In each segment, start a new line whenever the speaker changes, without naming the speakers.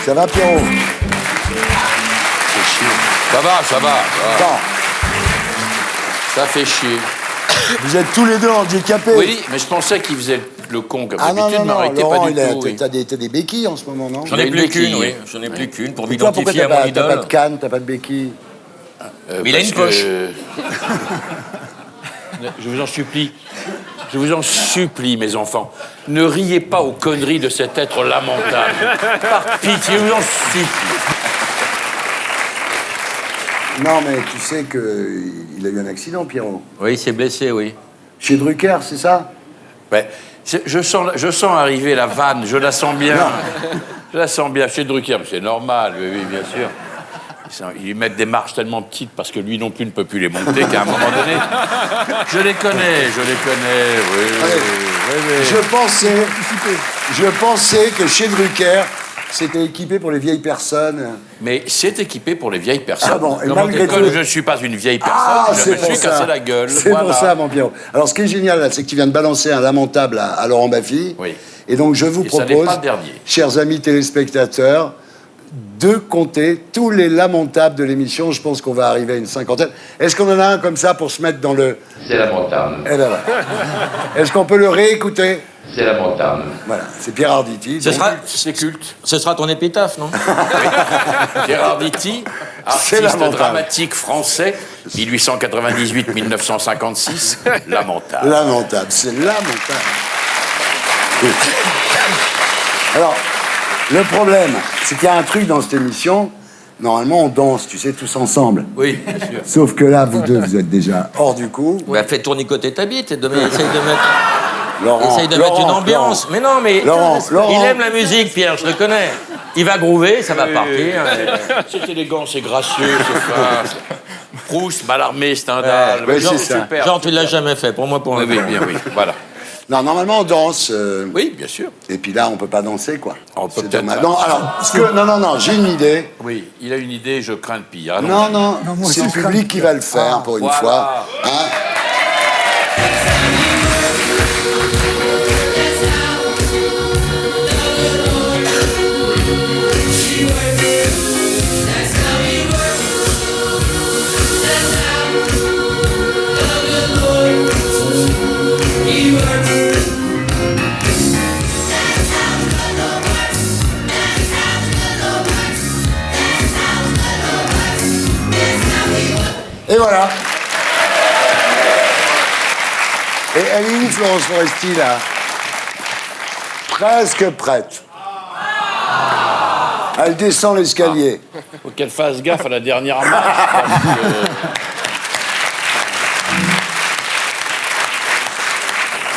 Ça va, Pierrot?
C'est chier. Ça va.
Attends,
Ça fait chier.
vous êtes tous les deux handicapés.
Oui, mais je pensais qu'il faisait le con comme
Ah non,
d'habitude, mais
non,
en réalité,
Laurent,
pas du tout. Oui.
t'as des béquilles en ce moment, non?
J'en
Il a
ai
une
plus
béquille.
qu'une, oui. J'en ai plus qu'une pour
Et toi, pourquoi
m'identifier à mon
t'as pas
idole.
de canne, t'as pas de béquille?
Mais il a une poche.
Je vous en supplie. Je vous en supplie, mes enfants. Ne riez pas aux conneries de cet être lamentable. Par pitié, je vous en supplie.
Non, mais tu sais qu'il a eu un accident, Pierrot.
Oui, il s'est blessé, oui.
Chez Drucker, c'est ça?
Ouais. Je sens arriver la vanne, je la sens bien. Je la sens bien. Chez Drucker, mais c'est normal, oui, bien sûr. Ils lui mettent des marches tellement petites parce que lui non plus ne peut plus les monter qu'à un moment donné... Je les connais, oui.
Je pensais que chez Drucker, c'était équipé pour les vieilles personnes.
Mais c'est équipé pour les vieilles personnes.
Ah bon, et
Comment
malgré
que, comme
tout-
je ne suis pas une vieille personne,
Ah,
je
c'est
me
pour
suis
ça.
cassé la gueule.
C'est
voilà.
pour ça, mon Pierrot. Alors, ce qui est génial, là, c'est que tu viens de balancer un lamentable à Laurent Baffy.
Oui.
Et donc, je vous
Et ça n'est
propose,
pas le dernier.
chers amis téléspectateurs, de compter tous les lamentables de l'émission. Je pense qu'on va arriver à une cinquantaine. Est-ce qu'on en a un comme ça pour se mettre dans le...
C'est lamentable.
Eh ben voilà. Est-ce qu'on peut le réécouter?
C'est lamentable.
Voilà, c'est Pierre Arditi.
Ce
donc-
sera, ce sera ton épitaphe, non?
Gérard Ditti,
C'est
artiste
lamentable.
dramatique français, 1898-1956, lamentable.
Lamentable, c'est lamentable. Oui. Alors, le problème, c'est qu'il y a un truc dans cette émission. Normalement, on danse, tu sais, tous ensemble.
Oui, bien sûr.
Sauf que là, vous deux, vous êtes déjà hors du coup.
Bah, fais tournicoter ta bite et essaye de mettre
Laurent,
une ambiance. Mais non, mais
Laurent.
il aime la musique, Pierre, je le connais. Il va groover, ça va partir.
C'est élégant, c'est gracieux, c'est fin. Proust, Mallarmé, Stendhal.
Ouais,
Genre,
c'est ça.
super.
Genre, tu l'as jamais fait, pour moi, pour
Oui,
un
oui, bien, oui, voilà.
Non, normalement, on danse.
Oui, bien sûr.
Et puis là, on peut pas danser, quoi.
On peut
C'est
peut-être
dommage.
pas.
Non, alors, non, j'ai une idée.
Oui, il a une idée, je crains le pire. Ah,
Non,
moi
c'est
aussi,
le
je crains
public qui va le faire,
Ah,
pour une
voilà.
fois. Hein? Et voilà. Et elle est où, Florence Foresti, là? Presque prête. Elle descend l'escalier.
faut qu'elle fasse gaffe à la dernière marche. Parce que...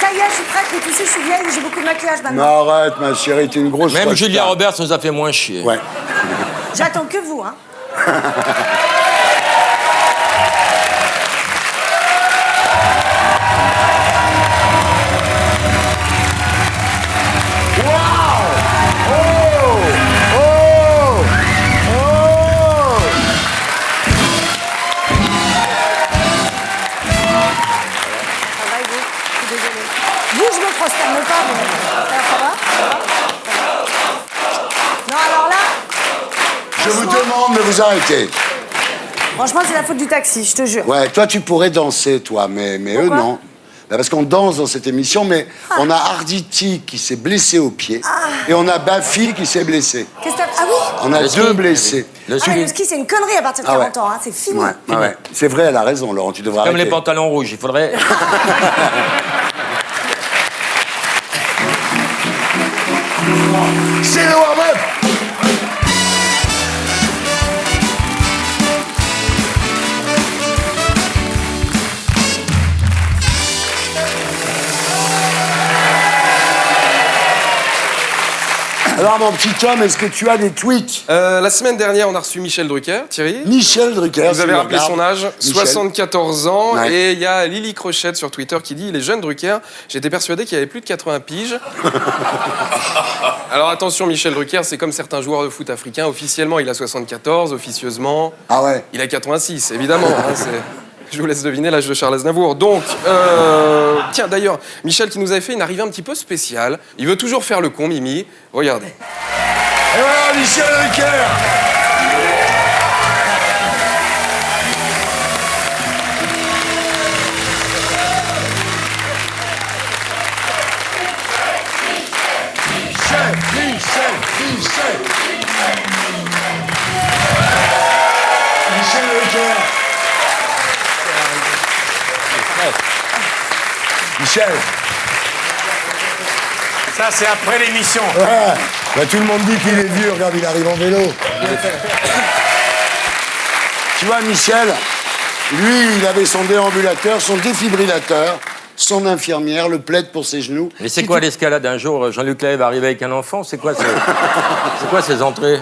Ça y est, je suis prête, mais tu sais, je suis vieille, j'ai beaucoup de maquillage
Mais
maintenant.
arrête, ma chérie, t'es une grosse
Même
rockstar.
Julia Roberts nous a fait moins chier.
Ouais.
J'attends que vous, hein. Ça va, et vous? Je suis désolée. Vous, je me prosterne pas, mais ça va? Non, alors là,
Je vous demande de vous arrêter.
franchement, c'est la faute du taxi, je te jure.
Ouais, toi, tu pourrais danser, toi, mais eux,
Pourquoi
non. Bah, parce qu'on danse dans cette émission, mais on a Arditi qui s'est blessé au pied et on a Baffy qui s'est blessé.
Qu'est-ce que t'as... Ah oui?
On a
Le
deux
ski.
blessés.
Le
Ah, mais le
ski,
ski, c'est une connerie à partir de
Ah ouais.
40 ans, hein. C'est fini.
Ouais, ouais. C'est vrai, elle a raison, Laurent, tu devrais
comme
arrêter.
les pantalons rouges, il faudrait...
C'est le warm-up. Alors, mon petit Tom, est-ce que tu as des tweets?
La semaine dernière, on a reçu Michel Drucker, Thierry.
Michel Drucker.
Vous avez rappelé son âge,
Michel.
74 ans.
Ouais.
Et il y a Lily Crochette sur Twitter qui dit « Il est jeune Drucker, j'étais persuadé qu'il avait plus de 80 piges. » Alors attention, Michel Drucker, c'est comme certains joueurs de foot africains. Officiellement, il a 74, officieusement,
Ah ouais.
il a 86, évidemment. Hein, je vous laisse deviner l'âge de Charles Aznavour. Donc, tiens, d'ailleurs, Michel qui nous avait fait une arrivée un petit peu spéciale. Il veut toujours faire le con, Mimi. Regardez.
Et voilà, Michel Drucker. Michel Drucker. Michel.
Ça, c'est après l'émission.
Ouais. Bah, tout le monde dit qu'il est vieux. Regarde, il arrive en vélo. Tu vois, Michel, lui, il avait son déambulateur, son défibrillateur, son infirmière, le plaid pour ses genoux.
Mais c'est quoi l'escalade? Un jour, Jean-Luc Lahaye va arriver avec un enfant. C'est quoi ces entrées?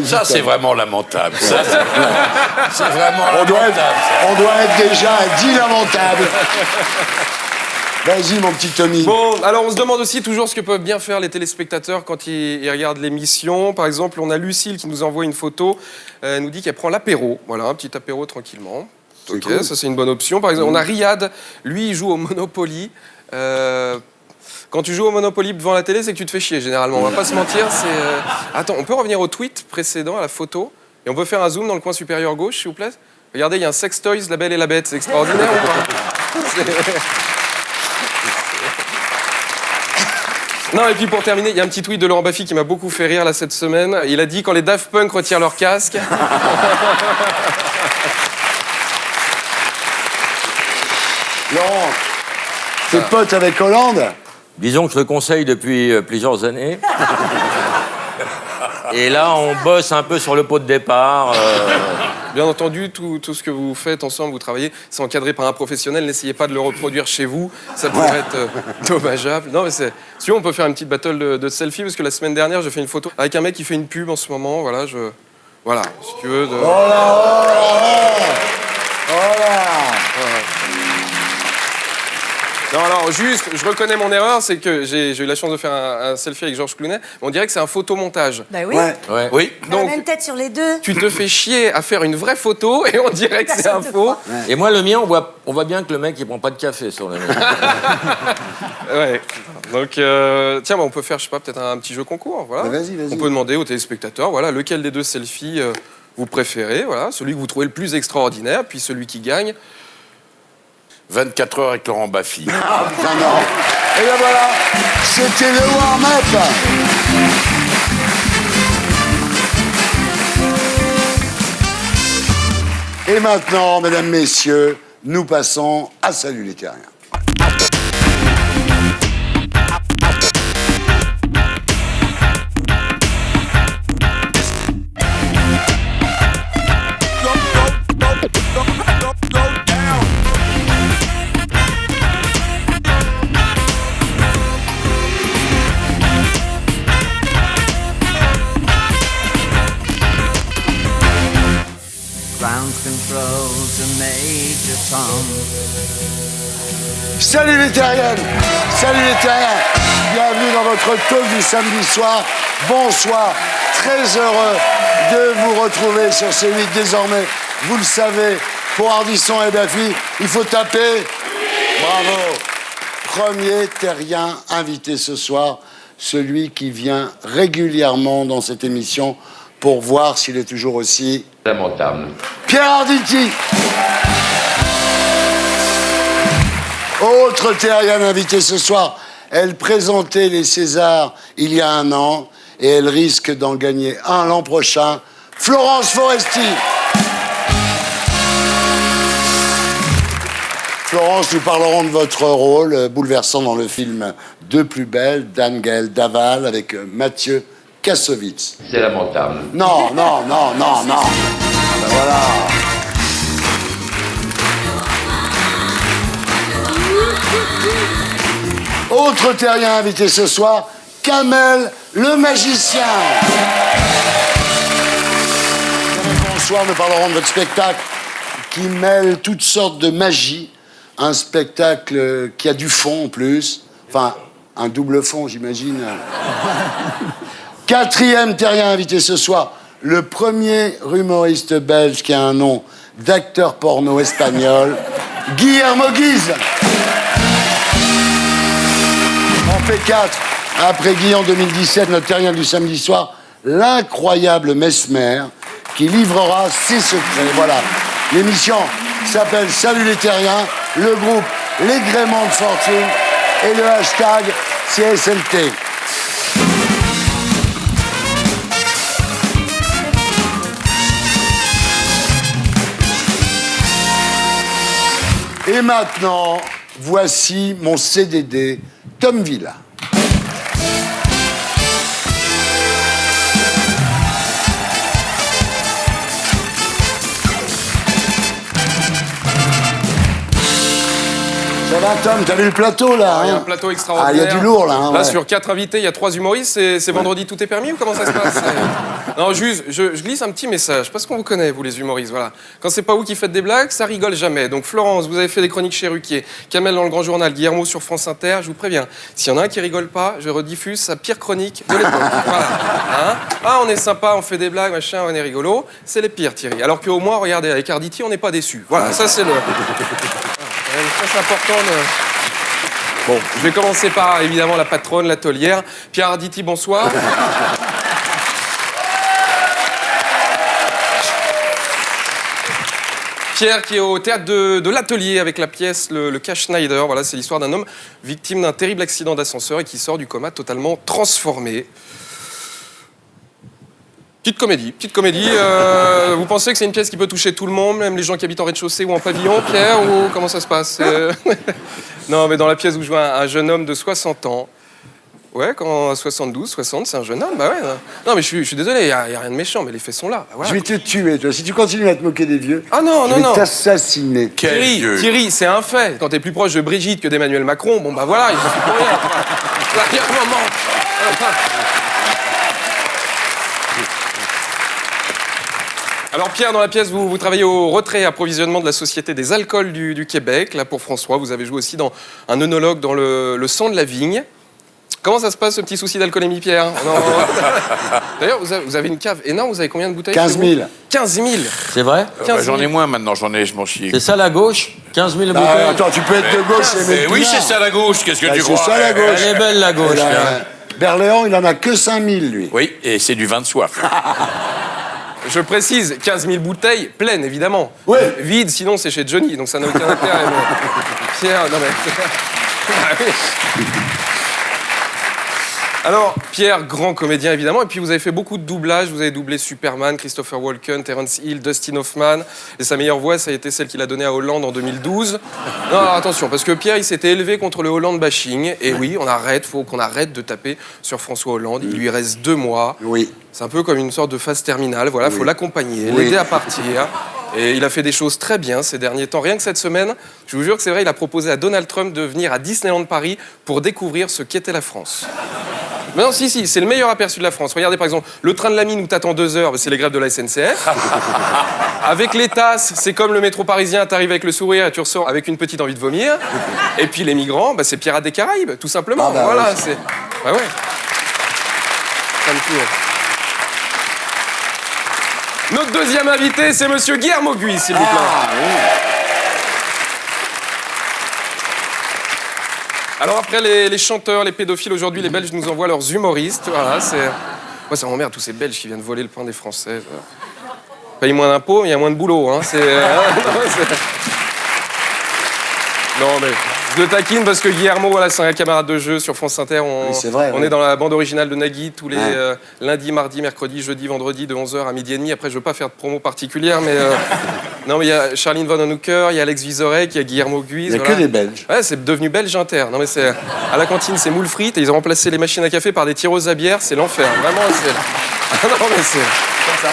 Ça, c'est vraiment lamentable. Ça, c'est vraiment
On doit
lamentable.
on doit être déjà dit lamentable. Vas-y, mon petit Tommy.
Bon, alors on se demande aussi toujours ce que peuvent bien faire les téléspectateurs quand ils regardent l'émission. Par exemple, on a Lucille qui nous envoie une photo. Elle nous dit qu'elle prend l'apéro. Voilà, un petit apéro tranquillement. Ok,
cool.
ça c'est une bonne option. Par exemple, on a Riyad. Lui, il joue au Monopoly. Quand tu joues au Monopoly devant la télé, c'est que tu te fais chier, généralement. On va pas se mentir. Attends, on peut revenir au tweet précédent, à la photo. Et on peut faire un zoom dans le coin supérieur gauche, s'il vous plaît. Regardez, il y a un sex toys, La Belle et la Bête. C'est extraordinaire ou pas? Non, et puis pour terminer, il y a un petit tweet de Laurent Baffy qui m'a beaucoup fait rire là cette semaine. Il a dit quand les Daft Punk retirent leur casque.
Laurent, t'es pote avec Hollande?
Disons que je le conseille depuis plusieurs années. Et là, on bosse un peu sur le pot de départ.
Bien entendu, tout ce que vous faites ensemble, vous travaillez, c'est encadré par un professionnel. N'essayez pas de le reproduire chez vous, ça pourrait être dommageable. Non, mais si on peut faire une petite battle de selfie, parce que la semaine dernière, j'ai fait une photo avec un mec qui fait une pub en ce moment. Voilà, si tu veux.
Oh là, oh là, oh là.
Non, alors juste, je reconnais mon erreur, c'est que j'ai eu la chance de faire un selfie avec Georges Clooney, mais on dirait que c'est un photomontage.
Bah oui.
Ouais.
Ouais.
Oui.
T'as la
Donc,
même tête sur les deux.
tu te fais chier à faire une vraie photo et on dirait que c'est un
Personne te
faux.
croit.
Et moi, le mien, on voit bien que le mec, il prend pas de café sur le mien.
Ouais. Donc, tiens, on peut faire, je sais pas, peut-être un petit jeu concours. Voilà.
Bah, vas-y.
On peut demander aux téléspectateurs, voilà, lequel des deux selfies vous préférez, voilà, celui que vous trouvez le plus extraordinaire, puis celui qui gagne.
24 heures avec Laurent Baffy.
Ah, putain, non. Et ben voilà, c'était le warm-up. Et maintenant, mesdames, messieurs, nous passons à Salut les Terriens.
Ground control to Major Tom.
Salut les Terriennes, salut les Terriens. Bienvenue dans votre talk du samedi soir. Bonsoir, très heureux de vous retrouver sur C8 désormais. Vous le savez, pour Ardisson et Baffy, il faut taper. Bravo. Premier Terrien invité ce soir, celui qui vient régulièrement dans cette émission pour voir s'il est toujours aussi
Lamentable.
Pierre Arditi. Autre Terrienne invitée ce soir, elle présentait les Césars il y a 1 an et elle risque d'en gagner un l'an prochain. Florence Foresti. Florence, nous parlerons de votre rôle bouleversant dans le film Deux plus belles d'Anne-Gaëlle Daval avec Mathieu Kassovitz.
C'est lamentable.
Non. Ben voilà. Autre Terrien invité ce soir, Kamel le magicien. Bonsoir, nous parlerons de votre spectacle qui mêle toutes sortes de magie. Un spectacle qui a du fond en plus. Enfin, un double fond, j'imagine. 4e Terrien invité ce soir, le premier humoriste belge qui a un nom d'acteur porno espagnol, Guillermo Guise. En P4, Après Guy en 2017, notre terrien du samedi soir, l'incroyable Mesmer, qui livrera ses secrets. Voilà. L'émission s'appelle Salut les terriens, le groupe Les Gréments de Fortune et le hashtag CSLT. Et maintenant, voici mon CDD, Tom Villa. Ça va, Tom? T'as vu le plateau, là?
Il y a
hein
un plateau extraordinaire.
Ah, il y a du lourd, là. Hein,
Là,
ouais.
sur 4 invités, il y a 3 humoristes. C'est vendredi, tout est permis ou comment ça se passe? Non, juste, je glisse un petit message, parce qu'on vous connaît, vous les humoristes, voilà. Quand c'est pas vous qui faites des blagues, ça rigole jamais. Donc Florence, vous avez fait des chroniques chez Ruquier, Kamel dans le Grand Journal, Guillermo sur France Inter, je vous préviens. S'il y en a un qui rigole pas, je rediffuse sa pire chronique de l'époque. Voilà. Hein? Ah, on est sympa, on fait des blagues, machin, on est rigolo. C'est les pires, Thierry. Alors qu'au moins, regardez, avec Arditi, on n'est pas déçus. Voilà, ça c'est le... Ça c'est important de... Bon, je vais commencer par, évidemment, la patronne, la taulière. Pierre Arditi, bonsoir. Pierre qui est au théâtre de l'Atelier avec la pièce Le cas Schneider. Voilà, c'est l'histoire d'un homme victime d'un terrible accident d'ascenseur et qui sort du coma totalement transformé. Petite comédie. Vous pensez que c'est une pièce qui peut toucher tout le monde, même les gens qui habitent en rez-de-chaussée ou en pavillon, Pierre, ou comment ça se passe? Non, mais dans la pièce, vous jouez un jeune homme de 60 ans. Ouais, quand 72, 60, c'est un jeune homme, bah ouais. Non, mais je suis désolé, il n'y a rien de méchant, mais les faits sont là. Bah voilà.
Je vais te tuer, toi. Si tu continues à te moquer des vieux,
Ah non,
je
non,
vais
non.
t'assassiner.
Thierry, c'est un fait. Quand t'es plus proche de Brigitte que d'Emmanuel Macron, bon bah voilà, il suffit pour rien. Là, il y a un moment. Alors Pierre, dans la pièce, vous travaillez au retrait et approvisionnement de la Société des alcools du Québec. Là, pour François, vous avez joué aussi dans un œnologue dans le sang de la vigne. Comment ça se passe, ce petit souci d'alcoolémie, Pierre? D'ailleurs, vous avez une cave énorme, vous avez combien de bouteilles?
15 000.
15 000.
C'est vrai?
J'en ai moins maintenant, je m'en chie.
C'est ça la gauche? 15 000
Ah,
bouteilles.
attends, tu peux être de gauche et
Mais
mettre
oui,
pinard.
c'est ça la gauche, qu'est-ce que
Ah,
tu
c'est
crois?
ça, la gauche.
Elle est belle la gauche.
Et là,
Pierre.
Berléand, il en a que 5 000, lui.
Oui, et c'est du vin de soif.
Je précise, 15 000 bouteilles pleines, évidemment.
Ouais.
Vides, sinon c'est chez Johnny, donc ça n'a aucun intérêt. Mais... Pierre, non mais... Ah oui. Alors, Pierre, grand comédien évidemment, et puis vous avez fait beaucoup de doublages, vous avez doublé Superman, Christopher Walken, Terence Hill, Dustin Hoffman, et sa meilleure voix, ça a été celle qu'il a donnée à Hollande en 2012. Non, alors attention, parce que Pierre, il s'était élevé contre le Hollande bashing, et oui, faut qu'on arrête de taper sur François Hollande, il lui reste 2 mois.
Oui.
C'est un peu comme une sorte de phase terminale, voilà, faut l'accompagner,
Oui.
l'aider à partir. Et il a fait des choses très bien ces derniers temps. Rien que cette semaine, je vous jure que c'est vrai, il a proposé à Donald Trump de venir à Disneyland Paris pour découvrir ce qu'était la France. Mais non, si, c'est le meilleur aperçu de la France. Regardez par exemple, le train de la mine où t'attends 2 heures, c'est les grèves de la SNCF. Avec les tasses, c'est comme le métro parisien, t'arrives avec le sourire et tu ressors avec une petite envie de vomir. Et puis les migrants, c'est Pirates des Caraïbes, tout simplement.
Ah bah
voilà,
ouais.
c'est... Bah ouais. Ça me tourne. Notre deuxième invité, c'est monsieur Guillermo Guy, s'il vous plaît.
Ah, oui.
Alors après les chanteurs, les pédophiles, aujourd'hui les Belges nous envoient leurs humoristes. Voilà, c'est... Moi ça m'emmerde tous ces Belges qui viennent voler le pain des Français. Payent moins d'impôts, mais il y a moins de boulot. Hein. Non mais je le taquine parce que Guillermo, voilà, c'est un camarade de jeu sur France Inter.
Oui, c'est vrai,
on
ouais.
est dans la bande originale de Nagui tous les
Ouais.
lundis, mardis, mercredis, jeudi, vendredi de 11h à midi et demi. Après je veux pas faire de promo particulière, mais non mais il y a Charline Von Honecker, il y a Alex Vizorek, il y a Guillermo Guy.
Il n'y a que des Belges.
Ouais, c'est devenu belge inter. Non mais c'est à la cantine, c'est moules frites et ils ont remplacé les machines à café par des tireuses à bière. C'est l'enfer. Vraiment, c'est. Ah non mais c'est comme ça.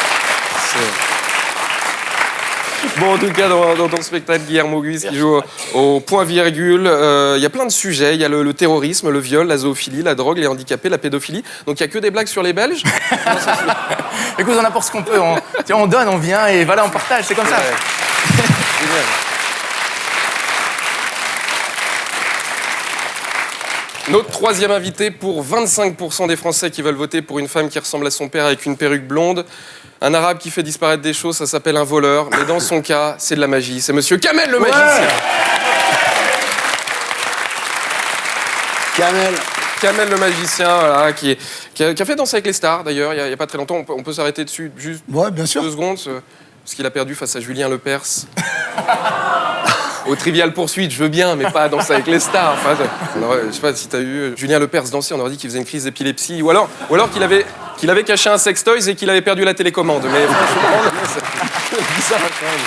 Bon, en tout cas, dans ton spectacle, Guillermo Guy, qui joue au point virgule, il y a plein de sujets. Il y a le terrorisme, le viol, la zoophilie, la drogue, les handicapés, la pédophilie. Donc il n'y a que des blagues sur les Belges.
Écoute, on apporte ce qu'on peut. On donne, on vient et voilà, on partage. C'est comme ça.
Génial. Notre troisième invité, pour 25% des Français qui veulent voter pour une femme qui ressemble à son père avec une perruque blonde. Un arabe qui fait disparaître des choses, ça s'appelle un voleur. Mais dans son cas, c'est de la magie. C'est monsieur Kamel, le magicien.
Kamel,
Kamel le magicien, voilà, qui a fait Danser avec les stars, d'ailleurs, il y a pas très longtemps. On peut s'arrêter dessus juste
Ouais, bien sûr.
2 secondes, parce qu'il a perdu face à Julien Lepers. Au Trivial Poursuite, je veux bien, mais pas à Danser avec les stars. Enfin, je sais pas si t'as eu Julien Lepers danser, on aurait dit qu'il faisait une crise d'épilepsie, ou alors qu'il avait caché un sextoys et qu'il avait perdu la télécommande. Mais franchement, c'est bizarre quand même.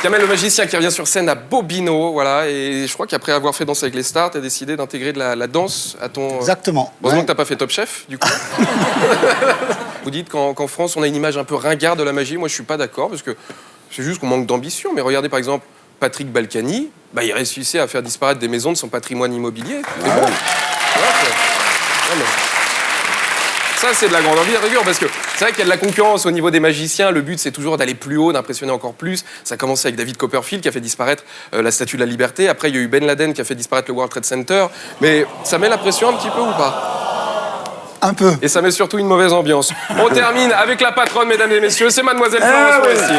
Kamel le magicien qui revient sur scène à Bobino, voilà, et je crois qu'après avoir fait Danser avec les stars, t'as décidé d'intégrer de la danse à ton...
Exactement.
Heureusement
Ouais.
que t'as pas fait Top Chef, du coup. Vous dites qu'en France, on a une image un peu ringarde de la magie. Moi, je suis pas d'accord, parce que c'est juste qu'on manque d'ambition. Mais regardez, par exemple, Patrick Balkany, il réussissait à faire disparaître des maisons de son patrimoine immobilier. C'est bon. Voilà, non, mais... Ça, c'est de la grande envergure, parce que c'est vrai qu'il y a de la concurrence au niveau des magiciens. Le but, c'est toujours d'aller plus haut, d'impressionner encore plus. Ça a commencé avec David Copperfield, qui a fait disparaître la Statue de la Liberté. Après, il y a eu Ben Laden, qui a fait disparaître le World Trade Center. Mais ça met la pression un petit peu ou pas?
Un peu.
Et ça met surtout une mauvaise ambiance. On termine avec la patronne, mesdames et messieurs. C'est Mademoiselle Florence Foresti.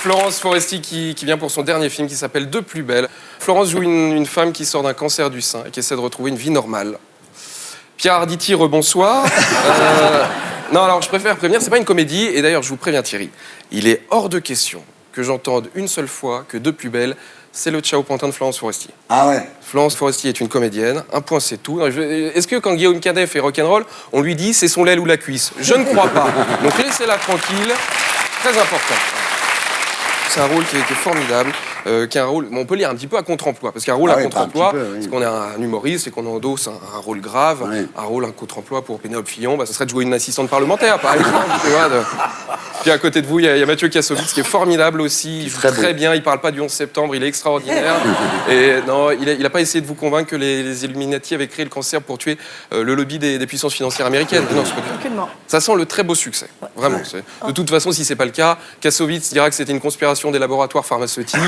Florence Foresti qui vient pour son dernier film qui s'appelle De plus belle. Florence joue une femme qui sort d'un cancer du sein et qui essaie de retrouver une vie normale. Pierre Arditi, rebonsoir. Non, alors je préfère prévenir, c'est pas une comédie. Et d'ailleurs, je vous préviens Thierry, il est hors de question que j'entende une seule fois que De plus belle, c'est le Ciao Pantin de Florence Foresti.
Ah ouais.
Florence Foresti est une comédienne, un point c'est tout. Est-ce que quand Guillaume Canet fait rock'n'roll, on lui dit c'est son l'aile ou la cuisse? Je ne crois pas. Donc laissez-la tranquille, très important. C'est un rôle qui est formidable, qui est un rôle, on peut lire un petit peu à contre-emploi, parce qu'un rôle à contre-emploi, c'est qu'on est un humoriste et qu'on endosse un rôle grave, un rôle, un contre-emploi pour Pénélope Fillon, ça serait de jouer une assistante parlementaire, par exemple. Tu vois, Puis à côté de vous, il y a Mathieu Kassovitz qui est formidable aussi, il joue très bien, il parle pas du 11 septembre, il est extraordinaire. Et non, il a pas essayé de vous convaincre que les Illuminati avaient créé le cancer pour tuer le lobby des puissances financières américaines. Non, c'est pas du tout. Ça sent le très beau succès, vraiment. De toute façon, si c'est pas le cas, Kassovitz dira que c'était une conspiration des laboratoires pharmaceutiques.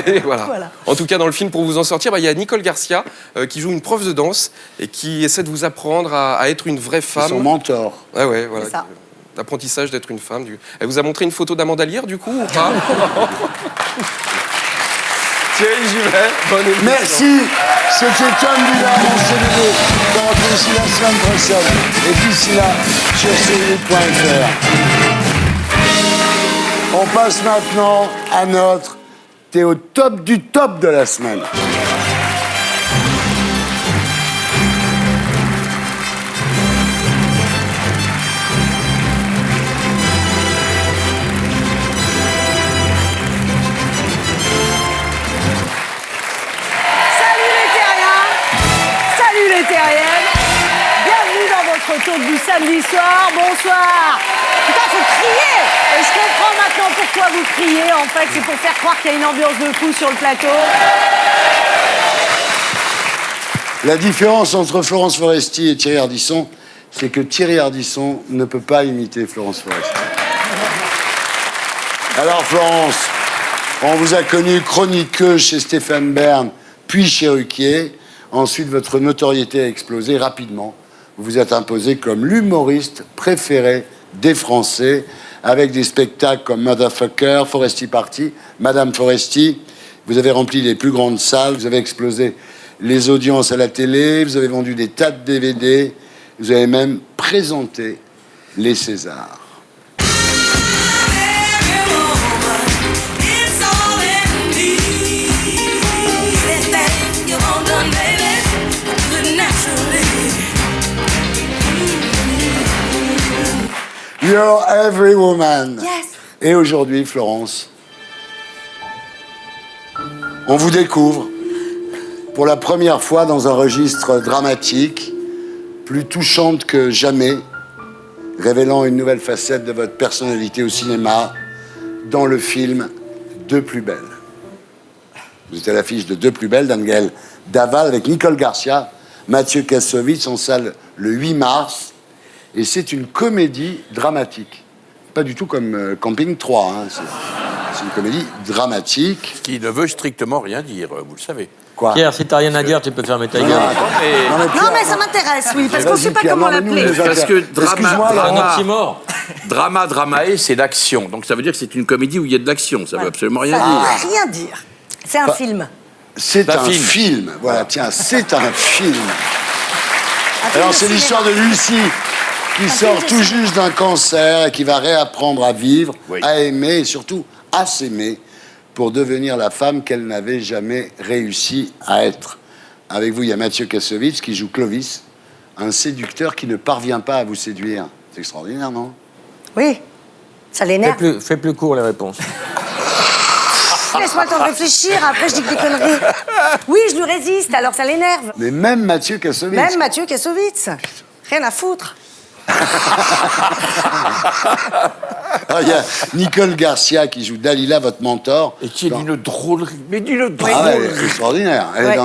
Et voilà. En tout cas, dans le film, pour vous en sortir, il y a Nicole Garcia qui joue une prof de danse et qui essaie de vous apprendre à être une vraie femme.
Son mentor.
Ouais, voilà.
C'est ça.
L'apprentissage d'être une femme. Elle vous a montré une photo d'Amanda Lear, du coup, ou pas? Thierry Juvet, bonne émission.
Merci. C'était Tom Billard en CDD. On se retrouve ici la semaine prochaine. Et d'ici là, sur cd.fr. On passe maintenant à notre T'es au top du top de la semaine.
Salut les terriens, bienvenue dans votre talk du samedi soir, bonsoir. Putain, faut crier. Et je comprends maintenant pourquoi vous criez, en fait, c'est pour faire croire qu'il y a une ambiance de fou sur le plateau.
La différence entre Florence Foresti et Thierry Ardisson, c'est que Thierry Ardisson ne peut pas imiter Florence Foresti. Alors Florence, on vous a connue chroniqueuse chez Stéphane Bern, puis chez Ruquier. Ensuite, votre notoriété a explosé rapidement. Vous vous êtes imposé comme l'humoriste préféré des Français, avec des spectacles comme Motherfucker, Foresti Party, Madame Foresti. Vous avez rempli les plus grandes salles, vous avez explosé les audiences à la télé, vous avez vendu des tas de DVD, vous avez même présenté les Césars. You're every woman.
Yes.
Et aujourd'hui, Florence, on vous découvre pour la première fois dans un registre dramatique, plus touchante que jamais, révélant une nouvelle facette de votre personnalité au cinéma dans le film De plus belle. Vous êtes à l'affiche de De plus belle d'Angèle Daval avec Nicole Garcia, Mathieu Kassovitz en salle le 8 mars. Et c'est une comédie dramatique. Pas du tout comme Camping 3. Hein. C'est une comédie dramatique.
Ce qui ne veut strictement rien dire, vous le savez.
Quoi?
Pierre, si t'as rien à dire, tu peux fermer ta gueule.
Non, mais ça m'intéresse, oui, parce qu'on ne sait pas comment l'appeler.
Parce que
Excuse-moi,
Un
Laurent.
oxymore.
Dramae, c'est l'action. Donc ça veut dire que c'est une comédie où il y a de l'action. Ça veut absolument rien
Ça
dire.
veut rien dire. C'est un film.
C'est
Un
un
film.
film. Voilà, tiens, c'est un film.
Un film
Alors,
de
c'est
cinéma.
l'histoire de Lucie qui sort
film de
tout
cinéma.
juste d'un cancer et qui va réapprendre à vivre,
Oui.
à aimer et surtout à s'aimer pour devenir la femme qu'elle n'avait jamais réussi à être. Avec vous, il y a Mathieu Kassovitz qui joue Clovis, un séducteur qui ne parvient pas à vous séduire. C'est extraordinaire, non?
Oui, ça l'énerve.
Fais plus court les réponses.
Laisse-moi le temps de réfléchir, après je dis que des conneries. Oui, je lui résiste, alors ça l'énerve.
Mais même Mathieu Kassovitz.
Même Mathieu Kassovitz. Rien à foutre.
Ah, il y a Nicole Garcia qui joue Dalila, votre mentor.
Et qui est
Dans-
d'une drôlerie. Mais d'une
Ah ouais,
drôlerie.
elle est extraordinaire.
Ouais.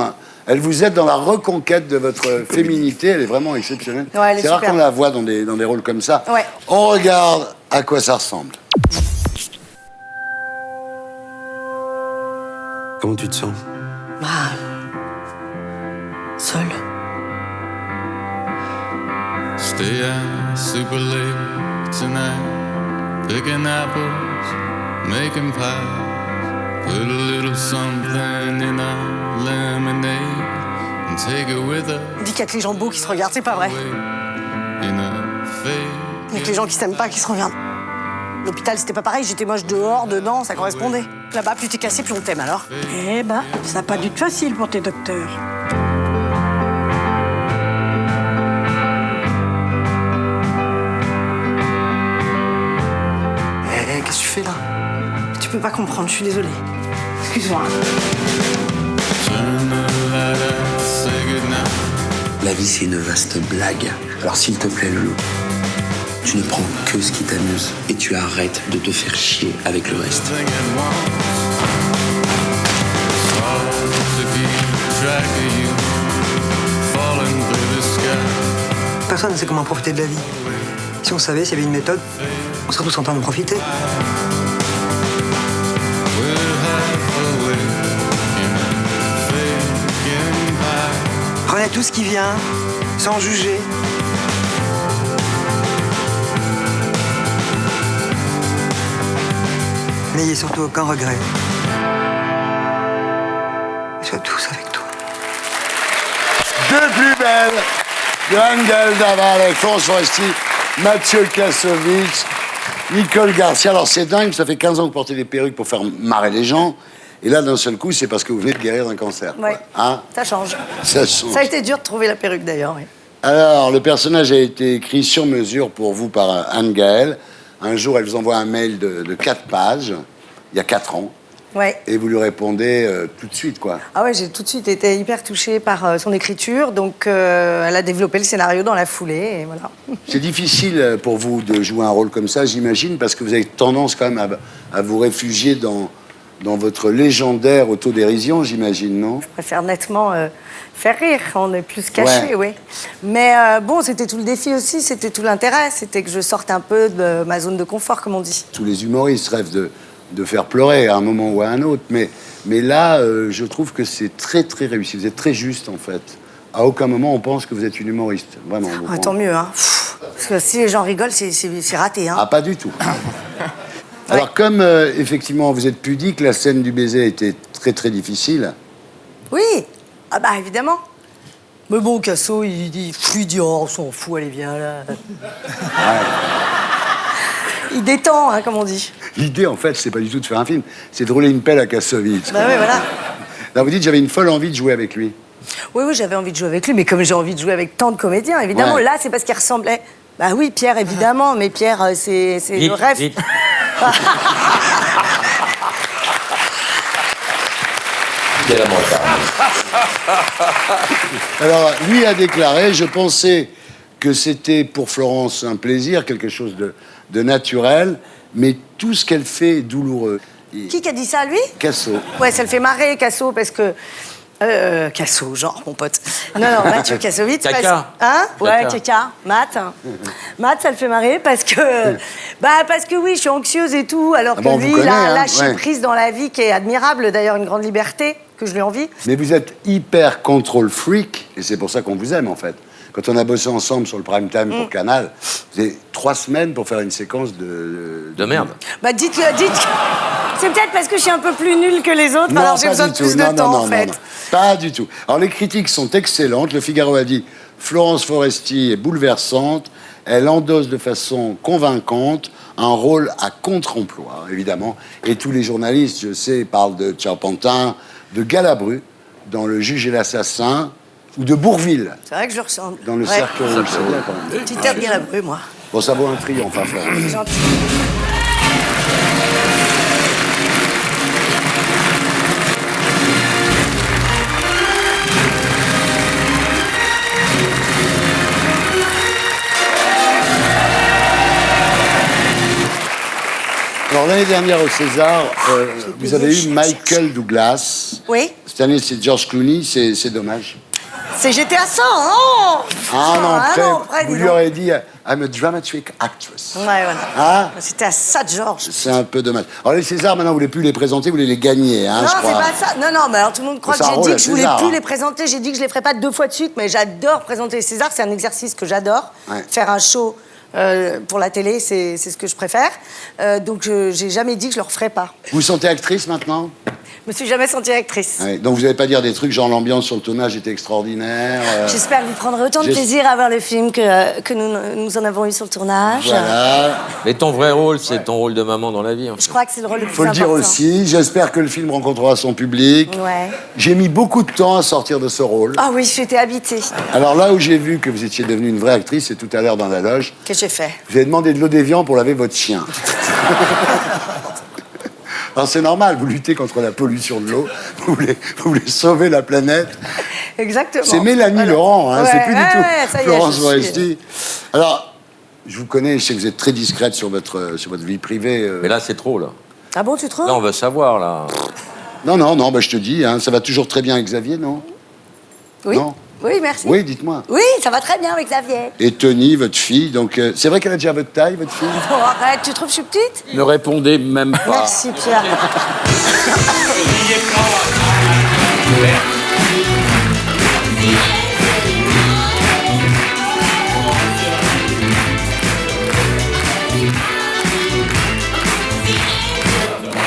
Elle vous aide dans la reconquête de votre féminité. Elle est vraiment exceptionnelle.
Ouais, elle est
C'est rare
super.
qu'on la voit dans des rôles comme ça.
Ouais.
On regarde à quoi ça ressemble.
Comment tu te sens?
Seul.
Stay out super late tonight, picking apples, making pies. Put a little something in our lemonade and take it with us.
On dit qu'il y a que les gens beaux qui se regardent, c'est pas vrai.
In a
Il y a que les gens qui s'aiment pas qui se regardent. L'hôpital, c'était pas pareil, j'étais moche dehors, dedans, ça correspondait. Là-bas, plus t'es cassé, plus on t'aime alors.
Eh ben, ça n'a pas dû être facile pour tes docteurs.
Qu'est-ce que tu fais là?
Tu peux pas comprendre, je suis désolée. Excuse-moi.
turn the light out, say goodnight.
La vie, c'est une vaste blague. Alors, s'il te plaît, Loulou, tu ne prends que ce qui t'amuse et tu arrêtes de te faire chier avec le reste.
Thing at once. It's hard to keep track of you, falling through the sky.
Personne ne sait comment profiter de la vie. Si on savait, s'il y avait une méthode, on serait tous en train de profiter.
We're halfway in a fake empire.
Prenez tout ce qui vient, sans juger. N'ayez surtout aucun regret. Sois tous avec toi.
Deux plus belles de Angèle Daval avec Florence Foresti, Mathieu Kassovitz, Nicole Garcia. Alors c'est dingue, ça fait 15 ans que vous portez des perruques pour faire marrer les gens. Et là, d'un seul coup, c'est parce que vous venez de guérir d'un cancer.
Ouais.
quoi. Hein?
Ça change.
Ça change.
Ça a été dur de trouver la perruque d'ailleurs, oui.
Alors, le personnage a été écrit sur mesure pour vous par Anne-Gaëlle. Un jour, elle vous envoie un mail de 4 pages, il y a 4 ans,
Ouais.
et vous lui répondez tout de suite, quoi.
Ah ouais, j'ai tout de suite été hyper touchée par son écriture, donc elle a développé le scénario dans la foulée, et voilà.
C'est difficile pour vous de jouer un rôle comme ça, j'imagine, parce que vous avez tendance quand même à vous réfugier dans votre légendaire autodérision, j'imagine, non?
Je préfère nettement faire rire, on est plus caché, oui. Mais bon, c'était tout le défi aussi, c'était tout l'intérêt, c'était que je sorte un peu de ma zone de confort, comme on dit.
Tous les humoristes rêvent de faire pleurer à un moment ou à un autre, mais là, je trouve que c'est très, très réussi. Vous êtes très juste, en fait. À aucun moment, on pense que vous êtes une humoriste. Vraiment.
Ah, tant mieux, hein. Pff, parce que si les gens rigolent, c'est raté, hein.
Ah, pas du tout. Alors, comme, effectivement, vous êtes pudique, la scène du baiser était très, très difficile.
Oui, ah bah évidemment. Mais bon, Casso, il dit, oh, on s'en fout, allez, viens là. Il détend, hein, comme on dit.
L'idée, en fait, c'est pas du tout de faire un film, c'est de rouler une pelle à Kassovitz.
Bah oui, voilà.
Là, vous dites, j'avais une folle envie de jouer avec lui.
Oui, j'avais envie de jouer avec lui, mais comme j'ai envie de jouer avec tant de comédiens, évidemment,
Ouais.
là, c'est parce qu'il ressemblait. Bah oui, Pierre, évidemment, mais Pierre, c'est le rêve.
Vite.
Quelle montagne.
Alors, lui a déclaré, je pensais que c'était pour Florence un plaisir, quelque chose de naturel, mais tout ce qu'elle fait est douloureux.
Qui a dit ça, lui?
Casso.
Ouais, ça le fait marrer, Casso, parce que... Casso, genre, mon pote. Non, Mathieu Kassovitz.
Caca.
Hein? Ouais,
Caca.
Caca. Matt. Matt, ça le fait marrer parce que... parce que oui, je suis anxieuse et tout, alors que
bon, on vous
lui,
connaît,
il a
hein,
lâché
ouais.
prise dans la vie qui est admirable, d'ailleurs, une grande liberté que je lui envie.
Mais vous êtes hyper contrôle freak, et c'est pour ça qu'on vous aime, en fait. quand on a bossé ensemble sur le prime time pour Canal, vous avez 3 semaines pour faire une séquence de
merde.
Bah dites-le. C'est peut-être parce que je suis un peu plus nulle que les autres, alors j'ai
pas
besoin
du
de
tout.
plus de temps, en fait.
Non, pas du tout. Alors, les critiques sont excellentes. Le Figaro a dit « Florence Foresti est bouleversante. Elle endosse de façon convaincante un rôle à contre-emploi, évidemment. » Et tous les journalistes, je sais, parlent de Charpentin, de Galabru, dans Le Juge et l'Assassin, ou de Bourvil,
C'est vrai que je ressemble.
dans Le Cercle Rouge. C'est bien, quand même.
Petit air de Galabru, moi.
Bon, ça vaut un triomphe, hein, Florence.
C'est gentil.
Alors, l'année dernière au César, vous avez eu Michael Douglas.
Oui.
Cette année, c'est George Clooney. C'est dommage.
J'étais à 100, non
Après, vous lui aurez dit I'm a dramatic actress.
Ouais, voilà.
Hein?
C'était à ça, George.
C'est un peu dommage. Alors, les Césars, maintenant, vous voulez plus les présenter, vous voulez les gagner, hein,
Non,
je
c'est
crois.
pas ça. Non, mais alors tout le monde croit
C'est
que
un
j'ai
rôle
dit
à
que je voulais
César,
plus
hein.
les présenter. J'ai dit que je les ferais pas 2 fois de suite, mais j'adore présenter les Césars. C'est un exercice que j'adore.
Ouais.
Faire un show pour la télé, c'est ce que je préfère. Donc, j'ai jamais dit que je le referais pas.
Vous vous sentez actrice, maintenant?
Je me suis jamais sentie actrice.
Ouais, donc, vous n'allez pas dire des trucs genre l'ambiance sur le tournage était extraordinaire.
J'espère que vous prendrez autant de
J'es-
plaisir à voir le film que nous en avons eu sur le tournage.
Voilà.
Mais ton vrai rôle, c'est ton rôle de maman dans la vie. En fait.
Je crois que c'est le rôle le plus
Faut le
important.
dire aussi. J'espère que le film rencontrera son public.
Ouais.
J'ai mis beaucoup de temps à sortir de ce rôle.
Ah oui, j'étais habitée.
Alors là où j'ai vu que vous étiez devenue une vraie actrice, c'est tout à l'heure dans la loge.
Qu'est-ce que j'ai fait?
Vous avez demandé de l'eau d'évian pour laver votre chien. Alors c'est normal, vous luttez contre la pollution de l'eau, vous voulez sauver la planète.
Exactement.
C'est Mélanie
Voilà.
Laurent, hein,
Ouais,
c'est plus du tout
ça y est,
Florence
je
Foresti. Alors, je vous connais, je sais que vous êtes très discrète sur votre vie privée.
Mais là, c'est trop, là.
Ah bon, tu trouves?
Là, on veut savoir, là.
Non, bah, je te dis, hein, ça va toujours très bien avec Xavier, non?
Oui.
Non.
Oui, merci.
Oui, dites-moi.
Oui, ça va très bien avec Xavier.
Et Tony, votre fille, donc c'est vrai qu'elle a déjà votre taille, votre fille?
Bon, arrête, tu trouves que je suis petite?
Ne répondez même pas.
Merci, Pierre.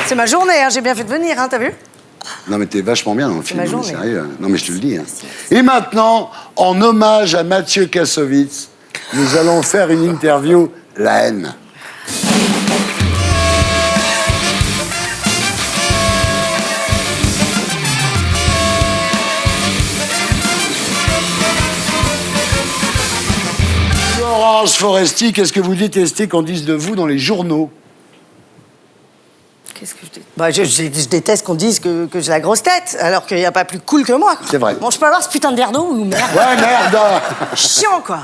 C'est ma journée, hein, j'ai bien fait de venir, hein, t'as vu?
Non, mais t'es vachement bien dans le film,
ma
non, mais
journée.
sérieux. Non, mais je te le dis. Hein. Et maintenant, en hommage à Mathieu Kassovitz, nous allons faire une interview La haine. Florence Foresti, qu'est-ce que vous détestez qu'on dise de vous dans les journaux?
Qu'est-ce que je dis? Bah, je déteste qu'on dise que j'ai la grosse tête, alors qu'il n'y a pas plus cool que moi. Quoi.
C'est vrai.
Bon, je peux avoir ce putain de verre d'eau ou merde?
Ouais, merde.
Chiant, quoi.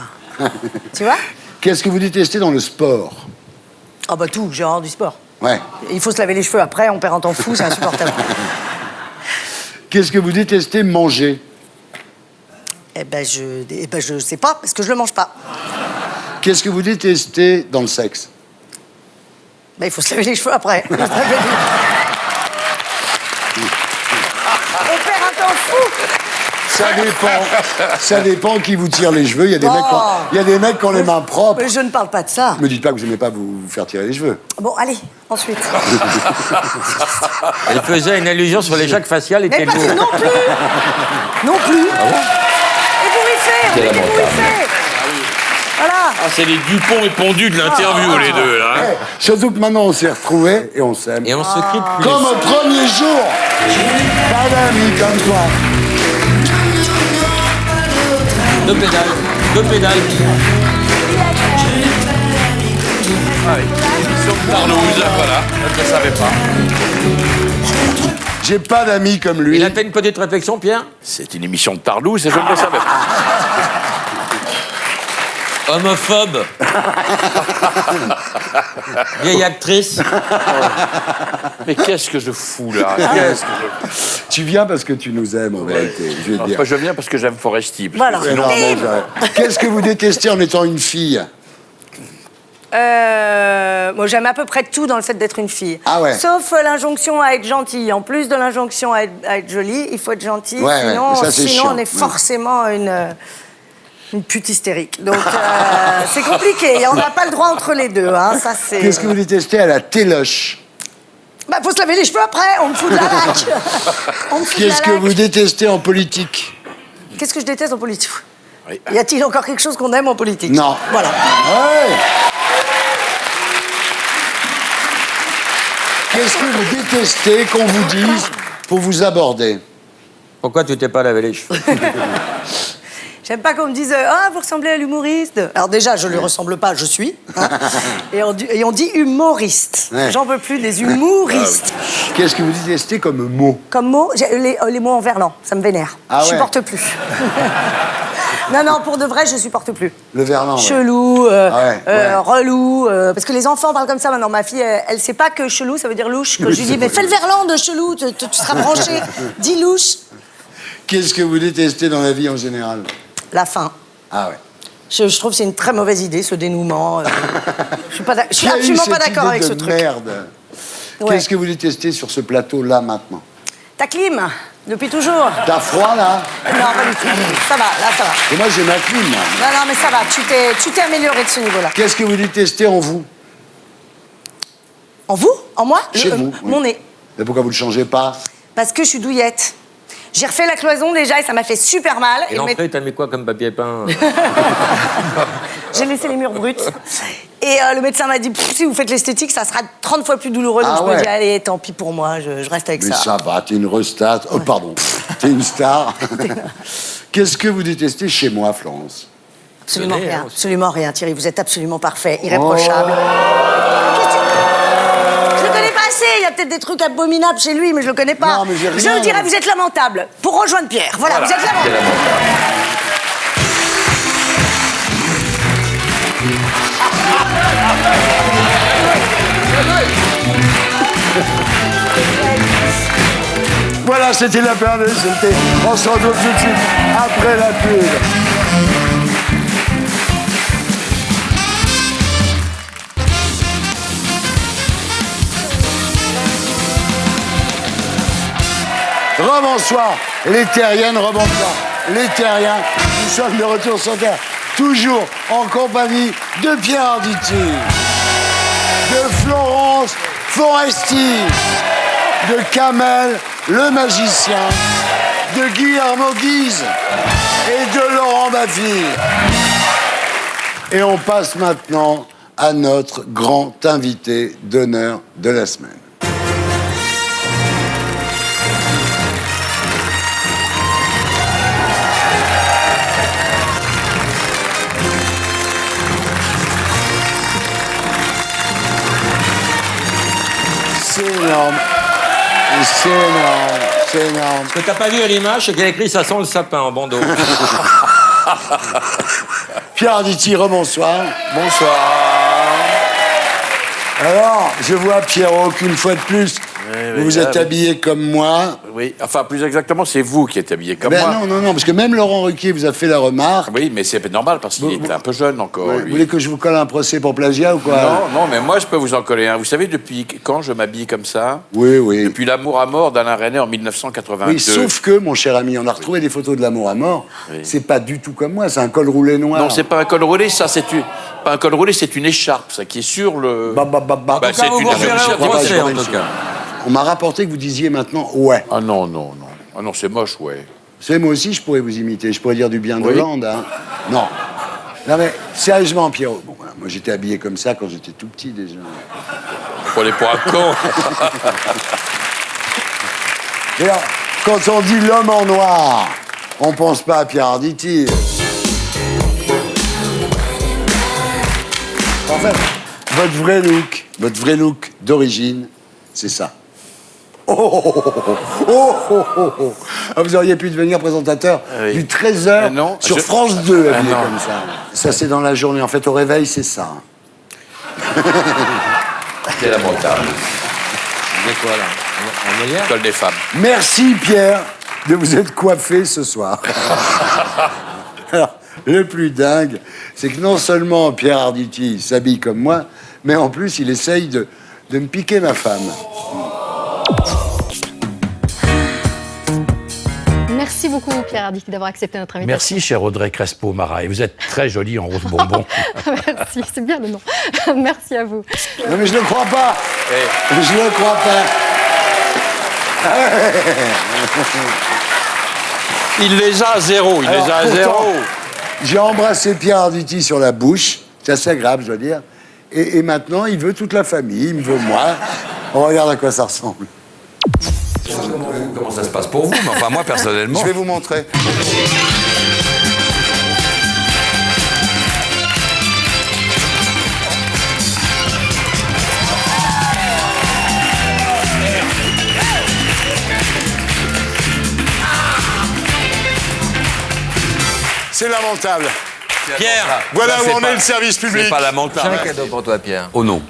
Tu vois?
Qu'est-ce que vous détestez dans le sport?
Ah bah tout, j'ai horreur du sport.
Ouais.
Il faut se laver les cheveux après, on perd un temps fou, c'est insupportable.
Qu'est-ce que vous détestez manger?
Eh ben, je sais pas, parce que je le mange pas.
Qu'est-ce que vous détestez dans le sexe?
Ben, il faut se laver les cheveux après. On perd un temps fou.
Ça dépend qui vous tire les cheveux. Il y a des mecs qui ont les mains propres.
Mais je ne parle pas de ça.
Ne me dites pas que vous n'aimez pas vous faire tirer les cheveux.
Bon, allez, ensuite.
Elle faisait une allusion sur l'échec facial et
Mais
tes
pas
mots.
non plus. Non plus.
Quel
Et vous Voilà.
Ah, c'est les Dupont et Pondu de l'interview, les deux, là. hein.
Surtout que maintenant on s'est retrouvés et on s'aime.
Et on se quitte plus.
Comme au premier jour. Pas d'amis comme toi.
Deux pédales. Deux pédales.
Tarlouse, voilà. Je ne savais pas.
J'ai pas d'amis comme lui.
Il a fait une petite réflexion, Pierre?
C'est une émission de Tarlouse et je ne le savais pas.
Homophobe. Vieille actrice.
Mais qu'est-ce que je fous, là? Qu'est-ce que
Tu viens parce que tu nous aimes en vérité. Je veux
je...
dire.
Moi, je viens parce que j'aime Foresti. parce
Voilà.
que
Mais
sinon-
non, j'arrête. Qu'est-ce que vous détestez en étant une fille?
Moi, j'aime à peu près tout dans le fait d'être une fille.
Ah ouais.
Sauf l'injonction à être gentille. En plus de l'injonction à être jolie, il faut être gentil.
Ouais,
sinon,
mais ça, c'est chiant.
on est forcément une...
Une pute hystérique. Donc, c'est compliqué. On n'a pas le droit entre les deux. Hein. Ça, c'est...
Qu'est-ce que vous détestez à la téloche?
Bah, faut se laver les cheveux après. On me fout de la laque. On me fout de la
Qu'est-ce que
laque.
vous détestez en politique?
Qu'est-ce que je déteste en politique?
Oui.
Y a-t-il encore quelque chose qu'on aime en politique?
Non.
Voilà.
Ouais. Qu'est-ce que vous détestez qu'on vous dise pour vous aborder?
Pourquoi tu t'es pas lavé les cheveux?
J'aime pas qu'on me dise ah, vous ressemblez à l'humoriste. Alors déjà, je lui ressemble pas, je suis. Hein. Et on dit humoriste.
Ouais.
J'en peux plus des humoristes.
Qu'est-ce que vous détestez comme mot?
Comme mot, les mots en verlan, ça me vénère.
Ah
Je
ouais.
supporte plus. Non, pour de vrai, je supporte plus.
Le verlan. Ouais.
Chelou,
ouais.
relou. Parce que les enfants parlent comme ça maintenant. Ma fille, elle sait pas que chelou, ça veut dire louche. Quand je lui dis, mais fais le verlan de chelou, tu seras branché. Dis louche.
Qu'est-ce que vous détestez dans la vie en général?
La fin.
Ah ouais.
Je trouve que c'est une très mauvaise idée, ce dénouement. Je suis
Qui a eu
absolument pas
cette
d'accord
idée
avec
de
ce truc.
Merde.
Ouais.
Qu'est-ce que vous détestez sur ce plateau-là maintenant?
Ta clim, depuis toujours.
T'as froid là?
Non, pas du tout. Ça va, là, ça va.
Et moi j'ai ma clim. Moi.
Non, mais ça va. Tu t'es amélioré de ce niveau-là.
Qu'est-ce que vous détestez en vous?
En vous? En moi?
Chez vous, oui.
Mon nez.
Mais pourquoi vous ne le changez pas?
Parce que je suis douillette. J'ai refait la cloison déjà et ça m'a fait super mal.
Et l'entrée, t'as mis quoi comme papier peint?
J'ai laissé les murs bruts. Et le médecin m'a dit, si vous faites l'esthétique, ça sera 30 fois plus douloureux. Donc
Ah
je me
ouais.
dis, allez, tant pis pour moi, je reste avec
Mais
ça.
ça va, t'es une restate. Oh pardon, t'es une star. Qu'est-ce que vous détestez chez moi, Florence?
Absolument
Tenez,
rien.
hein,
Absolument rien, Thierry. Vous êtes absolument parfait, irréprochable.
Oh.
Qu'est-ce que tu- Je le connais pas assez. Il y a peut-être des trucs abominables chez lui, mais je le connais pas.
Non, mais j'ai
Je
rien.
le dirais, vous êtes lamentable. Pour rejoindre Pierre. Voilà. Vous êtes lamentable.
Voilà, c'était la période de SLT. On se retrouve tout de suite après la pub. Rebonsoir, les terriennes, rebonsoir, les terriens. Nous sommes de retour sur Terre, toujours en compagnie de Pierre Arditi, de Florence Foresti, de Kamel, le magicien, de Guillermo Guise et de Laurent Baffy. Et on passe maintenant à notre grand invité d'honneur de la semaine. C'est énorme. C'est énorme. C'est énorme.
Ce que t'as pas vu à l'image, c'est qu'il y a écrit « Ça sent le sapin » en bandeau.
Pierre Arditi, rebonsoir.
Bonsoir.
Alors, je vois Pierrot qu'une fois de plus, vous vous êtes habillé comme moi.
Oui, enfin, plus exactement, c'est vous qui êtes habillé comme
Ben
moi.
non, parce que même Laurent Ruquier vous a fait la remarque.
Oui, mais c'est normal parce qu'il est un peu jeune encore.
Ouais,
lui.
vous voulez que je vous colle un procès pour plagiat ou quoi?
Non, mais moi, je peux vous en coller un. Vous savez, depuis quand je m'habille comme ça?
Oui.
Depuis L'amour à mort d'Alain Resnais en 1982.
Oui, sauf que, mon cher ami, on a retrouvé des photos de l'amour à mort.
Oui.
C'est pas du tout comme moi, c'est un col roulé noir.
Non, c'est pas un col roulé, ça, pas un col roulé, c'est une écharpe, ça, qui est sur le...
Bah,
c'est
vous
une
vous reverrez
écharpe.
au procès, en tout cas.
On m'a rapporté que vous disiez maintenant ouais.
Ah non. Ah non, c'est moche, ouais.
Vous savez, moi aussi, je pourrais vous imiter. Je pourrais dire du bien
Oui.
d'Hollande. Hein. Non. Non, mais sérieusement, Pierrot. Bon, voilà, moi, j'étais habillé comme ça quand j'étais tout petit, déjà.
Vous prenez pour un con.
Et alors, quand on dit l'homme en noir, on pense pas à Pierre Arditi. En fait, votre vrai look d'origine, c'est ça. Oh. Ah, vous auriez pu devenir présentateur
Oui.
du 13h
Non,
sur France 2, habillé
non.
comme ça. Ça, c'est dans la journée. En fait, au réveil, c'est ça.
C'est lamentable.
Vous êtes quoi, là? En Molière?
Col des femmes.
Merci, Pierre, de vous être coiffé ce soir. Alors, le plus dingue, c'est que non seulement Pierre Arditi s'habille comme moi, mais en plus, il essaye de me piquer ma femme.
Merci Merci beaucoup, Pierre Arditi, d'avoir accepté notre invitation.
Merci, cher Audrey Crespo-Mara. Et vous êtes très jolie en rose bonbon.
Merci, c'est bien le nom. Merci à vous.
Non, mais je ne crois pas. Je ne crois pas.
Il les a à zéro. Il
Alors,
les a à
pourtant,
zéro.
J'ai embrassé Pierre Arditi sur la bouche. C'est assez agréable, je dois dire. Et maintenant, il veut toute la famille. Il me veut moi. On regarde à quoi ça ressemble.
Comment ça se passe pour vous? Mais enfin, moi, personnellement...
Je vais vous montrer.
C'est lamentable.
Pierre,
Voilà
ça,
où
c'est
en
pas-
est le service public.
C'est pas
J'ai
lamentable.
un cadeau pour toi, Pierre.
Oh non.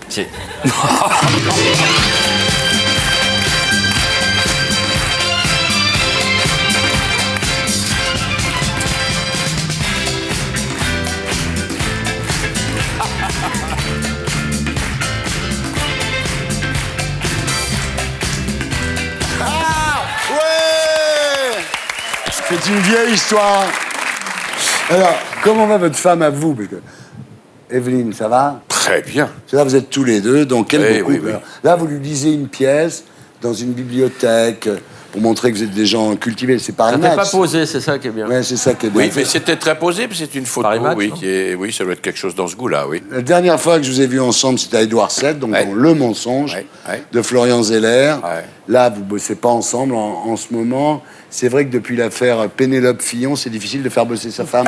Ah ouais. C'est une vieille histoire. Alors, comment va votre femme à vous? Parce que... Evelyne, ça va?
Très bien.
Parce que là, vous êtes tous les deux, donc quel
Oui,
beau
oui,
couple.
oui.
Alors, là, vous lui lisez une pièce dans une bibliothèque pour montrer que vous êtes des gens cultivés. C'est pas
Ça
un
fait pas
match.
posé, c'est ça qui est bien.
Ouais, c'est ça qui est bien.
Oui, mais c'était très posé, puis c'est une photo,
Paris Match,
oui,
non
oui, ça doit être quelque chose dans ce goût-là, oui.
La dernière fois que je vous ai vus ensemble, c'était à Édouard VII, donc
Ouais.
dans Le Mensonge,
Ouais.
de Florian Zeller.
Ouais.
Là, vous bossez pas ensemble en ce moment. C'est vrai que depuis l'affaire Pénélope Fillon, c'est difficile de faire bosser sa femme.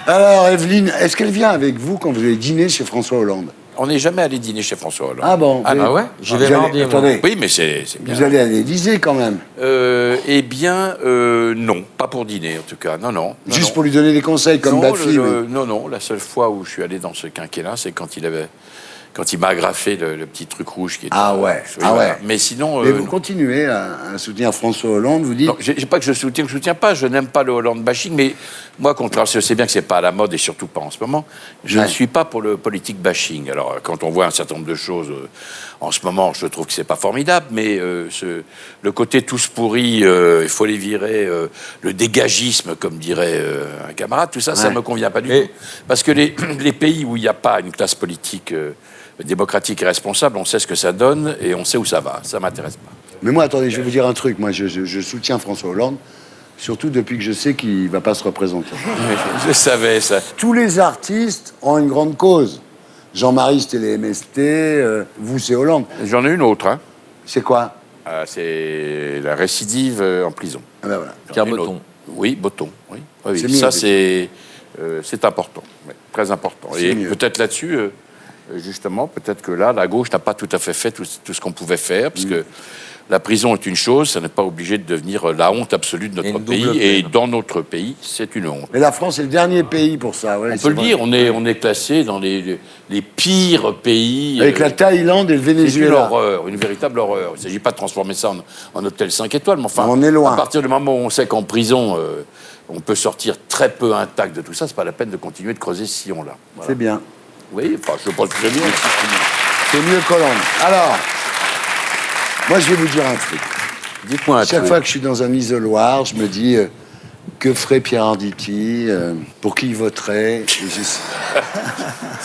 Alors, Evelyne, est-ce qu'elle vient avec vous quand vous allez dîner chez François Hollande?
On n'est jamais allé dîner chez François Hollande.
Ah bon?
Ah,
vous-
non.
ouais? J'y vais
vous allez-
mardi, moi.
Attendez,
Oui, mais c'est bien.
vous allez à l'Élysée quand même.
Eh bien, non, pas pour dîner en tout cas. Non, non. non,
Juste
non.
pour lui donner des conseils comme
non,
Baffy. mais-
non, non. La seule fois où je suis allé dans ce quinquennat, c'est quand il m'a agrafé le petit truc rouge qui était.
Ah ouais,
Oui,
ah
voilà.
ouais.
Mais sinon.
Mais vous continuez à soutenir François Hollande, vous dites...
Non, j'ai pas que je soutiens, que je soutiens pas. Je n'aime pas le Hollande bashing, mais moi, contrairement, je sais bien que c'est pas à la mode et surtout pas en ce moment. Je
Ouais.
ne suis pas pour le politique bashing. Alors, quand on voit un certain nombre de choses en ce moment, je trouve que c'est pas formidable, mais le côté tous pourris, il faut les virer, le dégagisme, comme dirait un camarade, tout ça, ça
Ouais.
me convient pas du
Et-
tout. Parce que les pays où il n'y a pas une classe politique démocratique et responsable, on sait ce que ça donne et on sait où ça va. Ça m'intéresse pas.
Mais moi, attendez, je vais vous dire un truc. Moi, je soutiens François Hollande, surtout depuis que je sais qu'il ne va pas se représenter.
Je savais ça.
Tous les artistes ont une grande cause. Jean-Marie, c'était les MST, vous, c'est Hollande.
J'en ai une autre, hein.
C'est quoi?
C'est la récidive en prison.
Ah ben voilà.
Pierre
J'en ai une
Botton.
autre. Oui, Botton. Oui. Oui, oui.
C'est mieux,
Ça,
oui.
c'est important. Oui, très important.
C'est
Et
mieux.
peut-être là-dessus, justement, peut-être que là, la gauche n'a pas tout à fait fait tout ce qu'on pouvait faire, parce que la prison est une chose, ça n'est pas obligé de devenir la honte absolue de notre
une
pays.
double
Et
peine.
dans notre pays, c'est une honte.
Mais la France est le dernier pays pour ça. Ouais,
On
c'est
peut le
vrai.
dire, on est classé dans les pires pays.
Avec la Thaïlande et le
C'est une
Venezuela.
horreur, une véritable horreur. Il ne s'agit pas de transformer ça en hôtel 5 étoiles, mais enfin,
On est loin.
à partir du moment où on sait qu'en prison, on peut sortir très peu intact de tout ça, c'est pas la peine de continuer de creuser ce sillon-là. Voilà.
C'est bien.
Oui, enfin, je pense que c'est bien.
C'est mieux qu'Hollande. Alors, moi, je vais vous dire un truc.
Dites-moi un
Chaque
truc.
fois que je suis dans un isoloir, je me dis que ferait Pierre Arditi, pour qui il voterait.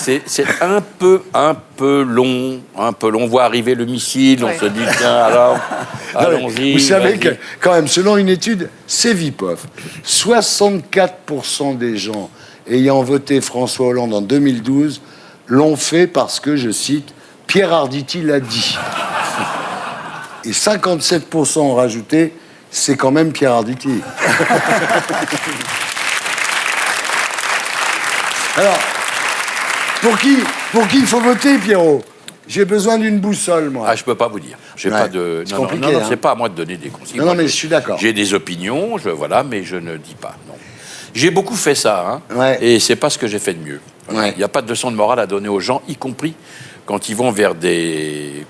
Et
C'est un peu long, On voit arriver le missile, on se dit, tiens, alors, allons-y.
Vous savez
vas-y.
que, quand même, selon une étude, c'est Vipov, 64% des gens ayant voté François Hollande en 2012 l'ont fait parce que, je cite, Pierre Arditi l'a dit. Et 57% ont rajouté, c'est quand même Pierre Arditi. Alors, pour qui il faut voter, Pierrot? J'ai besoin d'une boussole, moi.
Ah, je peux pas vous dire. J'ai
Ouais.
pas de.
C'est
Non,
compliqué,
non,
hein.
c'est pas à moi de donner des consignes.
Non, non,
Moi,
mais je suis d'accord.
J'ai des opinions, voilà, mais je ne dis pas. Non. J'ai beaucoup fait ça, hein,
Ouais.
et c'est pas ce que j'ai fait de mieux. Voilà.
Ouais.
Il n'y a pas de leçon de morale à donner aux gens, y compris quand ils vont vers des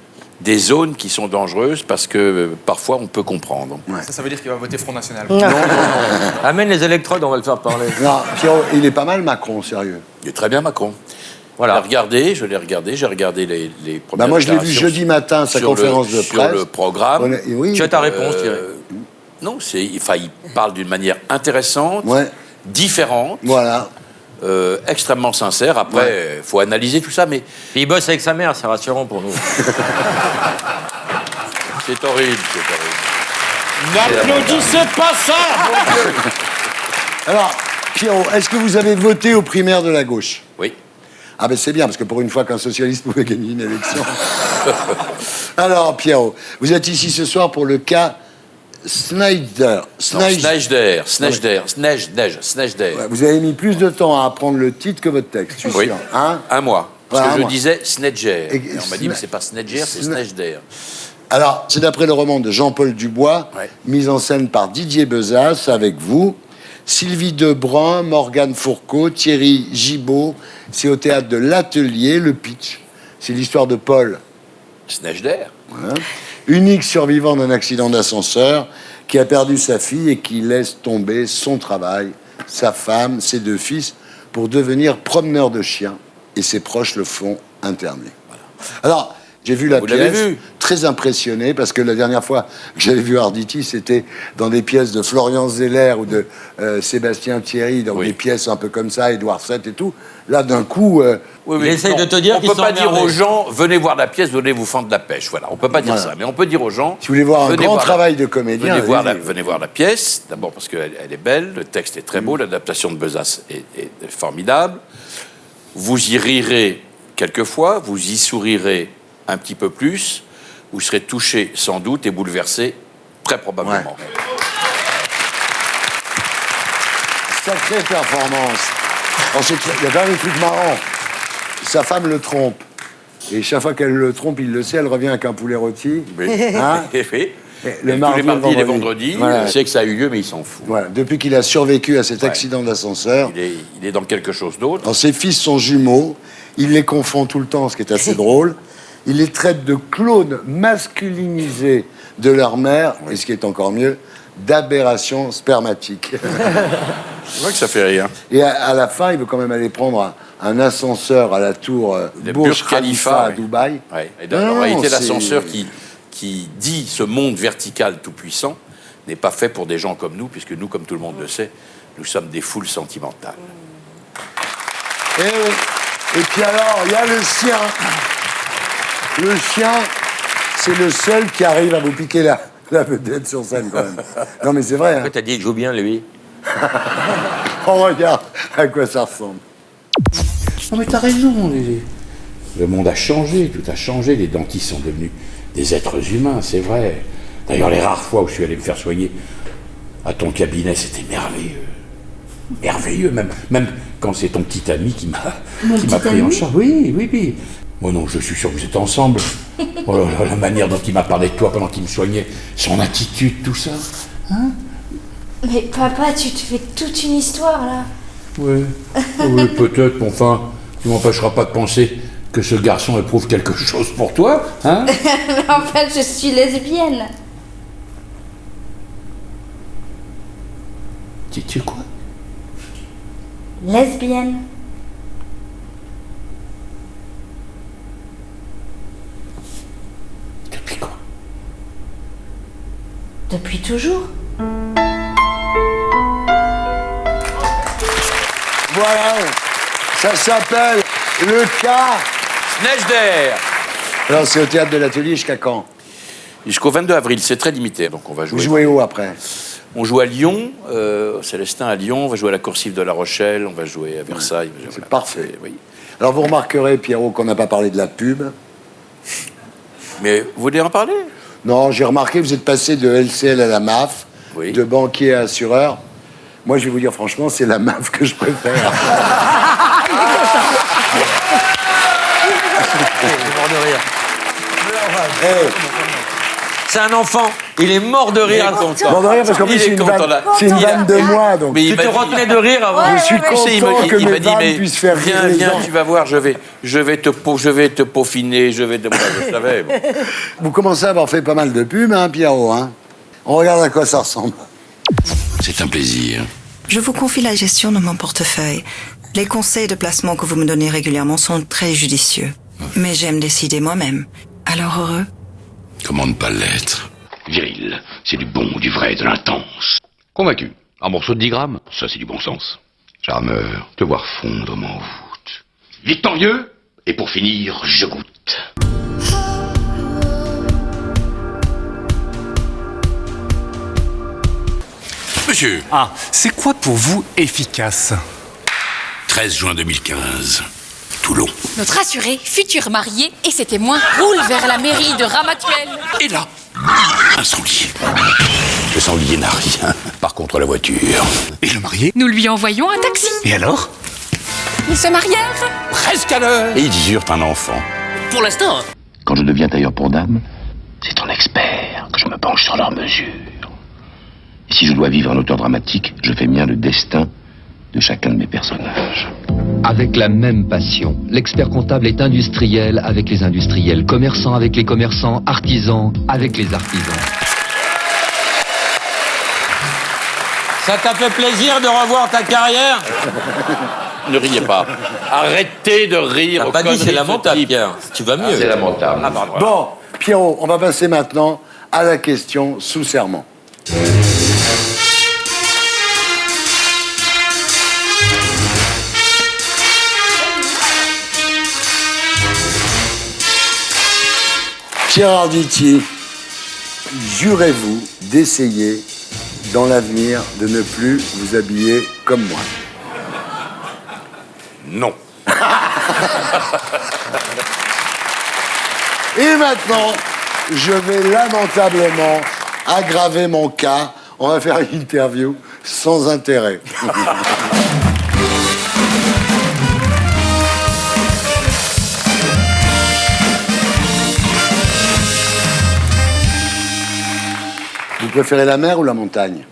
zones qui sont dangereuses, parce que parfois on peut comprendre.
Ça veut dire qu'il va voter Front National.
Amène les électrodes, on va le faire parler.
Non, Pierrot, il est pas mal, Macron, sérieux.
Il est très bien, Macron.
Voilà.
Je l'ai regardé, j'ai regardé les premières
Moi, je l'ai vu
déclarations
jeudi matin, sa conférence de presse.
Sur le programme.
Oui.
Tu as ta réponse, Thierry.
Non, il parle d'une manière intéressante, différente, extrêmement sincère. Après, il faut analyser tout ça, mais...
Il bosse avec sa mère, c'est rassurant pour nous.
C'est horrible, c'est horrible.
N'applaudissez pas ça, mon Dieu. Alors, Pierrot, est-ce que vous avez voté aux primaires de la gauche?
Oui.
Ah ben c'est bien, parce que pour une fois qu'un socialiste pouvait gagner une élection. Alors, Pierrot, vous êtes ici ce soir pour le cas Schneider.
Schneider.
Ouais, vous avez mis plus de temps à apprendre le titre que votre texte, je suis sûr. Hein?
Un mois. Parce
Voilà,
que je disais Snedger. Et on m'a dit, mais
Sne-
c'est pas Snedger, c'est Schneider.
Alors, c'est d'après le roman de Jean-Paul Dubois, mis en scène par Didier Bezas, avec vous, Sylvie Debrun, Morgane Fourcault, Thierry Gibault. C'est au théâtre de l'Atelier, le pitch. C'est l'histoire de Paul
Schneider.
Voilà. Unique survivant d'un accident d'ascenseur, qui a perdu sa fille et qui laisse tomber son travail, sa femme, ses 2 fils, pour devenir promeneur de chiens. Et ses proches le font interner. Voilà. Alors, j'ai vu la
Vous l'avez
pièce,
vu
très impressionné, parce que la dernière fois que j'avais vu Arditi, c'était dans des pièces de Florian Zeller ou de Sébastien Thierry, dans des pièces un peu comme ça, Édouard VII et tout. Là, d'un coup...
Il essaye de te dire
on
qu'ils
peut
sont
pas dire
emmerdés.
aux gens, venez voir la pièce, venez vous fendre la pêche. Voilà, on peut pas dire ça, mais on peut dire aux gens.
Si vous voulez voir un
venez
grand
voir
travail de comédien,
venez voir la pièce. D'abord parce qu'elle est belle, le texte est très beau, l'adaptation de Bezas est formidable. Vous y rirez quelquefois, vous y sourirez un petit peu plus. Vous serez touché sans doute et bouleversé très probablement.
Sacrée performance. Ensuite, il y a quand même un truc marrant. Sa femme le trompe. Et chaque fois qu'elle le trompe, il le sait, elle revient avec un poulet rôti.
Oui.
Hein?
Oui.
Tous les
mardis et les vendredis,
voilà.
il sait que ça a eu lieu, mais il s'en fout.
Voilà. Depuis qu'il a survécu à cet accident d'ascenseur,
Il est dans quelque chose d'autre.
alors, ses fils sont jumeaux. Il les confond tout le temps, ce qui est assez drôle. Il les traite de clones masculinisés de leur mère, et ce qui est encore mieux, d'aberrations spermatiques.
C'est vrai que ça fait rire.
Et à la fin, il veut quand même aller prendre un ascenseur à la tour Burj Khalifa à Dubaï.
Ouais. Et en réalité, l'ascenseur qui dit ce monde vertical tout-puissant n'est pas fait pour des gens comme nous, puisque nous, comme tout le monde le sait, nous sommes des foules sentimentales.
Et puis alors, il y a le chien. Le chien, c'est le seul qui arrive à vous piquer la vedette sur scène, quand même. Non, mais c'est vrai.
Pourquoi t'as dit qu'il joue bien, lui?
On regarde à quoi ça ressemble.
Non, mais t'as raison. Le monde a changé, tout a changé. Les dentistes sont devenus des êtres humains, c'est vrai. D'ailleurs, les rares fois où je suis allé me faire soigner à ton cabinet, c'était merveilleux. Merveilleux, même quand c'est ton petit ami qui m'a pris en charge. Oui. Moi non, je suis sûr que vous êtes ensemble. Oh là là, la manière dont il m'a parlé de toi pendant qu'il me soignait, son attitude, tout ça. Hein?
Mais papa, tu te fais toute une histoire, là.
Oui, peut-être, mais enfin, tu m'empêcheras pas de penser que ce garçon éprouve quelque chose pour toi, hein?
Mais en fait, je suis lesbienne.
Tu quoi?
Lesbienne.
Depuis quand?
Depuis toujours.
Voilà, ça s'appelle le cas
Schneider.
Alors, c'est au théâtre de l'Atelier jusqu'à quand?
Jusqu'au 22 avril, c'est très limité, donc on va jouer.
Vous jouez où après?
On joue à Lyon, Célestin à Lyon, on va jouer à la Coursive de La Rochelle, on va jouer à Versailles.
C'est parfait. Oui. Alors, vous remarquerez, Pierrot, qu'on n'a pas parlé de la pub.
Mais vous voulez en parler?
Non, j'ai remarqué, vous êtes passé de LCL à la MAF, de banquier à assureur. Moi, je vais vous dire franchement, c'est la MAF que je préfère.
Mort de rire. C'est un enfant, il est mort de rire.
Mort de rire parce qu'en plus, c'est une vanne de moi. Donc.
Tu te retenais de rire avant.
Je suis content que mes vannes puissent faire rire les
viens,
gens.
tu vas voir, je vais te peaufiner, je savais. Bon.
Vous commencez à avoir fait pas mal de pubs, hein, Pierrot, hein? On regarde à quoi ça ressemble.
C'est un plaisir.
Je vous confie la gestion de mon portefeuille. Les conseils de placement que vous me donnez régulièrement sont très judicieux. Mais j'aime décider moi-même. Alors heureux?
Comment ne pas l'être? Viril, c'est du bon, du vrai, de l'intense. Convaincu. Un morceau de 10 grammes, ça c'est du bon sens. Charmeur, te voir fondre m'envoûte. Victorieux, et pour finir, je goûte.
Monsieur. Ah, c'est quoi pour vous efficace?
13 juin 2015, Toulon.
Notre assuré, futur marié et ses témoins roulent vers la mairie de Ramatuelle.
Et là, un sanglier. Le sanglier n'a rien. Par contre, la voiture.
Et le marié?
Nous lui envoyons un taxi.
Et alors?
Ils se marièrent.
Presque à l'heure. Et ils eurent un enfant.
Pour l'instant.
Quand je deviens tailleur pour dames, c'est en expert que je me penche sur leurs mesures. Et si je dois vivre un auteur dramatique, je fais mien le destin de chacun de mes personnages.
Avec la même passion, l'expert comptable est industriel avec les industriels, commerçant avec les commerçants, artisan avec les artisans.
Ça t'a fait plaisir de revoir ta carrière?
Ne riez pas. Arrêtez de rire.
T'as pas dit c'est lamentable, Pierre. Tu vas mieux.
C'est lamentable.
Ah, pardon.
Bon, Pierrot, on va passer maintenant à la question sous serment. Pierre Arditi, jurez-vous d'essayer dans l'avenir de ne plus vous habiller comme moi?
Non.
Et maintenant, je vais lamentablement aggraver mon cas. On va faire une interview sans intérêt. Vous préférez la mer ou la montagne?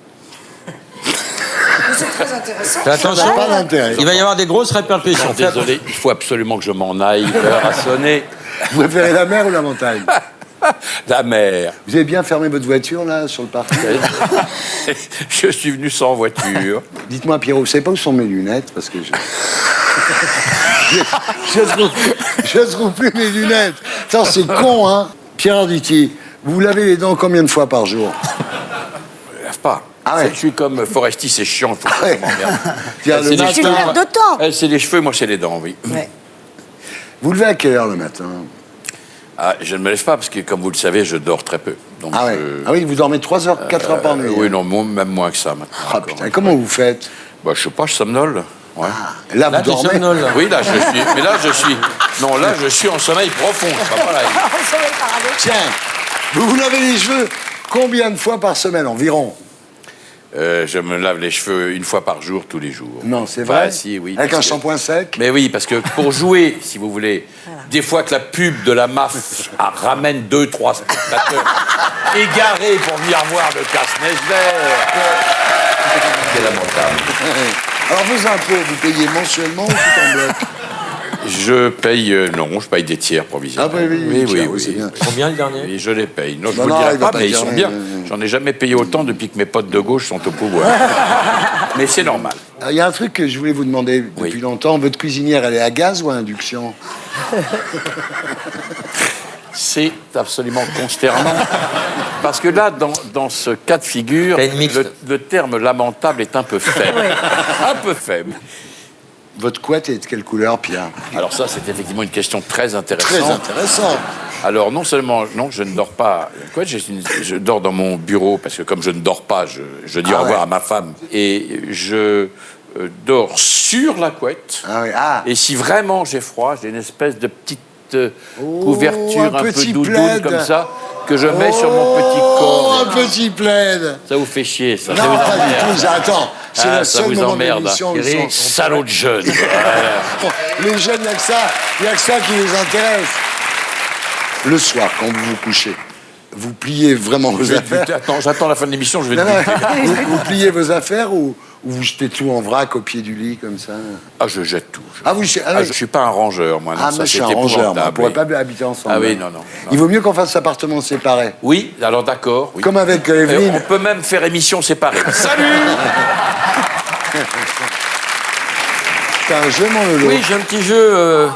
C'est très intéressant.
Fais attention,
Ça n'a pas d'intérêt.
il va y avoir des grosses répercussions.
Désolé, il faut absolument que je m'en aille. L'heure a sonné.
Vous préférez la mer ou la montagne?
La mer.
Vous avez bien fermé votre voiture, là, sur le parking?
Je suis venu sans voiture.
Dites-moi, Pierrot, vous savez pas où sont mes lunettes? Parce que je trouve plus mes lunettes. Ça, c'est con, hein? Pierre Arditi, vous lavez les dents combien de fois par jour?
Je lave pas.
Ah ouais.
Je suis comme Foresti, c'est chiant. Faut
Ah ouais.
que je m'emmerde.
Tiens,
Elle,
le
c'est les
matin-
Tu lèves de temps.
Elle, c'est les cheveux, moi, c'est les dents, oui.
Ouais.
Vous levez à quelle heure le matin?
Ah, je ne me lève pas parce que, comme vous le savez, je dors très peu. Donc,
Ah, ouais. Ah oui, vous dormez 3 heures, 4 heures par nuit?
Oui, non, même moins que ça maintenant.
Ah putain, comment vous faites?
Bah, je sais pas, je somnole. Ouais.
Là, vous
Là, tu
dormez?
somnoles.
Oui, là, je suis. Mais là, je suis. Non, là, je suis en sommeil profond. C'est pas pareil.
Tiens, vous vous lavez les cheveux combien de fois par semaine environ?
Je me lave les cheveux une fois par jour, tous les jours.
Non, c'est vrai?
Bah, si, oui.
Avec un
parce que-
shampoing sec?
Mais oui, parce que pour jouer, si vous voulez, des fois que la pub de la MAF ramène 2-3 spectateurs égarés pour venir voir le casse-neige c'est lamentable.
Alors vos impôts, vous payez mensuellement ou tout en bloc?
Je paye, non, je paye des tiers provisionnels.
Ah oui, tiens, oui, c'est bien.
Combien le dernier?
Oui, je les paye. Non, je
Non,
vous
non,
le dirai
il va
pas,
pas
mais ils
dire
sont
rien.
bien. J'en ai jamais payé autant depuis que mes potes de gauche sont au pouvoir. Mais c'est normal.
Il y a un truc que je voulais vous demander depuis longtemps. Votre cuisinière, elle est à gaz ou à induction?
C'est absolument consternant. Parce que là, dans ce cas de figure, le terme lamentable est un peu faible. Un peu faible.
Votre couette est de quelle couleur, Pierre?
Alors ça, c'est effectivement une question très intéressante.
Très intéressant.
Alors non seulement, non, je ne dors pas. Quoi, je dors dans mon bureau parce que comme je ne dors pas, je dis au revoir à ma femme. Et je dors sur la couette.
Ah oui, ah.
Et si vraiment j'ai froid, j'ai une espèce de petite couverture
un
un peu
petit
doudoune
plaid.
comme ça que je mets sur mon petit corps.
Un petit plaid.
Ça vous fait chier, ça.
Non,
Ça vous
pas du
emmerde.
tout. Attends, c'est
Ah,
le
ça
seul
vous
moment de
emmerde.
l'émission où ils sont-
Salaud de jeunes.
Les jeunes, il n'y a que ça qui les intéresse. Le soir, quand vous vous couchez, vous pliez vraiment vos affaires?
Attends, j'attends la fin de l'émission, je vais
Non,
te
non,
buter.
vous pliez vos affaires ou vous jetez tout en vrac au pied du lit comme ça?
Ah, je jette tout.
Ah, vous jetez- ah, oui.
Je suis pas un rangeur, moi. Non,
Ah,
ça,
moi, je suis
c'est
un rangeur. Moi. On
épouvantable,
pourrait
oui.
pas habiter ensemble.
Ah oui, non, non.
Il vaut mieux qu'on fasse appartement séparé.
Oui, alors d'accord. Oui.
Comme avec Evelyne.
On peut même faire émission séparée. Salut.
t'as un jeu, mon Lolo?
Oui, j'ai un petit jeu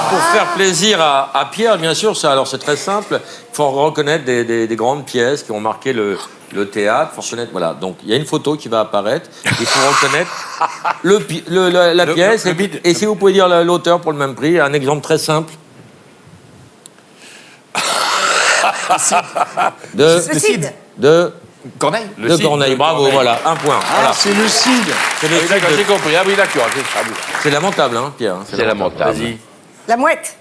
pour faire plaisir à Pierre, bien sûr. C'est très simple. Il faut reconnaître des grandes pièces qui ont marqué le théâtre. Il faut reconnaître, voilà. Donc, il y a une photo qui va apparaître. Il faut reconnaître la pièce. Et si vous pouvez dire l'auteur pour le même prix, un exemple très simple.
Le Cid.
De
Corneille.
De Corneille, bravo, voilà, un point.
Ah,
Voilà.
c'est le Cid.
C'est le Cid.
J'ai compris. Ah oui, d'accord.
C'est lamentable, hein, Pierre.
C'est lamentable.
Vas-y.
La mouette.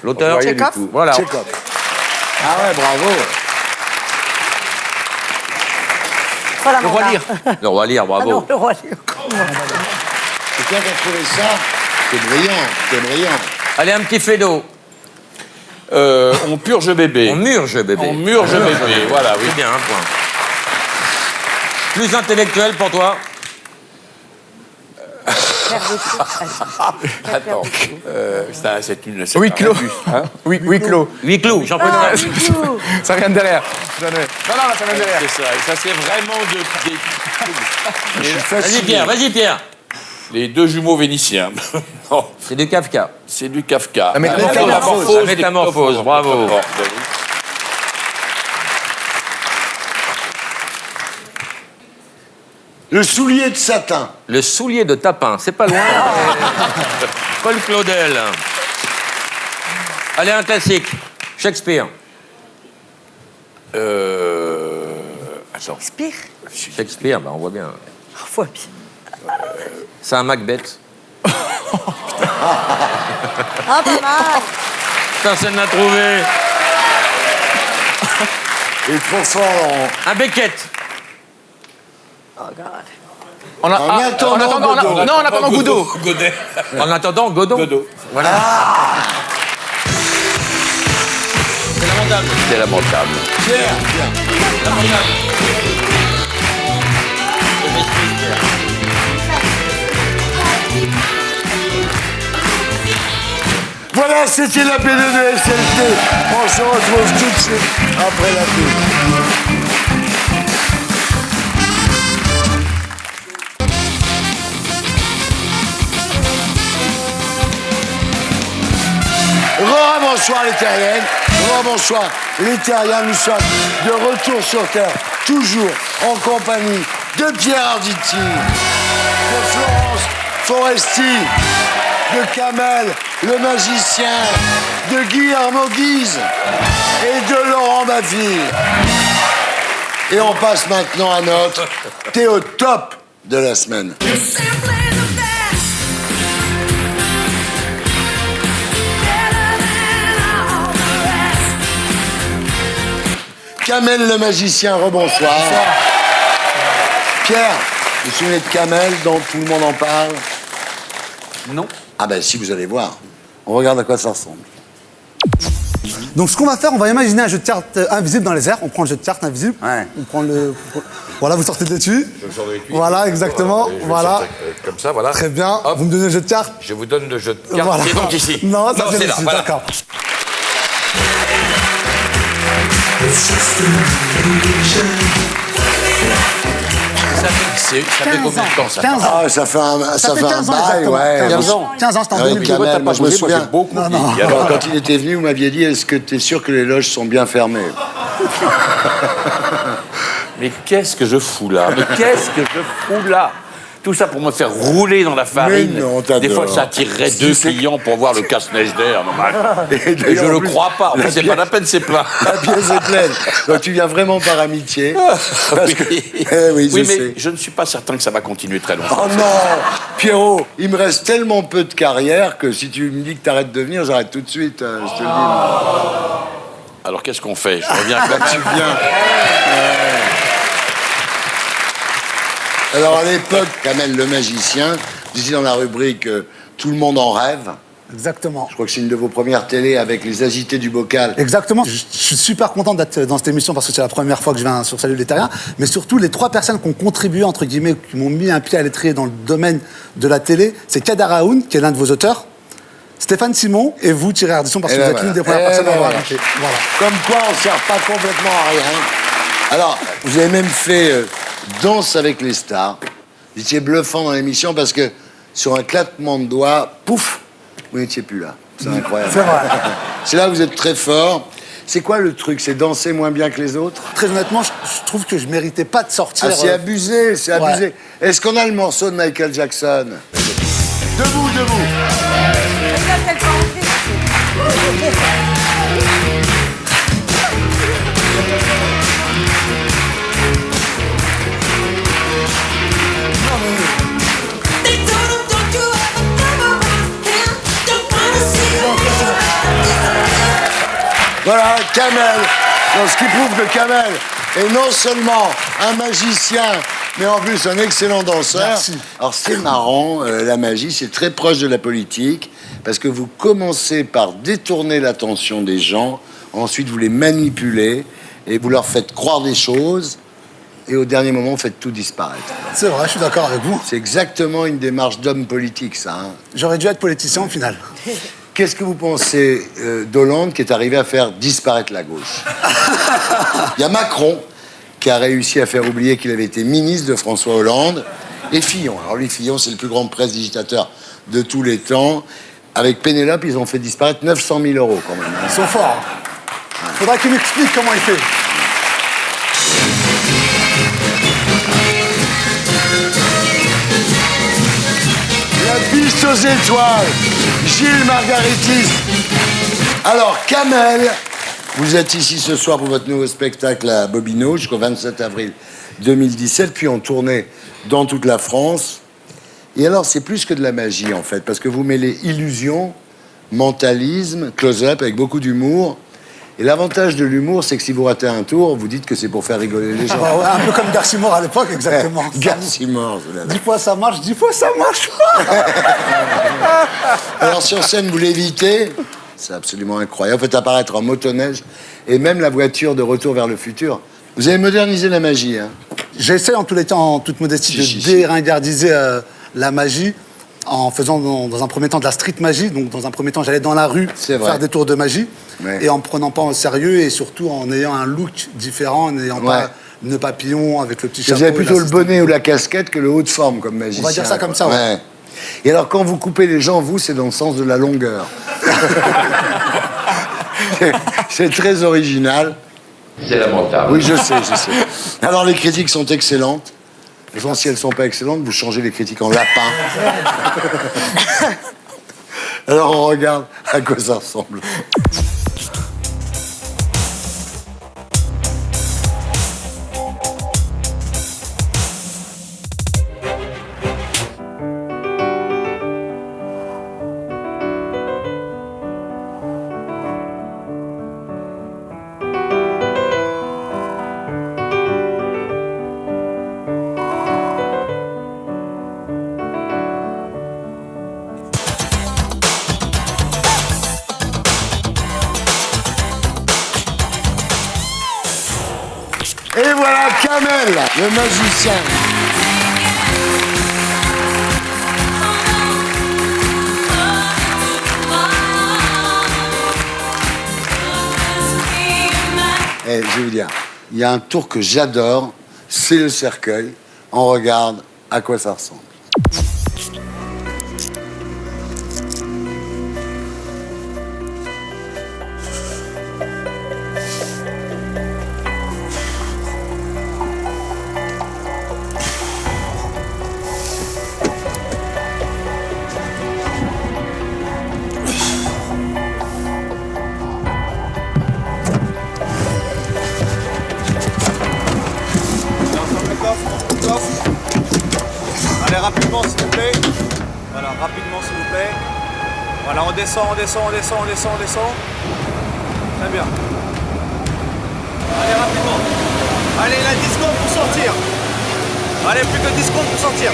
L'auteur.
Tchekhov.
Voilà.
Tchekhov. Ah ouais, bravo.
Pas la
Le roi
mandat.
Lear. Le roi Lear,
Ah
bravo.
non, le roi Lear.
C'est toi qui as trouvé ça? C'est brillant, c'est brillant.
Allez, un petit fait d'eau.
On purge bébé.
On murge bébé.
On murge bébé, voilà, oui.
C'est bien, un point. Plus intellectuel pour toi.
Attends. C'est une.
Oui, clos. Oui, clos.
Huis clos, j'en peux
Ah,
pas.
du coup.
Ça vient de derrière. Non, ça vient de derrière.
C'est ça. Et ça, c'est vraiment
Vas-y, Pierre, vas-y, Pierre.
les deux jumeaux vénitiens. Non,
C'est du Kafka.
c'est du Kafka.
La métamorphose.
La métamorphose, bravo.
Le soulier de satin.
Le soulier de Tapin, c'est pas loin. Paul Claudel. Allez, un classique. Shakespeare.
Attends.
Shakespeare, bah, on voit bien.
On voit bien.
C'est un Macbeth.
Ah, pas mal.
Personne n'a trouvé.
Il est trop fort, Laurent.
Un Beckett.
Oh, God.
En attendant Godot.
Godet.
En attendant, Godot. Voilà. C'est lamentable.
C'est lamentable.
Pierre,
Lamentable. Je m'excuse, Pierre.
voilà, c'était la BD de SLT. On se retrouve tout de suite après la pub. Bonsoir les terriennes, bonsoir les terriens, nous sommes de retour sur Terre, toujours en compagnie de Pierre Arditi, de Florence Foresti, de Kamel, le magicien, de Guillermo Guise et de Laurent Baffie. Et on passe maintenant à notre Théo Top de la semaine. Kamel le magicien, rebonsoir. Pierre, vous vous souvenez de Kamel dont tout le monde en parle?
Non.
Ah ben si, vous allez voir. On regarde à quoi ça ressemble.
Donc ce qu'on va faire, on va imaginer un jeu de cartes invisible dans les airs. On prend le jeu de cartes invisible.
Ouais.
On prend le... Voilà, vous sortez dessus.
Je sors de l'étui.
Voilà, exactement.
Et je vais
Voilà.
sortir, comme ça, voilà.
Très bien.
Hop.
Vous me donnez le jeu de cartes.
Je vous donne le jeu de cartes.
Voilà.
C'est donc ici.
Non, ça
c'est
vient
là.
ici,
Voilà.
d'accord.
Ça fait combien de temps ça?
15 ans.
Ah, ça fait un,
Ça fait 15 ans,
bail,
exactement.
ouais.
15 ans. 15 ans, c'était en
Avec
2002.
Kamel, moi je me souviens.
beaucoup
Non, non.
vieilli.
Et alors,
Alors,
quand il était venu, vous m'aviez dit, est-ce que tu es sûr que les loges sont bien fermées?
mais qu'est-ce que je fous là? Mais qu'est-ce que je fous là? Tout ça pour me faire rouler dans la farine.
Mais non, t'adore.
Des fois, ça attirerait deux clients pour voir le casse-neige d'air. Et je
d'ailleurs, en
ne
plus,
crois pas. En
la
fait, c'est
pièce-
pas la peine, c'est plein.
La pièce est pleine. Donc tu viens vraiment par amitié. Parce que...
Oui,
oui, je
mais
sais.
je ne suis pas certain que ça va continuer très longtemps.
Oh non, Pierrot, il me reste tellement peu de carrière que si tu me dis que t'arrêtes de venir, j'arrête tout de suite, je te le dis.
Alors, qu'est-ce qu'on fait? Je reviens quand
Tu
même.
viens. Alors à l'époque, Kamel le magicien, vous étiez dans la rubrique Tout le monde en rêve.
Exactement.
Je crois que c'est une de vos premières télés avec les agités du bocal.
Exactement. Je suis super content d'être dans cette émission parce que c'est la première fois que je viens sur Salut les Terriens. Mais surtout, les 3 personnes qui ont contribué, entre guillemets, qui m'ont mis un pied à l'étrier dans le domaine de la télé, c'est Kader Aoun, qui est l'un de vos auteurs, Stéphane Simon et vous, Thierry Ardisson, parce que
Et
vous
ben
êtes l'une
voilà.
des premières
Et
personnes à
ben
avoir
voilà.
raconté. Voilà.
Comme quoi, on ne sert pas complètement à rien. Alors, vous avez même fait Danse avec les stars. Vous étiez bluffant dans l'émission parce que sur un claquement de doigts, pouf, vous n'étiez plus là. C'est incroyable.
C'est vrai.
C'est là que vous êtes très fort. C'est quoi le truc? C'est danser moins bien que les autres?
Très honnêtement, je trouve que je méritais pas de sortir.
Ah, c'est abusé, c'est abusé.
Ouais.
Est-ce qu'on a le morceau de Michael Jackson? Debout, debout. Voilà, Kamel. Donc, ce qui prouve que Kamel est non seulement un magicien, mais en plus un excellent danseur.
Merci.
Alors c'est marrant, la magie, c'est très proche de la politique, parce que vous commencez par détourner l'attention des gens, ensuite vous les manipulez, et vous leur faites croire des choses, et au dernier moment, vous faites tout disparaître.
C'est vrai, je suis d'accord avec vous.
C'est exactement une démarche d'homme politique, ça. Hein.
J'aurais dû être politicien au final.
Qu'est-ce que vous pensez d'Hollande qui est arrivé à faire disparaître la gauche? Il y a Macron qui a réussi à faire oublier qu'il avait été ministre de François Hollande. Et Fillon. Alors lui, Fillon, c'est le plus grand prestidigitateur de tous les temps. Avec Pénélope, ils ont fait disparaître 900 000 € quand même.
Ils sont forts. Faudra qu'il m'explique comment il fait.
La piste aux étoiles, Gilles Margaritis. Alors, Kamel, vous êtes ici ce soir pour votre nouveau spectacle à Bobino jusqu'au 27 avril 2017, puis en tournée dans toute la France. Et alors, c'est plus que de la magie, en fait, parce que vous mêlez illusion, mentalisme, close-up, avec beaucoup d'humour. Et l'avantage de l'humour, c'est que si vous ratez un tour, vous dites que c'est pour faire rigoler les gens.
Ah ouais, un peu comme Garcimore à l'époque, exactement.
Garcimore, je l'avais.
10 fois ça marche, 10 fois ça marche pas.
Alors sur scène, vous l'évitez. C'est absolument incroyable. Vous faites apparaître en motoneige et même la voiture de Retour vers le futur. Vous avez modernisé la magie, hein?
J'essaie en tous les temps, en toute modestie, de déringardiser la magie en faisant dans un premier temps de la street magie. Donc dans un premier temps, j'allais dans la rue faire des tours de magie.
Ouais.
Et en me prenant pas au sérieux et surtout en ayant un look différent, en n'ayant pas le papillon avec le petit chapeau.
Vous avez plutôt le bonnet ou la casquette que le haut de forme comme magicien.
On va dire ça comme ça, ouais.
Et alors quand vous coupez les gens, vous, c'est dans le sens de la longueur. C'est très original.
C'est lamentable.
Oui, je sais. Alors les critiques sont excellentes. Et si elles ne sont pas excellentes, vous changez les critiques en lapin. Alors on regarde à quoi ça ressemble. Et voilà Kamel, le magicien. Eh, je vais vous dire, il y a un tour que j'adore, c'est le cercueil. On regarde à quoi ça ressemble.
Allez, rapidement, s'il vous plaît. Voilà, rapidement, s'il vous plaît. Voilà, on descend. Très bien. Allez, rapidement. Allez, il a 10 secondes pour sortir. Allez, plus que 10 secondes pour sortir.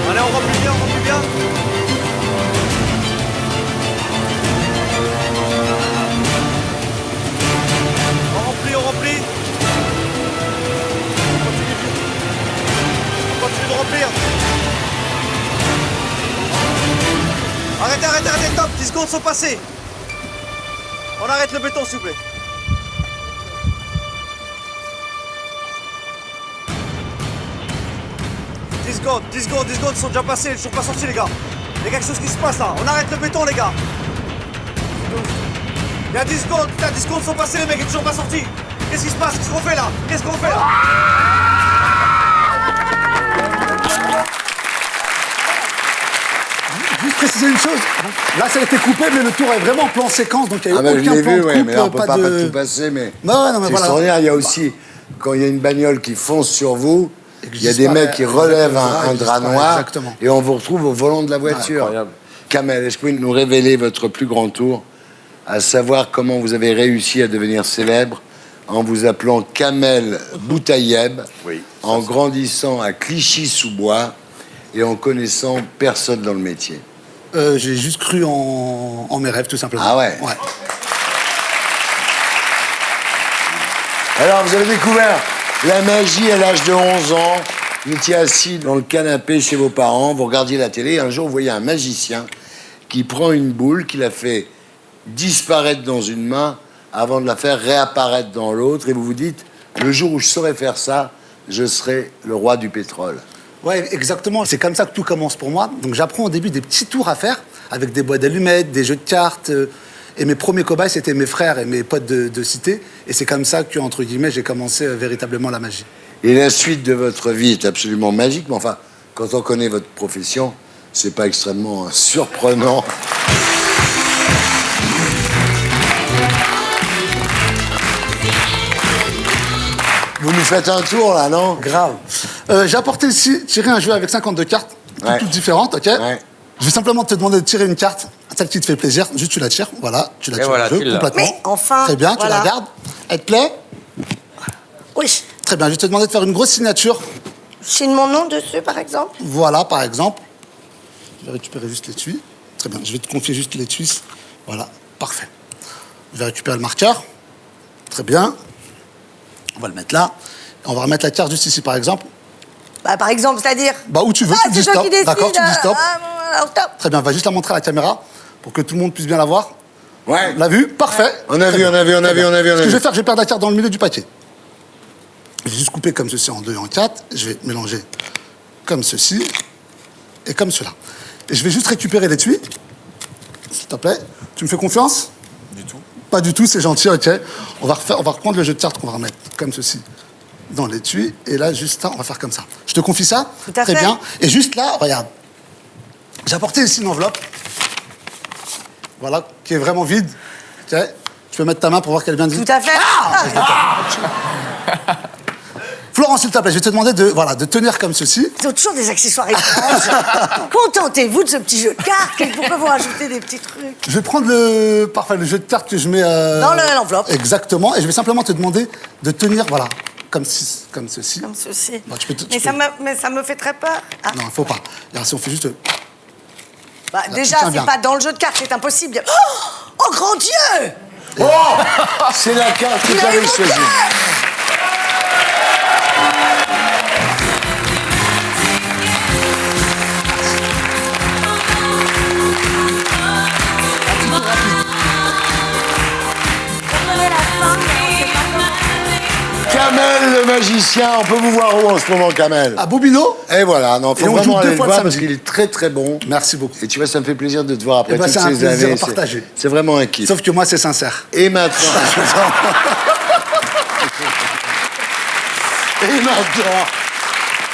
Allez, on remplit bien. On remplit. On continue de remplir. Arrêtez, stop, 10 secondes sont passées. On arrête le béton, s'il vous plaît. 10 secondes, ils sont déjà passés, ils sont pas sortis les gars. Il y a quelque chose qui se passe là, on arrête le béton les gars. Il y a 10 secondes, putain 10 secondes sont passés les mecs, ils sont toujours pas sortis. Qu'est-ce qui se passe? Qu'est-ce qu'on fait là?
Juste préciser une chose, là ça a été coupé, mais le tour est vraiment en plan séquence, donc il n'y a eu aucun
je l'ai
plan
vu,
de
ouais,
coupe,
mais là, on peut pas
de...
tout passer, mais
Non, mais
c'est
voilà.
extraordinaire. Il y a aussi, quand il y a une bagnole qui fonce sur vous, il y a des
disparaît,
mecs qui relèvent un drap
disparaît,
noir,
exactement.
et on vous retrouve au volant de la voiture. Kamel, est-ce que vous pouvez nous révéler votre plus grand tour, à savoir comment vous avez réussi à devenir célèbre en vous appelant Kamel Boutayeb, en grandissant à Clichy-sous-Bois et en connaissant personne dans le métier?
J'ai juste cru en mes rêves, tout simplement.
Ah ouais. Alors, vous avez découvert la magie à l'âge de 11 ans. Vous étiez assis dans le canapé chez vos parents, vous regardiez la télé, et un jour, vous voyez un magicien qui prend une boule, qui la fait disparaître dans une main avant de la faire réapparaître dans l'autre, et vous vous dites, le jour où je saurai faire ça, je serai le roi du pétrole.
Ouais, exactement. C'est comme ça que tout commence pour moi. Donc j'apprends au début des petits tours à faire, avec des boîtes d'allumettes, des jeux de cartes. Et mes premiers cobayes, c'était mes frères et mes potes de cité. Et c'est comme ça que, entre guillemets, j'ai commencé véritablement la magie.
Et la suite de votre vie est absolument magique, mais enfin, quand on connaît votre profession, c'est pas extrêmement surprenant. Vous nous faites un tour, là, non?
Grave. J'ai apporté ici, tirer un jeu avec 52 cartes, toutes différentes, ok? Je vais simplement te demander de tirer une carte, celle qui te fait plaisir. Juste, tu la tires, voilà, tu la tires
voilà,
au jeu, complètement.
Mais enfin,
très bien,
voilà.
tu la gardes. Elle te plaît?
Oui.
Très bien, je vais te demander de faire une grosse signature.
Signe mon nom dessus, par exemple.
Voilà, par exemple. Je vais récupérer juste l'étui. Très bien, je vais te confier juste l'étui. Voilà, parfait. Je vais récupérer le marqueur. Très bien. On va le mettre là. Et on va remettre la carte juste ici, par exemple.
Bah, par exemple, c'est-à-dire.
Bah, où tu veux, tu dis
c'est toi
stop.
qui décides.
D'accord, tu dis stop.
Alors, stop.
Très bien, on va juste la montrer à la caméra pour que tout le monde puisse bien la voir.
Ouais.
L'a vu? Parfait.
On a vu.
Ce que je vais faire, je vais perdre la carte dans le milieu du paquet. Je vais juste couper comme ceci en 2 et en 4. Je vais mélanger comme ceci et comme cela. Et je vais juste récupérer l'étui. S'il te plaît. Tu me fais confiance?
Du tout.
Pas du tout, c'est gentil, ok. On va reprendre le jeu de cartes qu'on va remettre comme ceci dans l'étui. Et là, juste là, on va faire comme ça. Je te confie ça?
Tout à
Très
fait.
bien. Et juste là, regarde. J'ai apporté ici une enveloppe. Voilà, qui est vraiment vide. Ok. Tu peux mettre ta main pour voir qu'elle vient de...
Tout à fait.
Florence, s'il te plaît, je vais te demander de tenir comme ceci.
Ils ont toujours des accessoires étranges. Contentez-vous de ce petit jeu de cartes. Pourquoi vous rajoutez des petits trucs?
Je vais prendre le jeu de cartes que je mets...
Dans l'enveloppe.
Exactement. Et je vais simplement te demander de tenir, voilà, comme ceci.
Comme ceci.
Bon,
Mais ça me fait très peur. Ah.
Non, il faut pas. Alors, si on fait juste...
Bah,
Là,
déjà,
tu tiens
c'est
bien.
pas dans le jeu de cartes, c'est impossible. Oh grand Dieu!
Oh, c'est la carte que tu avais choisie. Kamel, le magicien, on peut vous voir où en ce moment, Kamel?
À Bobino.
Et voilà, non, faut
Et on
vraiment
joue
aller
2
le
fois
voir
le
parce
samedi.
qu'il est très très bon.
Merci beaucoup.
Et tu vois, ça me fait plaisir de te voir après
Eh ben,
toutes
c'est un
ces
plaisir
années.
partagé.
C'est vraiment un kiff.
Sauf que moi, c'est sincère.
Et maintenant... Et maintenant,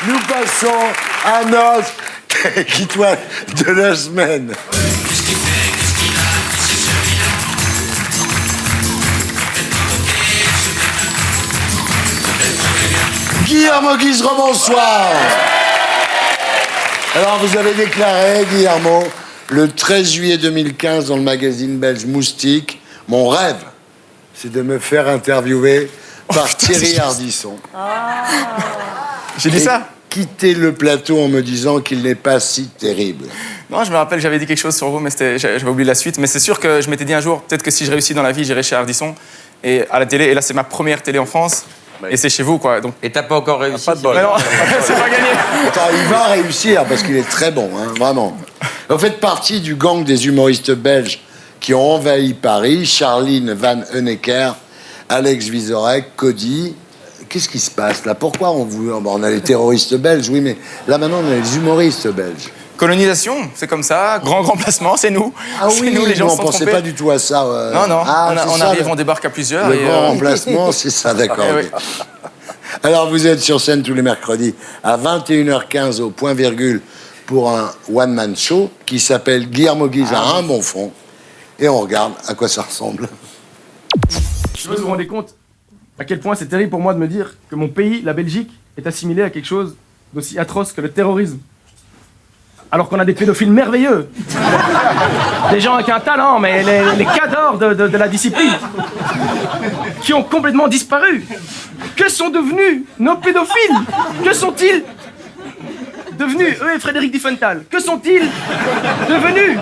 nous passons à notre quitte-toi de la semaine. Guillermo Guizero, bonsoir. Alors, vous avez déclaré, Guillermo, le 13 juillet 2015 dans le magazine belge Moustique, mon rêve, c'est de me faire interviewer par Thierry Ardisson.
J'ai dit ça?
Quitter le plateau en me disant qu'il n'est pas si terrible.
Non, je me rappelle, j'avais dit quelque chose sur vous, mais j'avais oublié la suite. Mais c'est sûr que je m'étais dit un jour, peut-être que si je réussis dans la vie, j'irai chez Ardisson et à la télé. Et là, c'est ma première télé en France. Et c'est chez vous, quoi. Donc...
Et t'as pas encore réussi?
Pas de bol. Non, c'est pas gagné.
Attends, il va réussir parce qu'il est très bon, hein, vraiment. Vous faites partie du gang des humoristes belges qui ont envahi Paris. Charline Van Hoenecker, Alex Vizorek, Cody. qu'est-ce qui se passe là? Pourquoi on a les terroristes belges, oui, mais là maintenant on a les humoristes belges.
Colonisation, c'est comme ça. Grand placement, c'est nous.
Ah
c'est
oui,
nous, les gens
on
sont
pensait
trompés.
pas du tout à ça.
Non.
Ah,
on arrive, on débarque à plusieurs.
Le grand remplacement, c'est ça, d'accord.
Eh oui.
Alors, vous êtes sur scène tous les mercredis à 21h15 au point virgule pour un one-man show qui s'appelle Guillermo Guise a un bon fond. Et on regarde à quoi ça ressemble.
Je sais pas si vous vous rendez compte à quel point c'est terrible pour moi de me dire que mon pays, la Belgique, est assimilé à quelque chose d'aussi atroce que le terrorisme. Alors qu'on a des pédophiles merveilleux. Des gens avec un talent, mais les cadors de la discipline. Qui ont complètement disparu. Que sont devenus nos pédophiles? Que sont-ils devenus, eux et Frédéric Diffenthal? Que sont-ils devenus?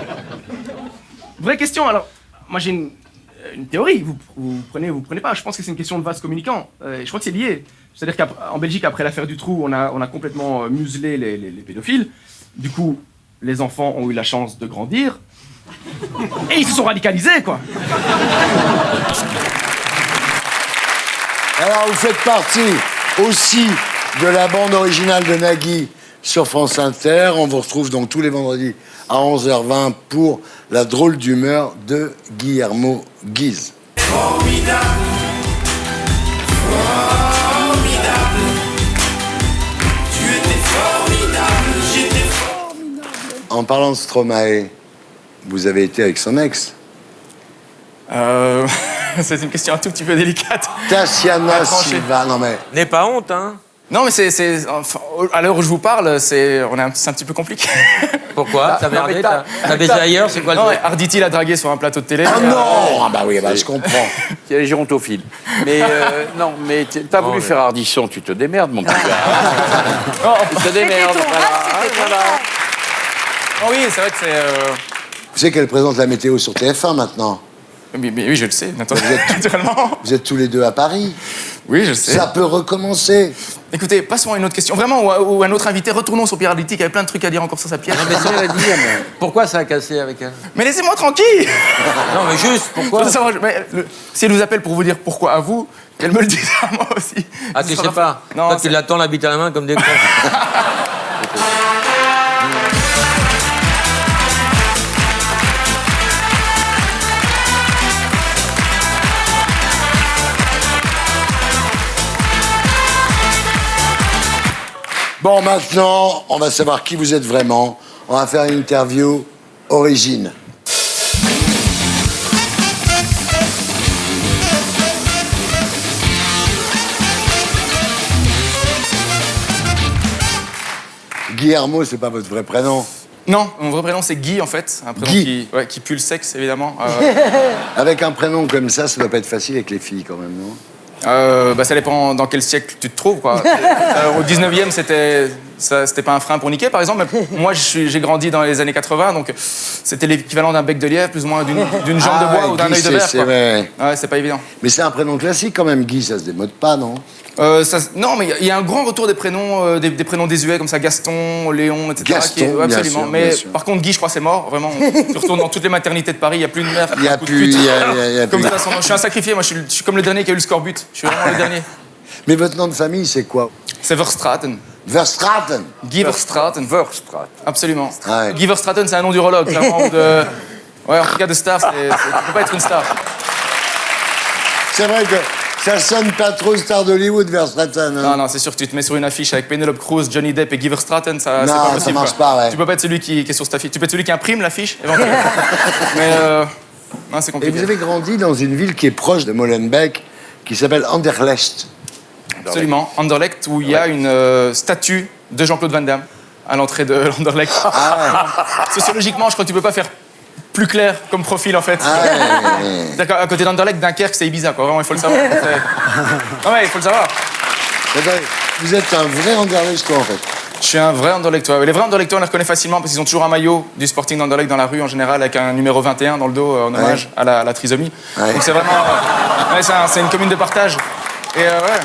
Vraie question, alors, moi j'ai une théorie, vous prenez pas, je pense que c'est une question de vase communicant, je crois que c'est lié. C'est-à-dire qu'en Belgique, après l'affaire du trou, on a complètement muselé les pédophiles. Du coup, les enfants ont eu la chance de grandir, et ils se sont radicalisés, quoi.
Alors, vous faites partie aussi de la bande originale de Nagui sur France Inter. On vous retrouve donc tous les vendredis à 11h20 pour la drôle d'humeur de Guillermo Guise.
Formidable, formidable. Tu étais formidable, j'étais formidable.
En parlant de Stromae, vous avez été avec son ex?
C'est une question un tout petit peu délicate.
Tatiana Silva, non mais...
N'aie pas honte, hein.
Non, mais enfin, à l'heure où je vous parle, c'est un petit peu compliqué.
Pourquoi? T'as merdé? T'as baisé ailleurs? C'est quoi le
Non,
truc?
Arditi l'a dragué sur un plateau de télé.
Ah non! Ah bah oui, bah, je comprends.
Il y a les gérontophiles. Mais non, mais t'as voulu faire Ardisson, tu te démerdes, mon petit gars. Tu te démerdes, voilà.
Oh oui, c'est vrai que c'est...
Vous savez qu'elle présente la météo sur TF1 maintenant?
Mais oui, je le sais, naturellement.
Vous êtes tous les deux à Paris?
Oui, je sais.
Ça peut recommencer.
Écoutez, passons à une autre question. Vraiment, ou un autre invité. Retournons sur Pierre Arditi, qui avait plein de trucs à dire encore sur sa pièce.
Mais c'est à dire, mais pourquoi ça a cassé avec elle?
Mais laissez-moi tranquille.
Non, mais juste, pourquoi?
Si elle vous appelle pour vous dire pourquoi à vous, qu'elle me le dise à moi aussi.
Ah, tu sais pas?
Non,
toi, tu l'attends la bite à la main comme des cons.
Bon, maintenant, on va savoir qui vous êtes vraiment. On va faire une interview origine. Guillermo, c'est pas votre vrai prénom?
Non, mon vrai prénom c'est Guy en fait. Un prénom qui pue le sexe évidemment.
Avec un prénom comme ça doit pas être facile avec les filles quand même, non?
Ça dépend dans quel siècle tu te trouves, quoi. Au 19e, c'était pas un frein pour niquer, par exemple. Mais moi, j'ai grandi dans les années 80, donc c'était l'équivalent d'un bec de lièvre, plus ou moins d'une jambe de bois ou d'un œil de verre. Ouais, c'est pas évident.
Mais c'est un prénom classique quand même, Guy, ça se démode pas, non?
Non, mais il y a un grand retour des prénoms, des prénoms désuets comme ça, Gaston, Léon, etc.
Gaston,
absolument.
bien sûr,
mais
bien sûr.
par contre, Guy, je crois, c'est mort. Vraiment, tu retournes dans toutes les maternités de Paris, il n'y a plus de mère.
Il n'y a plus.
Comme ça, je suis un sacrifié. Moi, je suis comme le dernier qui a eu le scorbut. Je suis vraiment le dernier.
Mais votre nom de famille, c'est quoi?
C'est Verstraeten.
Verstraeten?
Guy Verstraeten.
Verstraeten.
Absolument.
Ouais.
Guy Verstraeten, c'est un nom d'urologue, clairement. Ouais, en tout cas, de star, tu peux pas être une star.
C'est vrai que ça sonne pas trop star d'Hollywood, Verstraeten. Hein.
Non, c'est sûr que tu te mets sur une affiche avec Penelope Cruz, Johnny Depp et Guy Verstraeten, c'est pas possible.
Ça marche pas, ouais.
Tu peux pas être celui qui est sur cette affiche. Tu peux être celui qui imprime l'affiche, éventuellement. Mais non, c'est compliqué.
Et vous avez grandi dans une ville qui est proche de Molenbeek, qui s'appelle Anderlecht.
Absolument, Anderlecht, où il y a une statue de Jean-Claude Van Damme à l'entrée de Anderlecht. Sociologiquement, je crois que tu peux pas faire plus clair comme profil, en fait. D'accord, à côté d'Anderlecht, Dunkerque, c'est Ibiza, quoi. Vraiment, il faut le savoir. Non, ouais, il faut le savoir.
Vous êtes un vrai Anderlechtois, en fait.
Je suis un vrai Anderlechtois. Les vrais Anderlechtois, on les reconnaît facilement parce qu'ils ont toujours un maillot du Sporting d'Anderlecht dans la rue, en général, avec un numéro 21 dans le dos, en hommage à la trisomie. Ouais. Donc c'est vraiment... c'est une commune de partage. Et ouais...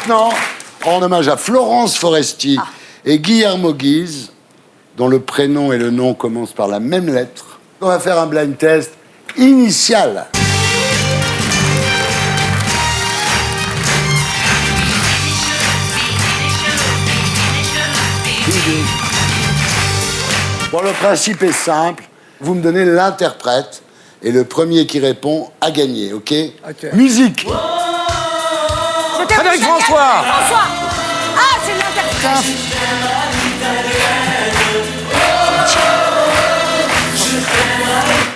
Maintenant, en hommage à Florence Foresti et Guillermo Guise, dont le prénom et le nom commencent par la même lettre. On va faire un blind test initial. Bon, le principe est simple. Vous me donnez l'interprète et le premier qui répond a gagné, ok? Musique.
Frédéric François.
François. Ah, c'est l'interprète.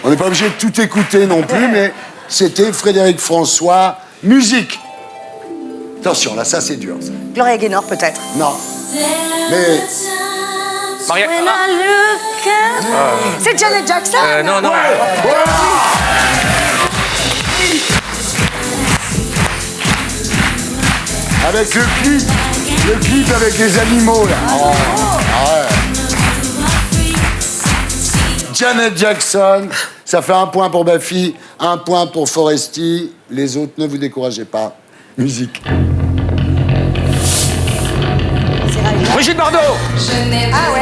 On n'est pas obligé de tout écouter non plus, mais c'était Frédéric François. Musique. Attention, là, ça, c'est dur. Ça.
Gloria Gaynor, peut-être.
Non. Mais...
Maria...
C'est Janet Jackson.
Non, non.
Avec le clip avec les animaux, là. Ouais. Janet Jackson, ça fait 1 point pour Baffy, 1 point pour Foresti. Les autres, ne vous découragez pas. Musique.
Brigitte Bardot.
Ah ouais.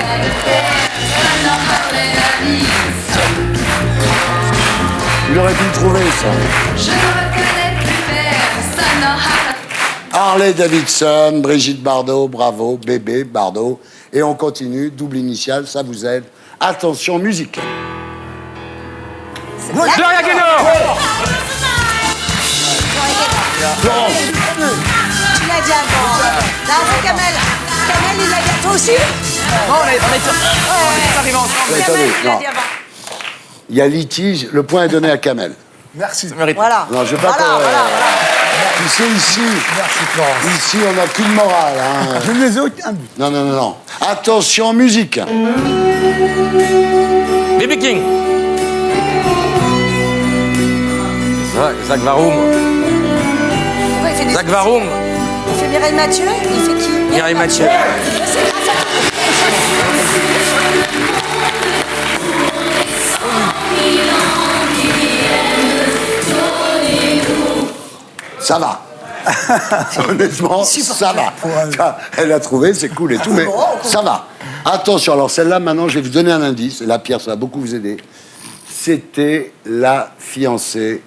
Il aurait pu le trouver, ça.
Je ne reconnais plus personne.
Harley Davidson, Brigitte Bardot, bravo, bébé Bardot. Et on continue, double initial, ça vous aide. Attention, musique.
Gloria Gaynor.
Florence.
Tu l'as dit avant. Là, c'est Kamel. Kamel, il l'a dit toi aussi.
Non, on est arrivés ensemble.
Attendez,
Kamel, il l'a
non.
dit avant.
Il y a litige, le point est donné à Kamel.
Merci.
Voilà.
Non, je veux pas
Voilà, voilà.
Tu sais, ici,
Merci, Florence.
ici, on n'a plus de morale. Hein.
Je ne les ai aucun but.
Non, non, non, non. Attention, musique.
B.B. King. Zach Varoum.
Ouais, il fait des...
Zach Varoum.
Il fait Mireille Mathieu. Il fait qui?
Mireille Mathieu.
C'est grâce à
Ça va. Honnêtement, ça va. Elle a trouvé, c'est cool et tout, mais ça va. Attention, alors celle-là, maintenant, je vais vous donner un indice. Et là, Pierre, ça va beaucoup vous aider. C'était la fiancée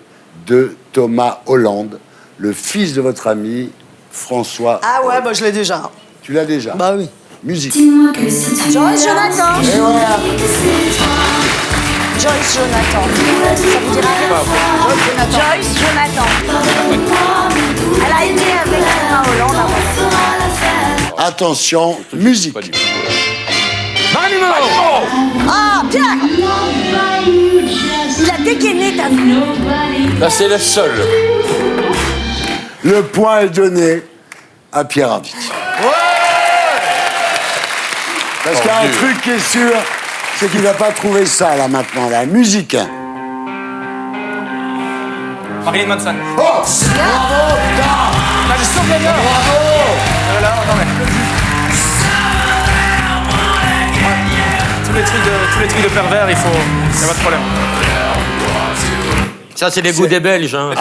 de Thomas Hollande, le fils de votre ami François.
Ah ouais, bah je l'ai déjà.
Tu l'as déjà?
Bah oui.
Musique.
Joyce Jonathan.
Et voilà.
Joyce Jonathan. Ça vous dira rien? Joyce Jonathan. Elle a été avec Thomas Hollande avant.
Attention, musique.
Marilyn Monroe.
Ah, Pierre. Il a dégainé, t'as vu?
Là, c'est le seul.
Le point est donné à Pierre Arditi. Parce qu'il y a un truc qui est sûr, c'est qu'il va pas trouver ça, là, maintenant. La musique.
Marilyn Manson.
Oh! Bravo, putain!
Là, je sauve gagnant.
Bravo!
Là, non, mais... Tous les trucs de pervers, il faut... Il n'y a pas de problème.
Ça, c'est des goûts des Belges. Hein.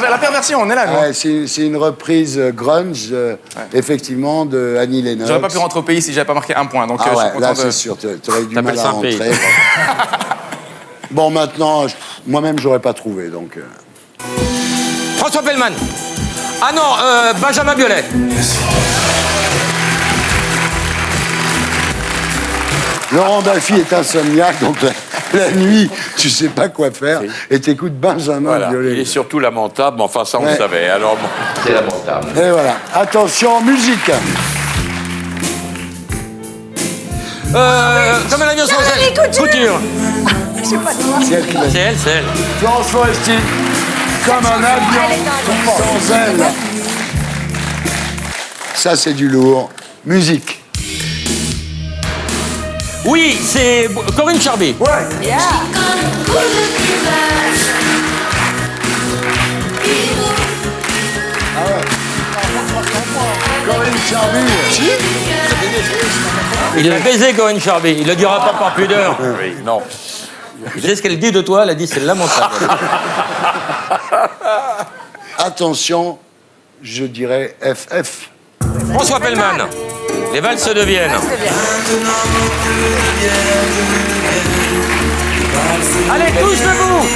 La perversion, on est là, quoi.
Ouais, c'est une reprise grunge, effectivement, de Annie Lennox.
J'aurais pas pu rentrer au pays si j'avais pas marqué 1 point. Donc,
Ah
je suis
ouais,
content
là,
de...
c'est sûr, t'aurais du mal à
Saint-Pays.
rentrer. Bon, maintenant, moi-même, j'aurais pas trouvé, donc...
François Pellman. Ah non, Benjamin Biolay.
Laurent Baffy est insomniaque, donc la nuit, tu sais pas quoi faire, et t'écoutes Benjamin
Voilà.
Biolay.
Il est surtout lamentable, mais enfin, ça, on
Ouais.
le savait. Alors, bon, c'est lamentable.
Et voilà. Attention, musique.
Comme un avion sans
Charlie
aile.
Couture.
Couture.
Je sais pas toi.
C'est elle qui l'a dit.
C'est elle, c'est elle.
Florence Foresti, comme un avion sans aile. Ça, c'est du lourd. Musique.
Oui, c'est Corinne Charby.
Ouais.
Yeah.
Corinne Charby.
Il l'a baisé, Corinne Charby. Il le dira pas par pudeur.
Oui, non.
Tu sais ce qu'elle dit de toi? Elle a dit c'est lamentable.
Attention, je dirais FF.
François Pellman. Les valses de Vienne. Allez, tous debout.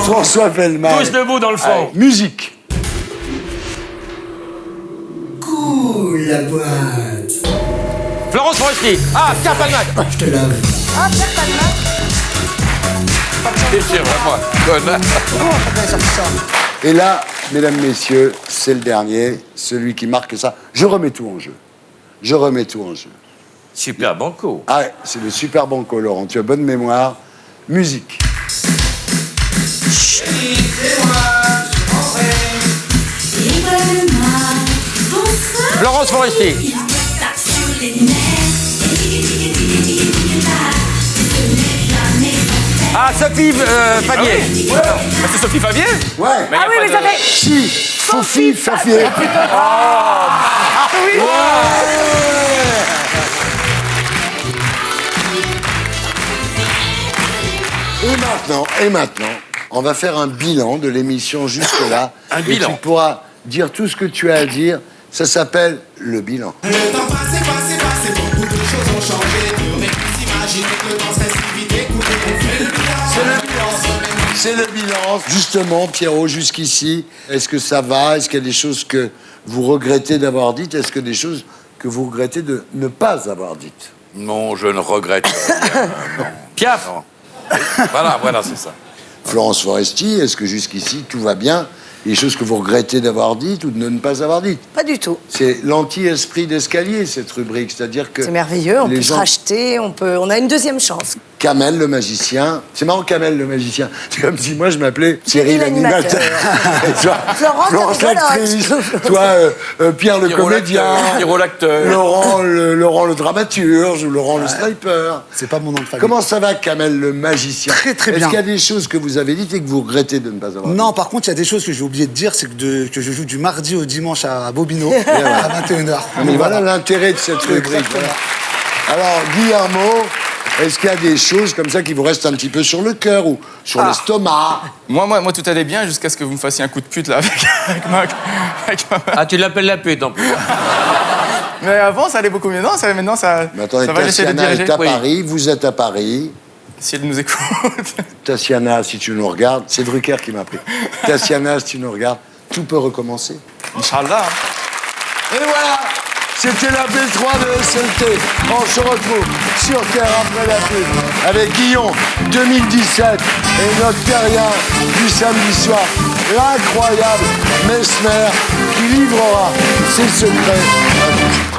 François Feldman.
Tous debout dans le fond.
Allez, musique.
Cool, la boîte.
Florence Foresti. Ah, Pierre Palmade.
Je te lave.
Ah, Pierre Palmade.
C'est sûr, vraiment. Connard.
Et là, mesdames, messieurs, c'est le dernier, celui qui marque ça. Je remets tout en jeu. Je remets tout en jeu.
Super banco.
Ah, ouais, c'est le super banco, Laurent. Tu as bonne mémoire. Musique.
Florence Foresti. Ah, Sophie Favier.
C'est Sophie Favier?
Ouais.
Ah oui, mais ça fait...
Si, Sophie Favier.
Ah oui.
Et maintenant, on va faire un bilan de l'émission jusque-là.
Un
et
bilan.
tu pourras dire tout ce que tu as à dire. Ça s'appelle le bilan.
Le temps passé, beaucoup de choses ont changé. Tu aurais pu s'imaginer que le temps serait si vite écoulé. C'est le bilan.
C'est le bilan. Justement, Pierrot, jusqu'ici, est-ce que ça va? Est-ce qu'il y a des choses que vous regrettez d'avoir dites? Est-ce que des choses que vous regrettez de ne pas avoir dites?
Non, je ne regrette rien. Non.
Piaf.
Non. Voilà, c'est ça.
Florence Foresti, est-ce que jusqu'ici, tout va bien? Des choses que vous regrettez d'avoir dites ou de ne pas avoir dites?
Pas du tout.
C'est l'anti-esprit d'escalier, cette rubrique. C'est-à-dire que...
C'est merveilleux, on
les
peut
gens-
se racheter, on a une deuxième chance.
Kamel, le magicien. C'est marrant, Kamel, le magicien. C'est comme si moi, je m'appelais Thierry,
l'animateur.
l'animateur. Et toi,
Florence, la
l'actrice.
rigolote.
Toi, Pierre, le
Pierrot
comédien.
l'acteur, Pierrot l'acteur.
Laurent, le dramaturge. Ou Laurent, le sniper.
C'est pas mon nom de famille.
Comment ça va, Kamel, le magicien?
Très, très
Est-ce
bien.
qu'il y a des choses que vous avez dites et que vous regrettez de ne pas avoir dites?
Non, par contre, il y a des choses que j'ai oublié de dire, c'est que je joue du mardi au dimanche à Bobino, à 21h.
Mais voilà l'intérêt de cette rubrique.
Exactement.
Alors, Guillermo, est-ce qu'il y a des choses comme ça qui vous restent un petit peu sur le cœur ou sur l'estomac?
Moi, tout allait bien jusqu'à ce que vous me fassiez un coup de pute, là, avec ma meuf.
Ah, tu l'appelles la pute en plus.
Mais avant, ça allait beaucoup mieux. Non, maintenant, ça,
Mais attendez,
ça va, j'essaie de
Tatiana
diriger.
est à Paris, vous êtes à Paris.
Si elle nous écoute.
Tatiana, si tu nous regardes, c'est Drucker qui m'a pris. Tatiana, si tu nous regardes, tout peut recommencer.
Inch'Allah.
Et voilà, c'était la B3 de SLT. On se retrouve sur Terre après la pub avec Guillon 2017 et notre terrien du samedi soir, l'incroyable Messmer qui livrera ses secrets à vous.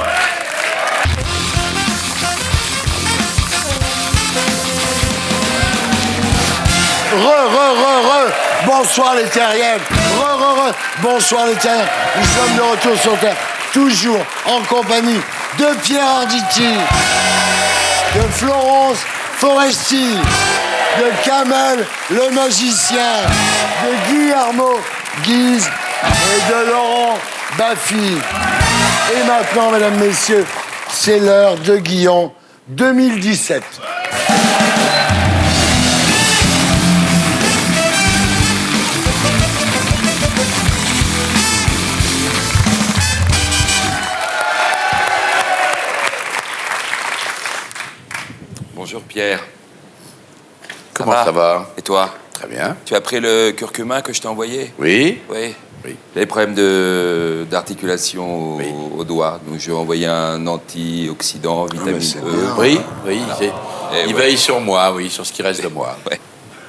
Bonsoir les terriens. Bonsoir les terriens. Nous sommes de retour sur Terre, toujours en compagnie de Pierre Arditi, de Florence Foresti, de Kamel le magicien, de Guillermo Guise et de Laurent Baffy. Et maintenant, mesdames, messieurs, c'est l'heure de Guillon 2017.
Bonjour Pierre.
Comment ça va?
Et toi?
Très bien.
Tu as pris le curcuma que je t'ai envoyé?
Oui.
Oui.
Oui.
J'ai des problèmes d'articulation au doigt, donc je vais envoyer un antioxydant, vitamine E.
Oui,
Et
il veille sur moi, oui, sur ce qui reste de moi.
Ouais.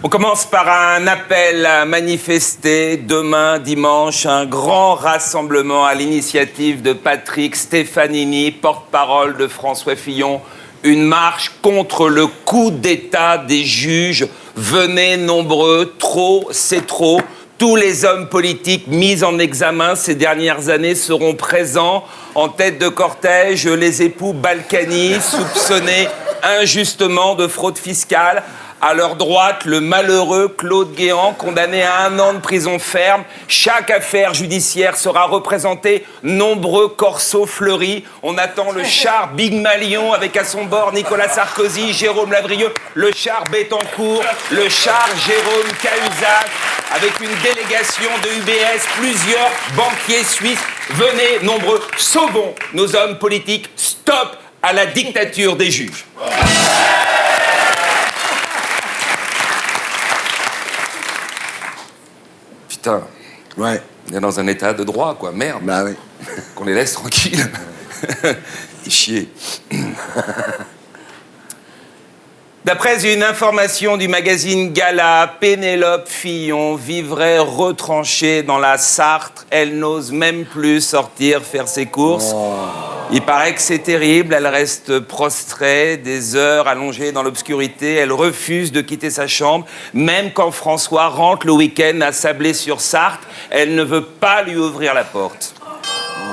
On commence par un appel à manifester demain, dimanche, un grand rassemblement à l'initiative de Patrick Stefanini, porte-parole de François Fillon. Une marche contre le coup d'État des juges. Venez nombreux, trop, c'est trop. Tous les hommes politiques mis en examen ces dernières années seront présents. En tête de cortège, les époux Balkany, soupçonnés injustement de fraude fiscale. À leur droite, le malheureux Claude Guéant, condamné à 1 an de prison ferme. Chaque affaire judiciaire sera représentée. Nombreux corsos fleuris. On attend le char Big Malion avec à son bord Nicolas Sarkozy, Jérôme Lavrieux, le char Bettencourt, le char Jérôme Cahuzac, avec une délégation de UBS, plusieurs banquiers suisses. Venez, nombreux, sauvons nos hommes politiques. Stop à la dictature des juges. Putain.
Ouais.
On est dans un état de droit, quoi. Merde.
Bah oui.
Qu'on les laisse tranquilles. C'est chier. D'après une information du magazine Gala, Pénélope Fillon vivrait retranchée dans la Sarthe. Elle n'ose même plus sortir faire ses courses. Oh. Il paraît que c'est terrible. Elle reste prostrée, des heures allongée dans l'obscurité. Elle refuse de quitter sa chambre. Même quand François rentre le week-end à Sablé-sur Sarthe, elle ne veut pas lui ouvrir la porte. Oh.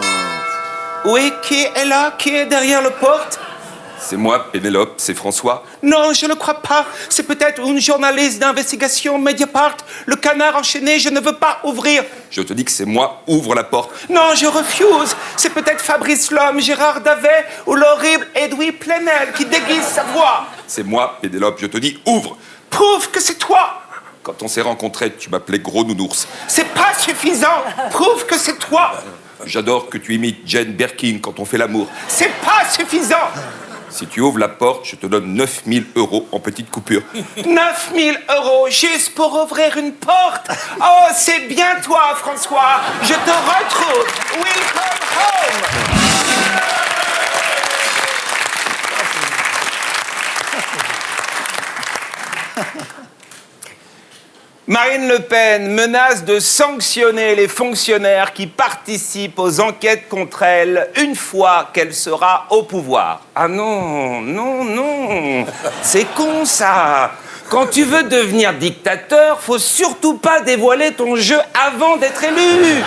Oui, qui est là? Qui est derrière la porte? C'est moi, Pénélope, c'est François. Non, je ne crois pas. C'est peut-être une journaliste d'investigation Mediapart. Le canard enchaîné, je ne veux pas ouvrir. Je te dis que c'est moi, ouvre la porte. Non, je refuse. C'est peut-être Fabrice Lhomme, Gérard Davet ou l'horrible Edoui Plenel qui déguise sa voix. C'est moi, Pénélope, je te dis, ouvre. Prouve que c'est toi. Quand on s'est rencontrés, tu m'appelais gros nounours. C'est pas suffisant. Prouve que c'est toi. J'adore que tu imites Jane Birkin quand on fait l'amour. C'est pas suffisant. Si tu ouvres la porte, je te donne 9 000 € en petite coupure. 9 000 € juste pour ouvrir une porte? Oh, c'est bien toi, François. Je te retrouve. Welcome home. Marine Le Pen menace de sanctionner les fonctionnaires qui participent aux enquêtes contre elle une fois qu'elle sera au pouvoir. Ah non, non, non, c'est con ça. Quand tu veux devenir dictateur, faut surtout pas dévoiler ton jeu avant d'être élu.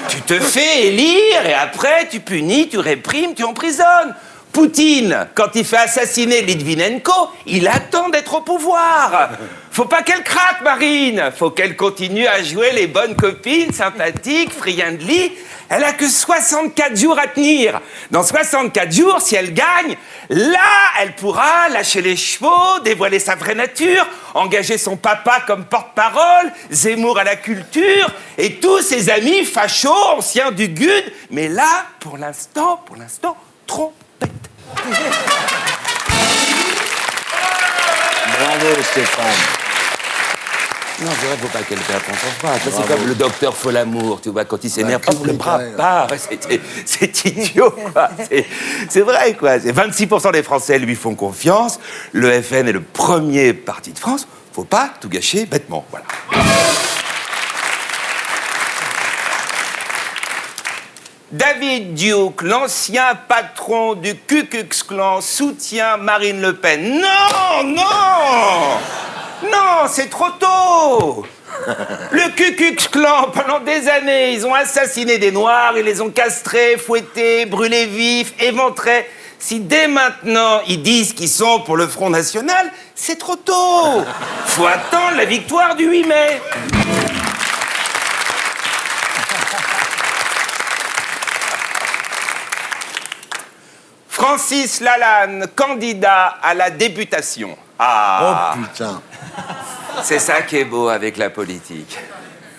Tu te fais élire et après tu punis, tu réprimes, tu emprisonnes. Poutine, quand il fait assassiner Litvinenko, il attend d'être au pouvoir. Faut pas qu'elle craque, Marine. Faut qu'elle continue à jouer les bonnes copines, sympathiques, friendly. Elle a que 64 jours à tenir. Dans 64 jours, si elle gagne, là, elle pourra lâcher les chevaux, dévoiler sa vraie nature, engager son papa comme porte-parole, Zemmour à la culture, et tous ses amis fachos, anciens du GUD. Mais là, pour l'instant, trop.
Bravo, Stéphane.
Non, c'est vrai, faut pas qu'elle perde son pas. C'est comme le docteur Folamour, tu vois, quand il s'énerve, le bras part. C'est idiot, quoi. C'est vrai, quoi. 26% des Français lui font confiance. Le FN est le premier parti de France. Faut pas tout gâcher bêtement, voilà. David Duke, l'ancien patron du Ku Klux Klan, soutient Marine Le Pen. Non, non! Non, c'est trop tôt! Le Ku Klux Klan, pendant des années, ils ont assassiné des Noirs, ils les ont castrés, fouettés, brûlés vifs, éventrés. Si dès maintenant, ils disent qu'ils sont pour le Front National, c'est trop tôt! Faut attendre la victoire du 8 mai. Francis Lalanne, candidat à la députation. Ah.
Oh putain.
C'est ça qui est beau avec la politique.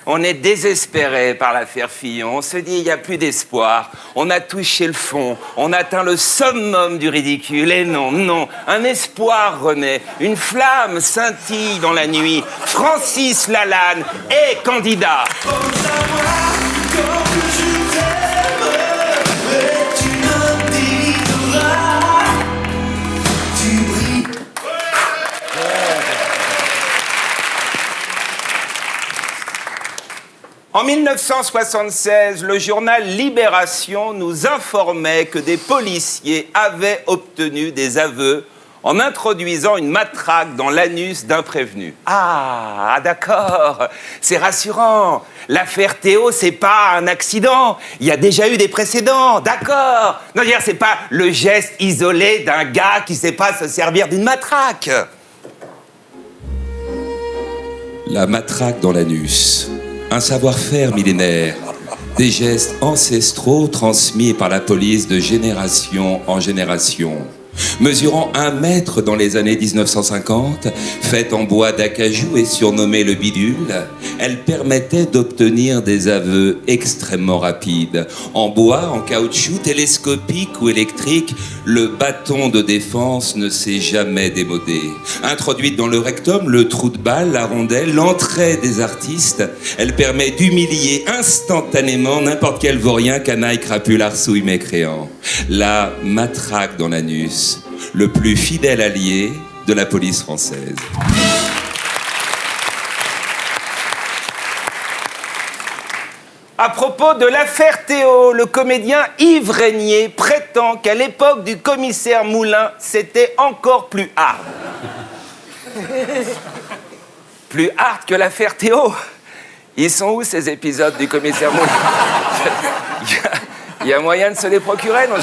On est désespéré par l'affaire Fillon. On se dit, il n'y a plus d'espoir. On a touché le fond. On atteint le summum du ridicule. Et non, non. Un espoir renaît. Une flamme scintille dans la nuit. Francis Lalanne est candidat. En 1976, le journal Libération nous informait que des policiers avaient obtenu des aveux en introduisant une matraque dans l'anus d'un prévenu. Ah, d'accord, c'est rassurant. L'affaire Théo, c'est pas un accident. Il y a déjà eu des précédents, d'accord. Non, c'est pas le geste isolé d'un gars qui sait pas se servir d'une matraque.
La matraque dans l'anus. Un savoir-faire millénaire. Des gestes ancestraux transmis par la police de génération en génération. Mesurant 1 mètre dans les années 1950, faite en bois d'acajou et surnommée le bidule, elle permettait d'obtenir des aveux extrêmement rapides. En bois, en caoutchouc, télescopique ou électrique, le bâton de défense ne s'est jamais démodé. Introduite dans le rectum, le trou de balle, la rondelle, l'entrée des artistes, elle permet d'humilier instantanément n'importe quel vaurien, canaille, crapule, arsouille, mécréant. La matraque dans l'anus, le plus fidèle allié de la police française.
À propos de l'affaire Théo, le comédien Yves Régnier prétend qu'à l'époque du commissaire Moulin, c'était encore plus hard. Plus hard que l'affaire Théo. Ils sont où ces épisodes du commissaire Moulin? Il y a moyen de se les procurer, non?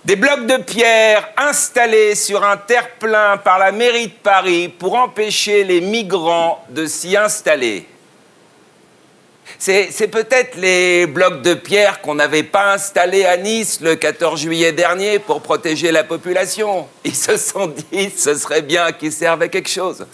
Des blocs de pierre installés sur un terre-plein par la mairie de Paris pour empêcher les migrants de s'y installer. C'est peut-être les blocs de pierre qu'on n'avait pas installés à Nice le 14 juillet dernier pour protéger la population. Ils se sont dit, ce serait bien qu'ils servent à quelque chose.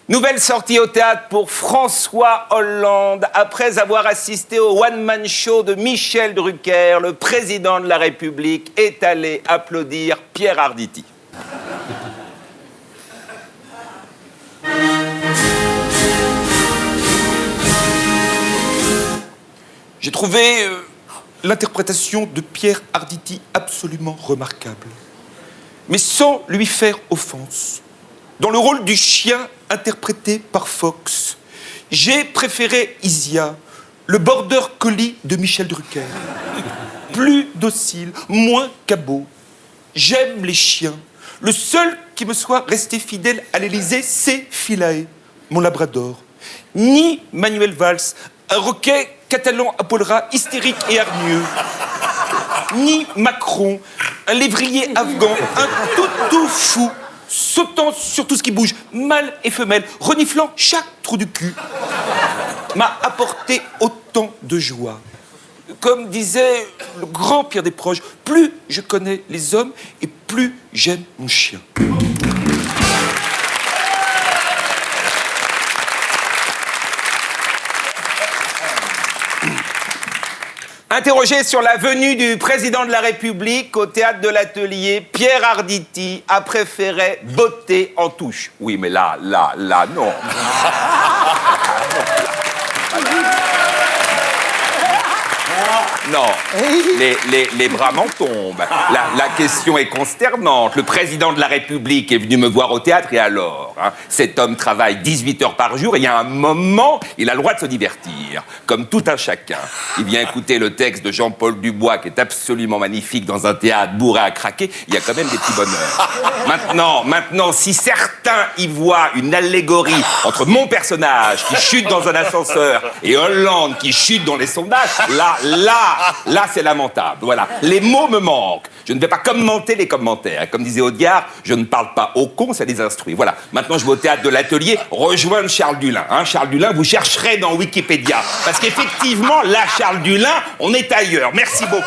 Nouvelle sortie au théâtre pour François Hollande. Après avoir assisté au one-man show de Michel Drucker, le président de la République est allé applaudir Pierre Arditi.
J'ai trouvé l'interprétation de Pierre Arditi absolument remarquable, mais sans lui faire offense. Dans le rôle du chien interprété par Fox, j'ai préféré Isia, le border collie de Michel Drucker. Plus docile, moins cabot. J'aime les chiens. Le seul qui me soit resté fidèle à l'Élysée, c'est Philae, mon labrador. Ni Manuel Valls, un roquet catalan à poil ras, hystérique et hargneux. Ni Macron, un lévrier afghan, un toutou fou, sautant sur tout ce qui bouge, mâle et femelle, reniflant chaque trou du cul, m'a apporté autant de joie. Comme disait le grand Pierre Desproges, plus je connais les hommes et plus j'aime mon chien.
Interrogé sur la venue du président de la République au théâtre de l'Atelier, Pierre Arditi a préféré botter en touche. Oui, mais là, non. Non, les bras m'en tombent. La question est consternante. Le président de la République est venu me voir au théâtre et alors cet homme travaille 18 heures par jour et il y a un moment, il a le droit de se divertir, comme tout un chacun. Il vient écouter le texte de Jean-Paul Dubois qui est absolument magnifique dans un théâtre bourré à craquer. Il y a quand même des petits bonheurs. Maintenant, si certains y voient une allégorie entre mon personnage qui chute dans un ascenseur et Hollande qui chute dans les sondages, là, c'est lamentable. Voilà. Les mots me manquent. Je ne vais pas commenter les commentaires. Comme disait Audiard, je ne parle pas aux cons, ça les instruit. Voilà. Maintenant, je vais au théâtre de l'Atelier rejoindre Charles Dulin. Charles Dulin, vous chercherez dans Wikipédia. Parce qu'effectivement, là, Charles Dulin, on est ailleurs. Merci beaucoup.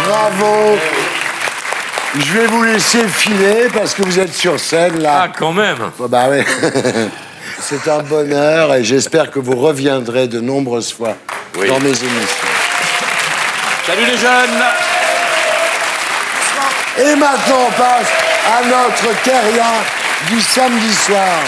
Bravo. Je vais vous laisser filer parce que vous êtes sur scène là.
Ah, quand même.
Bah oui. C'est un bonheur et j'espère que vous reviendrez de nombreuses fois dans mes émissions.
Salut les jeunes.
Et maintenant on passe à notre terrien du samedi soir.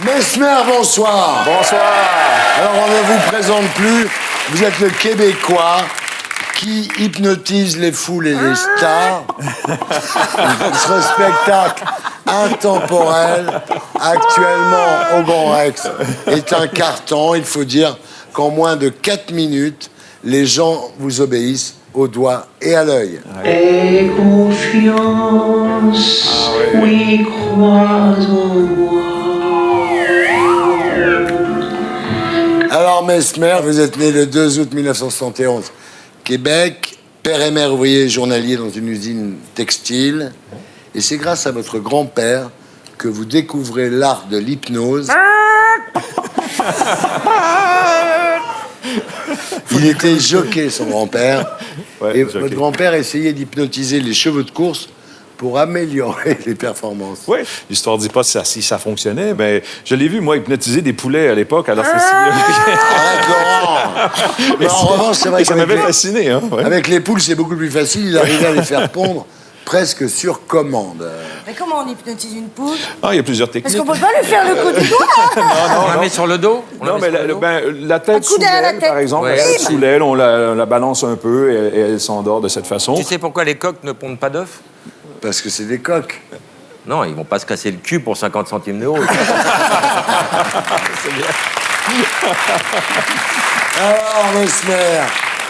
Mesmer, bonsoir.
Bonsoir.
Alors, on ne vous présente plus. Vous êtes le Québécois qui hypnotise les foules et les stars. Votre spectacle intemporel, actuellement au Grand Rex, est un carton. Il faut dire qu'en moins de 4 minutes, les gens vous obéissent au doigt et à l'œil.
Aie confiance, oui, crois en moi.
Alors, Mesmer, vous êtes né le 2 août 1971. Québec, père et mère ouvrier journalier dans une usine textile. Et c'est grâce à votre grand-père que vous découvrez l'art de l'hypnose. Il était jockey, son grand-père. Et votre grand-père essayait d'hypnotiser les chevaux de course pour améliorer les performances.
Oui, l'histoire ne dit pas si ça fonctionnait, mais je l'ai vu, moi, hypnotiser des poulets à l'époque. Alors,
Arrête, Laurent! Mais en revanche, c'est vrai
ça m'avait fasciné. Hein, ouais.
Avec les poules, c'est beaucoup plus facile. Il arrivait à les faire pondre presque sur commande.
Mais comment on hypnotise une poule?
Ah, il y a plusieurs techniques.
Parce qu'on peut pas lui faire le coup du doigt, hein?
On la met sur le dos? Non, mais la tête sous
derrière la
l'aile,
tête.
par exemple,
Ouais.
la tête sous l'aile, on la balance un peu et elle s'endort de cette façon.
Tu sais pourquoi les coqs ne pondent pas d'œufs?
Parce que c'est des coqs.
Non, ils vont pas se casser le cul pour 50 centimes d'euros.
C'est bien.
Alors, Mesmer,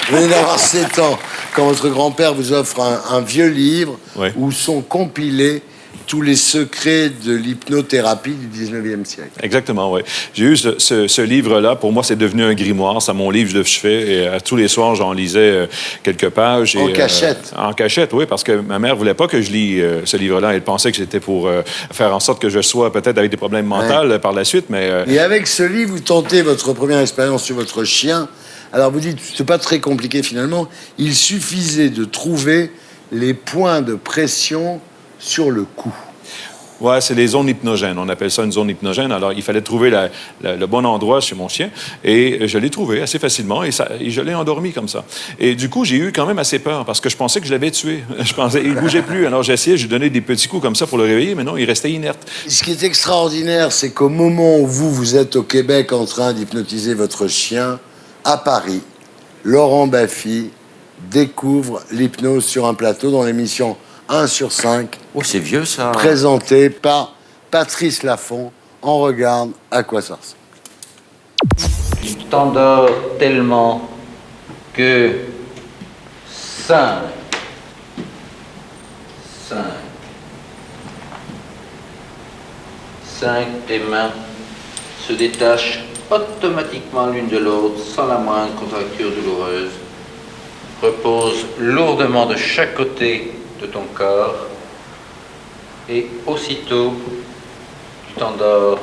vous venez d'avoir 7 ans, quand votre grand-père vous offre un vieux livre où sont compilés tous les secrets de l'hypnothérapie du 19e siècle.
Exactement, oui. J'ai eu ce livre-là. Pour moi, c'est devenu un grimoire. C'est mon livre de chevet. Et tous les soirs, j'en lisais quelques pages.
En cachette?
En cachette, oui, parce que ma mère voulait pas que je lis ce livre-là. Elle pensait que c'était pour faire en sorte que je sois peut-être avec des problèmes mentaux par la suite, mais...
Et avec ce livre, vous tentez votre première expérience sur votre chien. Alors, vous dites, c'est pas très compliqué finalement. Il suffisait de trouver les points de pression sur le cou.
Ouais, c'est les zones hypnogènes. On appelle ça une zone hypnogène. Alors, il fallait trouver le bon endroit chez mon chien. Et je l'ai trouvé assez facilement et je l'ai endormi comme ça. Et du coup, j'ai eu quand même assez peur parce que je pensais que je l'avais tué. Je pensais qu'il ne bougeait plus. Alors, j'ai essayé, je lui donnais des petits coups comme ça pour le réveiller, mais non, il restait inerte.
Ce qui est extraordinaire, c'est qu'au moment où vous êtes au Québec en train d'hypnotiser votre chien, à Paris, Laurent Baffy découvre l'hypnose sur un plateau dans l'émission 1 sur 5.
Oh, c'est vieux, ça.
Présenté par Patrice Laffont. On regarde à quoi ça ressemble.
Tu t'endors tellement que 5, tes mains se détachent automatiquement l'une de l'autre sans la moindre contracture douloureuse. Repose lourdement de chaque côté de ton corps et aussitôt tu t'endors.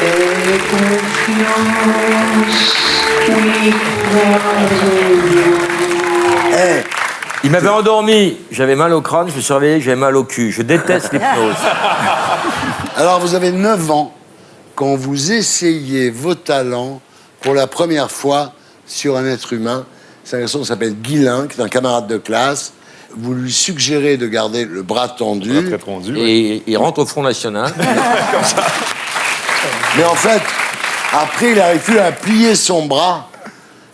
Aie confiance, oui,
Il m'avait endormi, j'avais mal au crâne, je me suis réveillé, j'avais mal au cul. Je déteste l'hypnose.
Alors, vous avez 9 ans quand vous essayez vos talents pour la première fois sur un être humain. C'est un garçon qui s'appelle Guilain, qui est un camarade de classe. Vous lui suggérez de garder le bras tendu.
Et il rentre au Front National.
Mais en fait, après, il n'arrive plus à plier son bras.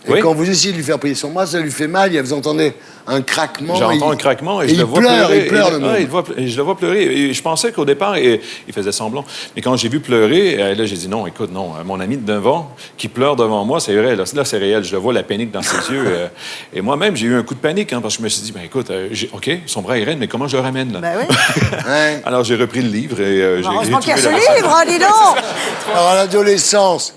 Et quand vous essayez de lui faire plier son bras, ça lui fait mal. Vous entendez un craquement.
J'entends un craquement et je le vois pleurer. Je le vois pleurer. Et je pensais qu'au départ, il faisait semblant. Mais quand j'ai vu pleurer, là, j'ai dit non, écoute, non. Mon ami de 9 ans qui pleure devant moi, c'est vrai. Là, c'est réel. Je le vois, la panique dans ses yeux. Et moi-même, j'ai eu un coup de panique parce que je me suis dit, ben écoute, OK, son bras est raide, mais comment je le ramène, là?
Ben oui.
Alors, j'ai repris le livre et j'ai
Heureusement qu'il y a ce livre, hein, dis donc!
Alors, à l'adolescence,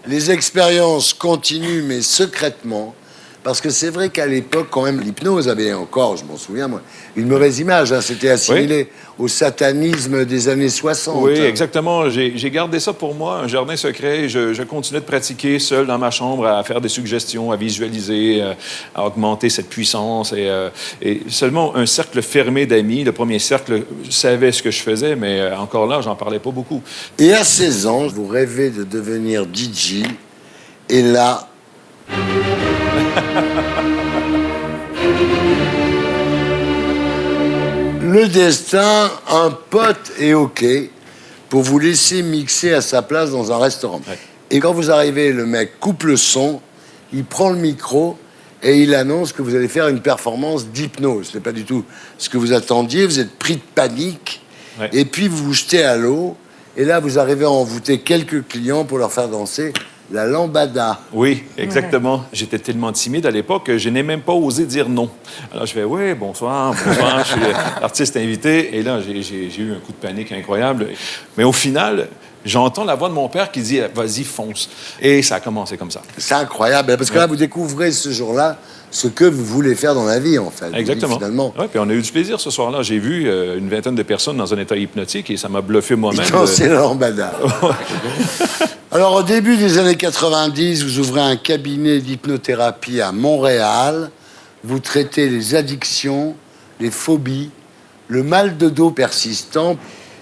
les expériences continuent, mais secrètement. Parce que c'est vrai qu'à l'époque, quand même, l'hypnose avait encore, je m'en souviens, moi, une mauvaise image. Hein, c'était assimilé au satanisme des années 60.
Oui, exactement. J'ai gardé ça pour moi, un jardin secret. Je continuais de pratiquer seul dans ma chambre, à faire des suggestions, à visualiser, à augmenter cette puissance. Et seulement un cercle fermé d'amis, le premier cercle, savait ce que je faisais, mais encore là, j'en parlais pas beaucoup.
Et à 16 ans, vous rêvez de devenir DJ. Et là... Le destin, un pote est OK pour vous laisser mixer à sa place dans un restaurant. Et quand vous arrivez, le mec coupe le son, il prend le micro et il annonce que vous allez faire une performance d'hypnose. Ce n'est pas du tout ce que vous attendiez, vous êtes pris de panique Ouais. Et puis vous vous jetez à l'eau, et là vous arrivez à envoûter quelques clients pour leur faire danser la lambada.
Oui, exactement. J'étais tellement timide à l'époque que je n'ai même pas osé dire non. Alors je fais, oui, bonsoir, je suis l'artiste invité. Et là, j'ai eu un coup de panique incroyable. Mais au final, j'entends la voix de mon père qui dit, vas-y, fonce. Et ça a commencé comme ça.
C'est incroyable, parce que là, vous découvrez ce jour-là ce que vous voulez faire dans la vie, en fait.
Exactement.
Finalement.
Oui, puis on a eu du plaisir ce soir-là. J'ai vu une vingtaine de personnes dans un état hypnotique et ça m'a bluffé moi-même.
C'est la lambada. Alors, au début des années 90, vous ouvrez un cabinet d'hypnothérapie à Montréal. Vous traitez les addictions, les phobies, le mal de dos persistant.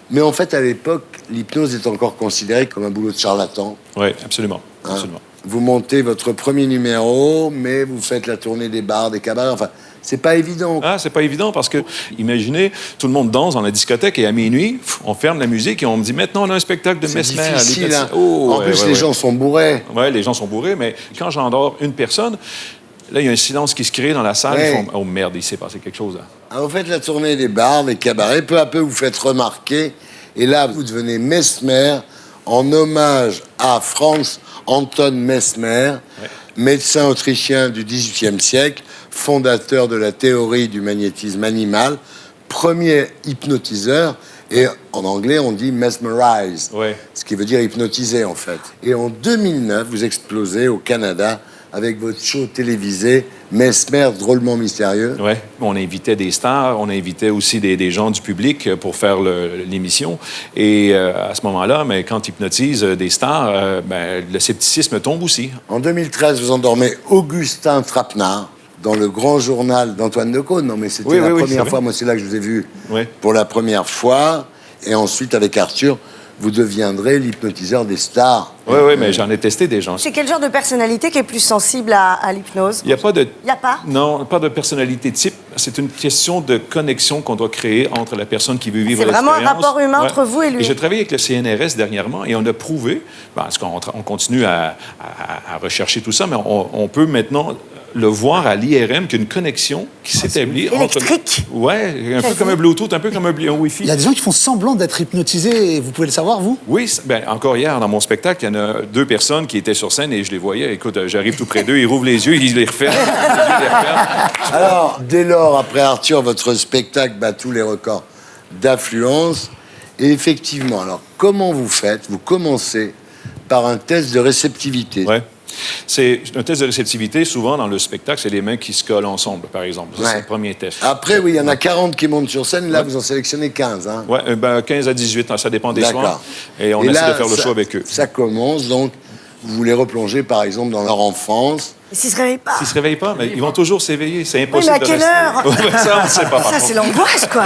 Mais en fait, à l'époque, l'hypnose est encore considérée comme un boulot de charlatan.
Oui, absolument. Absolument.
Vous montez votre premier numéro, mais vous faites la tournée des bars, des cabarets. Enfin, c'est pas évident.
Ah, c'est pas évident parce que, imaginez, tout le monde danse dans la discothèque et à minuit, on ferme la musique et on me dit maintenant on a un spectacle de Mesmer.
C'est difficile, hein. En plus, les gens sont bourrés.
Oui, les gens sont bourrés, mais quand j'endors une personne, là, il y a un silence qui se crée dans la salle.
Ouais.
Ils font, oh merde, il s'est passé quelque chose là.
Alors, vous faites la tournée des bars, des cabarets. Peu à peu, vous faites remarquer. Et là, vous devenez Mesmer en hommage à Franz Anton Mesmer, médecin autrichien du XVIIIe siècle, fondateur de la théorie du magnétisme animal, premier hypnotiseur, et en anglais on dit mesmerize, ce qui veut dire hypnotiser en fait. Et en 2009, vous explosez au Canada avec votre show télévisé Mesmer drôlement mystérieux.
Oui, on invitait des stars, on invitait aussi des gens du public pour faire l'émission. Et à ce moment-là, mais quand tu hypnotises des stars, le scepticisme tombe aussi.
En 2013, vous endormez Augustin Trapenard dans le grand journal d'Antoine Decaune. Non, mais c'était la première fois. Moi, c'est là que je vous ai vu pour la première fois. Et ensuite, avec Arthur, vous deviendrez l'hypnotiseur des stars.
Oui, mais j'en ai testé des gens.
C'est quel genre de personnalité qui est plus sensible à l'hypnose?
Il n'y a pas de...
Il n'y a pas?
Non, pas de personnalité type. C'est une question de connexion qu'on doit créer entre la personne qui veut vivre l'expérience.
C'est vraiment un rapport humain entre vous et lui.
Et j'ai travaillé avec le CNRS dernièrement et on a prouvé, parce qu'on continue à rechercher tout ça, mais on peut maintenant le voir à l'IRM qu'il y a une connexion qui s'établit entre...
Électrique?
Oui, un peu comme un Bluetooth, un peu comme un Wi-Fi.
Il y a des gens qui font semblant d'être hypnotisés et vous pouvez le savoir, vous?
Oui, encore hier, dans mon spectacle, il y en a 2 personnes qui étaient sur scène et je les voyais. Écoute, j'arrive tout près d'eux, ils rouvrent les yeux, ils les referment.
Alors, dès lors, après Arthur, votre spectacle bat tous les records d'affluence. Et effectivement, alors, comment vous faites? Vous commencez par un test de réceptivité.
Oui. C'est un test de réceptivité, souvent dans le spectacle, c'est les mains qui se collent ensemble, par exemple. Ça, c'est le premier test.
Après, oui, il y en a 40 qui montent sur scène. Là, vous en sélectionnez 15. Hein.
Oui, 15 à 18, ça dépend des soirs. Et on essaie de faire le choix avec eux.
Ça commence, donc, vous les replongez, par exemple, dans leur enfance.
Et s'ils ne se réveillent pas?
S'ils ne se réveillent pas, mais ils vont toujours s'éveiller. C'est impossible
mais à quelle heure?
Ça, on ne sait pas.
Ça, c'est l'angoisse, quoi.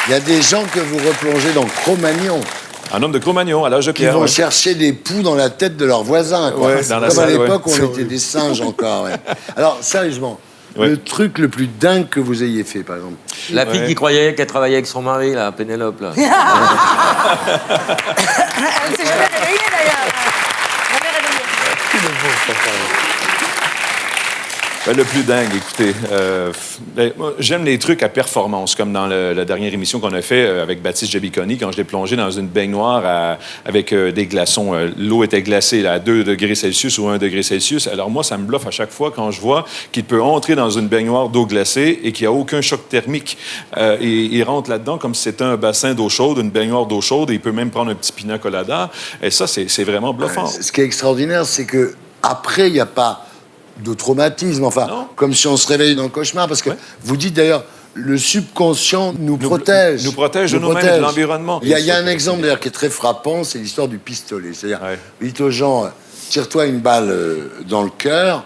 Il y a des gens que vous replongez dans Cro-Magnon.
Un homme de Cro-Magnon, à l'âge de pierre.
Qui vont chercher des poux dans la tête de leurs voisins. Quoi.
Ouais, dans la
Comme
salle,
à l'époque, on était des singes encore. Alors, sérieusement, le truc le plus dingue que vous ayez fait, par exemple?
La fille qui croyait qu'elle travaillait avec son mari, là, Pénélope, là.
Elle s'est jamais réveillée, d'ailleurs. Jamais réveillée.
Le plus dingue, écoutez, moi, j'aime les trucs à performance, comme dans la dernière émission qu'on a fait avec Baptiste Jabiconi, quand je l'ai plongé dans une baignoire avec des glaçons. L'eau était glacée à 2 degrés Celsius ou 1 degré Celsius. Alors moi, ça me bluffe à chaque fois quand je vois qu'il peut entrer dans une baignoire d'eau glacée et qu'il n'y a aucun choc thermique. Et il rentre là-dedans comme si c'était un bassin d'eau chaude, une baignoire d'eau chaude, et il peut même prendre un petit pina colada. Et ça, c'est vraiment bluffant.
Ce qui est extraordinaire, c'est que après, il n'y a pas de traumatisme, enfin, comme si on se réveillait dans le cauchemar, parce que vous dites d'ailleurs, le subconscient nous protège.
Nous protège de nous-mêmes et de l'environnement.
Il y a un exemple d'ailleurs qui est très frappant, c'est l'histoire du pistolet. C'est-à-dire, vous dites aux gens, tire-toi une balle dans le cœur,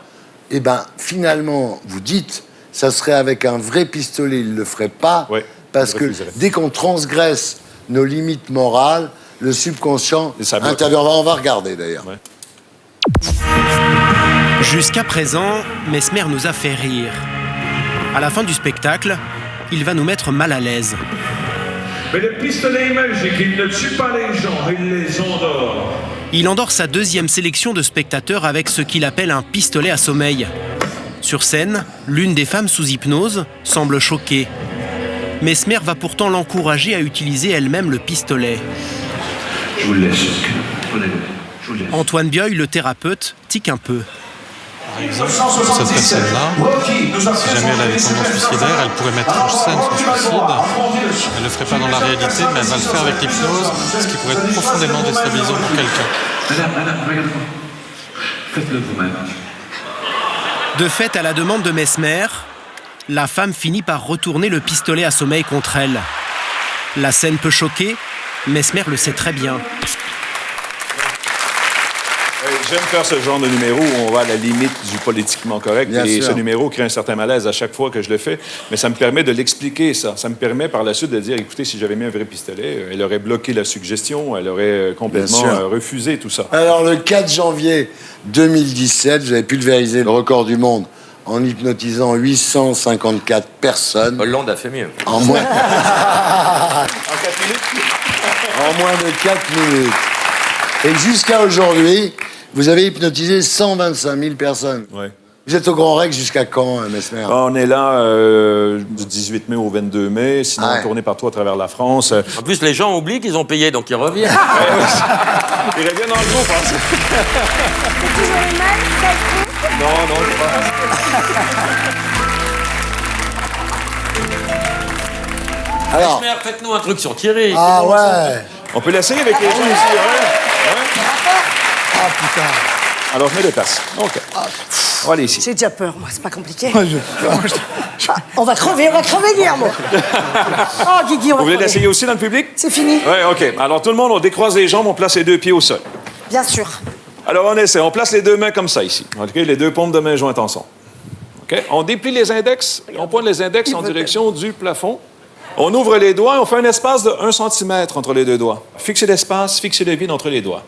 et ben finalement, vous dites, ça serait avec un vrai pistolet, il ne le ferait pas, parce que dès qu'on transgresse nos limites morales, le subconscient intervient. On va regarder d'ailleurs.
Jusqu'à présent, Mesmer nous a fait rire. À la fin du spectacle, il va nous mettre mal à l'aise.
Mais le pistolet est magique, il ne tue pas les gens, il les endort.
Il endort sa 2e sélection de spectateurs avec ce qu'il appelle un pistolet à sommeil. Sur scène, l'une des femmes sous hypnose semble choquée. Mesmer va pourtant l'encourager à utiliser elle-même le pistolet.
Je vous le laisse. Prenez-le. Je vous le laisse.
Antoine Bioy, le thérapeute, tique un peu.
Par exemple, cette personne-là, si jamais elle avait tendance suicidaire, elle pourrait mettre en scène son suicide. Elle ne le ferait pas dans la réalité, mais elle va le faire avec l'hypnose, ce qui pourrait être profondément déstabilisant pour quelqu'un.
Madame, regardez-moi. Faites-le vous-même.
De fait, à la demande de Mesmer, la femme finit par retourner le pistolet à sommeil contre elle. La scène peut choquer, Mesmer le sait très bien.
J'aime faire ce genre de numéro où on va à la limite du politiquement correct.
Bien
et
sûr.
ce numéro crée un certain malaise à chaque fois que je le fais. Mais ça me permet de l'expliquer, ça. Ça me permet par la suite de dire, écoutez, si j'avais mis un vrai pistolet, elle aurait bloqué la suggestion, elle aurait complètement
Bien sûr.
refusé tout ça.
Alors, le 4 janvier 2017, vous avez pulvérisé le record du monde en hypnotisant 854 personnes.
Hollande a fait mieux.
En moins... en moins de 4 minutes. Et jusqu'à aujourd'hui, vous avez hypnotisé 125 000 personnes.
Ouais.
Vous êtes au Grand Rex jusqu'à quand, Mesmer?
On est là du 18 mai au 22 mai, sinon
Ouais.
tourné partout à travers la France.
En plus, les gens oublient qu'ils ont payé, donc ils reviennent.
Ils reviennent dans le groupe, hein.
C'est toujours les mêmes, celles-ci
Non, je
Alors,
Mesmer, faites-nous un truc sur Thierry.
ah ouais.
On peut l'essayer avec les gens ici, ouais?
Ah putain.
Alors, je me déplace. OK. On va aller ici.
J'ai déjà peur, moi, c'est pas compliqué. Ah, on va crever, Guillermo. Oh, Guigui, on va
Vous voulez
crever.
l'essayer aussi dans le public?
C'est fini,
Oui, OK. Alors, tout le monde, on décroise les jambes, on place les deux pieds au sol.
bien sûr.
Alors, on essaie. On place les deux mains comme ça, ici. OK? Les deux paumes de main jointes ensemble. OK? On déplie les index. On pointe les index en direction du plafond. On ouvre les doigts et on fait un espace de 1 cm entre les deux doigts. Fixez l'espace, fixez le vide entre les doigts.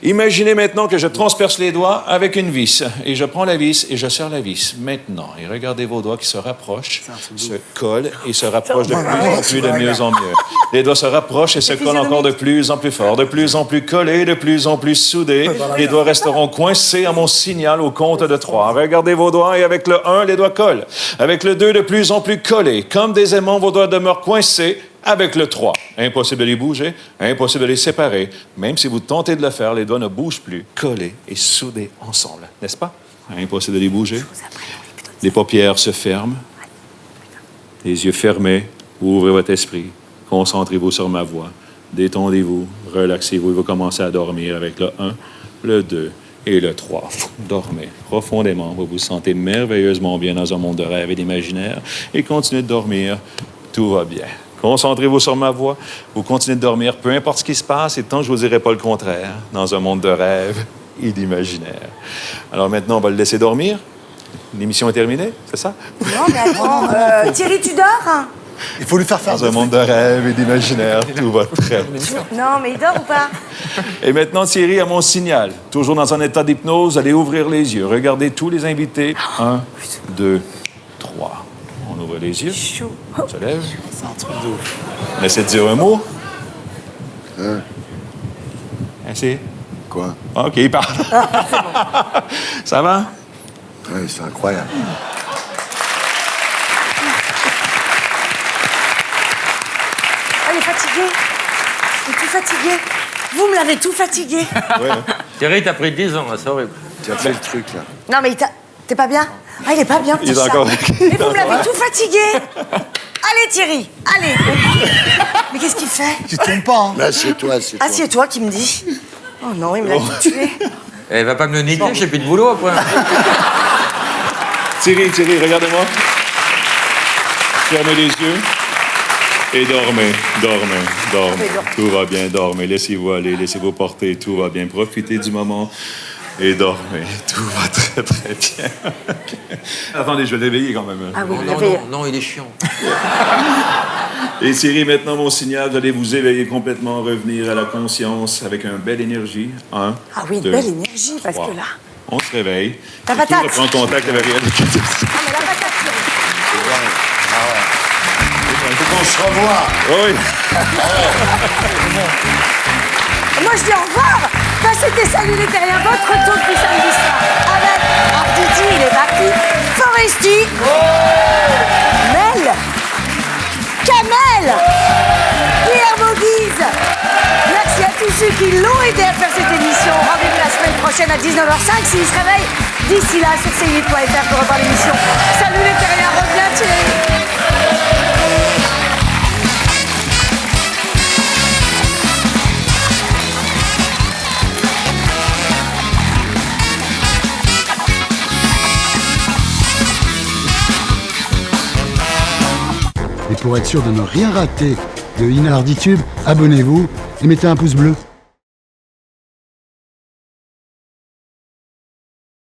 Imaginez maintenant que je transperce les doigts avec une vis. Et je prends la vis et je serre la vis. Maintenant, et regardez vos doigts qui se rapprochent, se collent et se rapprochent de plus en plus, de mieux en mieux. Les doigts se rapprochent et se collent encore de plus en plus fort, de plus en plus collés, de plus en plus soudés. Les doigts resteront coincés à mon signal au compte de 3. Regardez vos doigts et avec le 1, les doigts collent. Avec le 2, de plus en plus collés. Comme des aimants, vos doigts demeurent coincés avec le 3. Impossible de les bouger, impossible de les séparer. Même si vous tentez de le faire, les doigts ne bougent plus, collés et soudés ensemble. N'est-ce pas? Impossible de les bouger. Les paupières se ferment. Les yeux fermés. Ouvrez votre esprit. Concentrez-vous sur ma voix. Détendez-vous. Relaxez-vous et vous commencez à dormir avec le 1, le 2 et le 3. Dormez profondément. Vous vous sentez merveilleusement bien dans un monde de rêve et d'imaginaire. Et continuez de dormir. Tout va bien. Concentrez-vous sur ma voix. Vous continuez de dormir, peu importe ce qui se passe, et tant que je ne vous dirai pas le contraire, dans un monde de rêve et d'imaginaire. Alors maintenant, on va le laisser dormir. L'émission est terminée, c'est ça?
Non, mais attends, Thierry, tu dors?
Il faut lui faire faire.
Dans un monde de rêve et d'imaginaire, tout va très bien.
Non, mais il dort ou pas?
Et maintenant, Thierry, à mon signal, toujours dans un état d'hypnose, allez ouvrir les yeux. Regardez tous les invités. 1, 2, 3. On ouvre les yeux. On se lève.
C'est un truc de ouf.
On essaie de dire un mot. Essaye.
Quoi?
OK, il parle. Ça va?
Oui, c'est incroyable.
Ah, il est fatigué. Il est tout fatigué. Vous me l'avez tout fatigué.
Ouais.
Thierry, t'as pris 10 ans, c'est horrible.
Tu as fait le truc, là.
Non, mais t'es pas bien? Ah, il est pas bien,
Il est
petit chat.
encore-
Mais vous me l'avez tout fatigué. Allez, Thierry, allez. Mais qu'est-ce qu'il fait?
Tu te trompes pas, hein?
Là, c'est toi, c'est toi.
Ah, c'est toi qui me dis. Oh non, il me l'a tout tué.
Elle va pas me le niquer, j'ai plus de boulot après.
Thierry, regardez-moi. Fermez les yeux et dormez. Tout va bien, dormez. Laissez-vous aller, laissez-vous porter, tout va bien. Profitez du moment et dormez. Tout va très, très bien. Attendez, je vais l'éveiller quand même.
Ah oui,
Non, il est chiant.
Et Thierry, maintenant, mon signal, vous allez vous éveiller complètement, revenir à la conscience avec une belle énergie. 1,
Ah oui, une
2,
belle énergie, parce
3.
que là...
On se réveille.
La
Tout
patate.
reprend contact avec la réalité.
Ah, mais la patate, Thierry.
Il faut qu'on se revoie.
Oui.
Moi, je dis au revoir. Ben, c'était Salut les Terriens, votre retour du samedi soir. Avec Arditi, il est parti. Foresti. Mel. Kamel.
prochaine à 19h05 s'il se réveille d'ici là sur c8.fr pour revoir l'émission. Salut les terriens, reviens Thierry.
Et pour être sûr de ne rien rater de Inarditube, abonnez-vous et mettez un pouce bleu.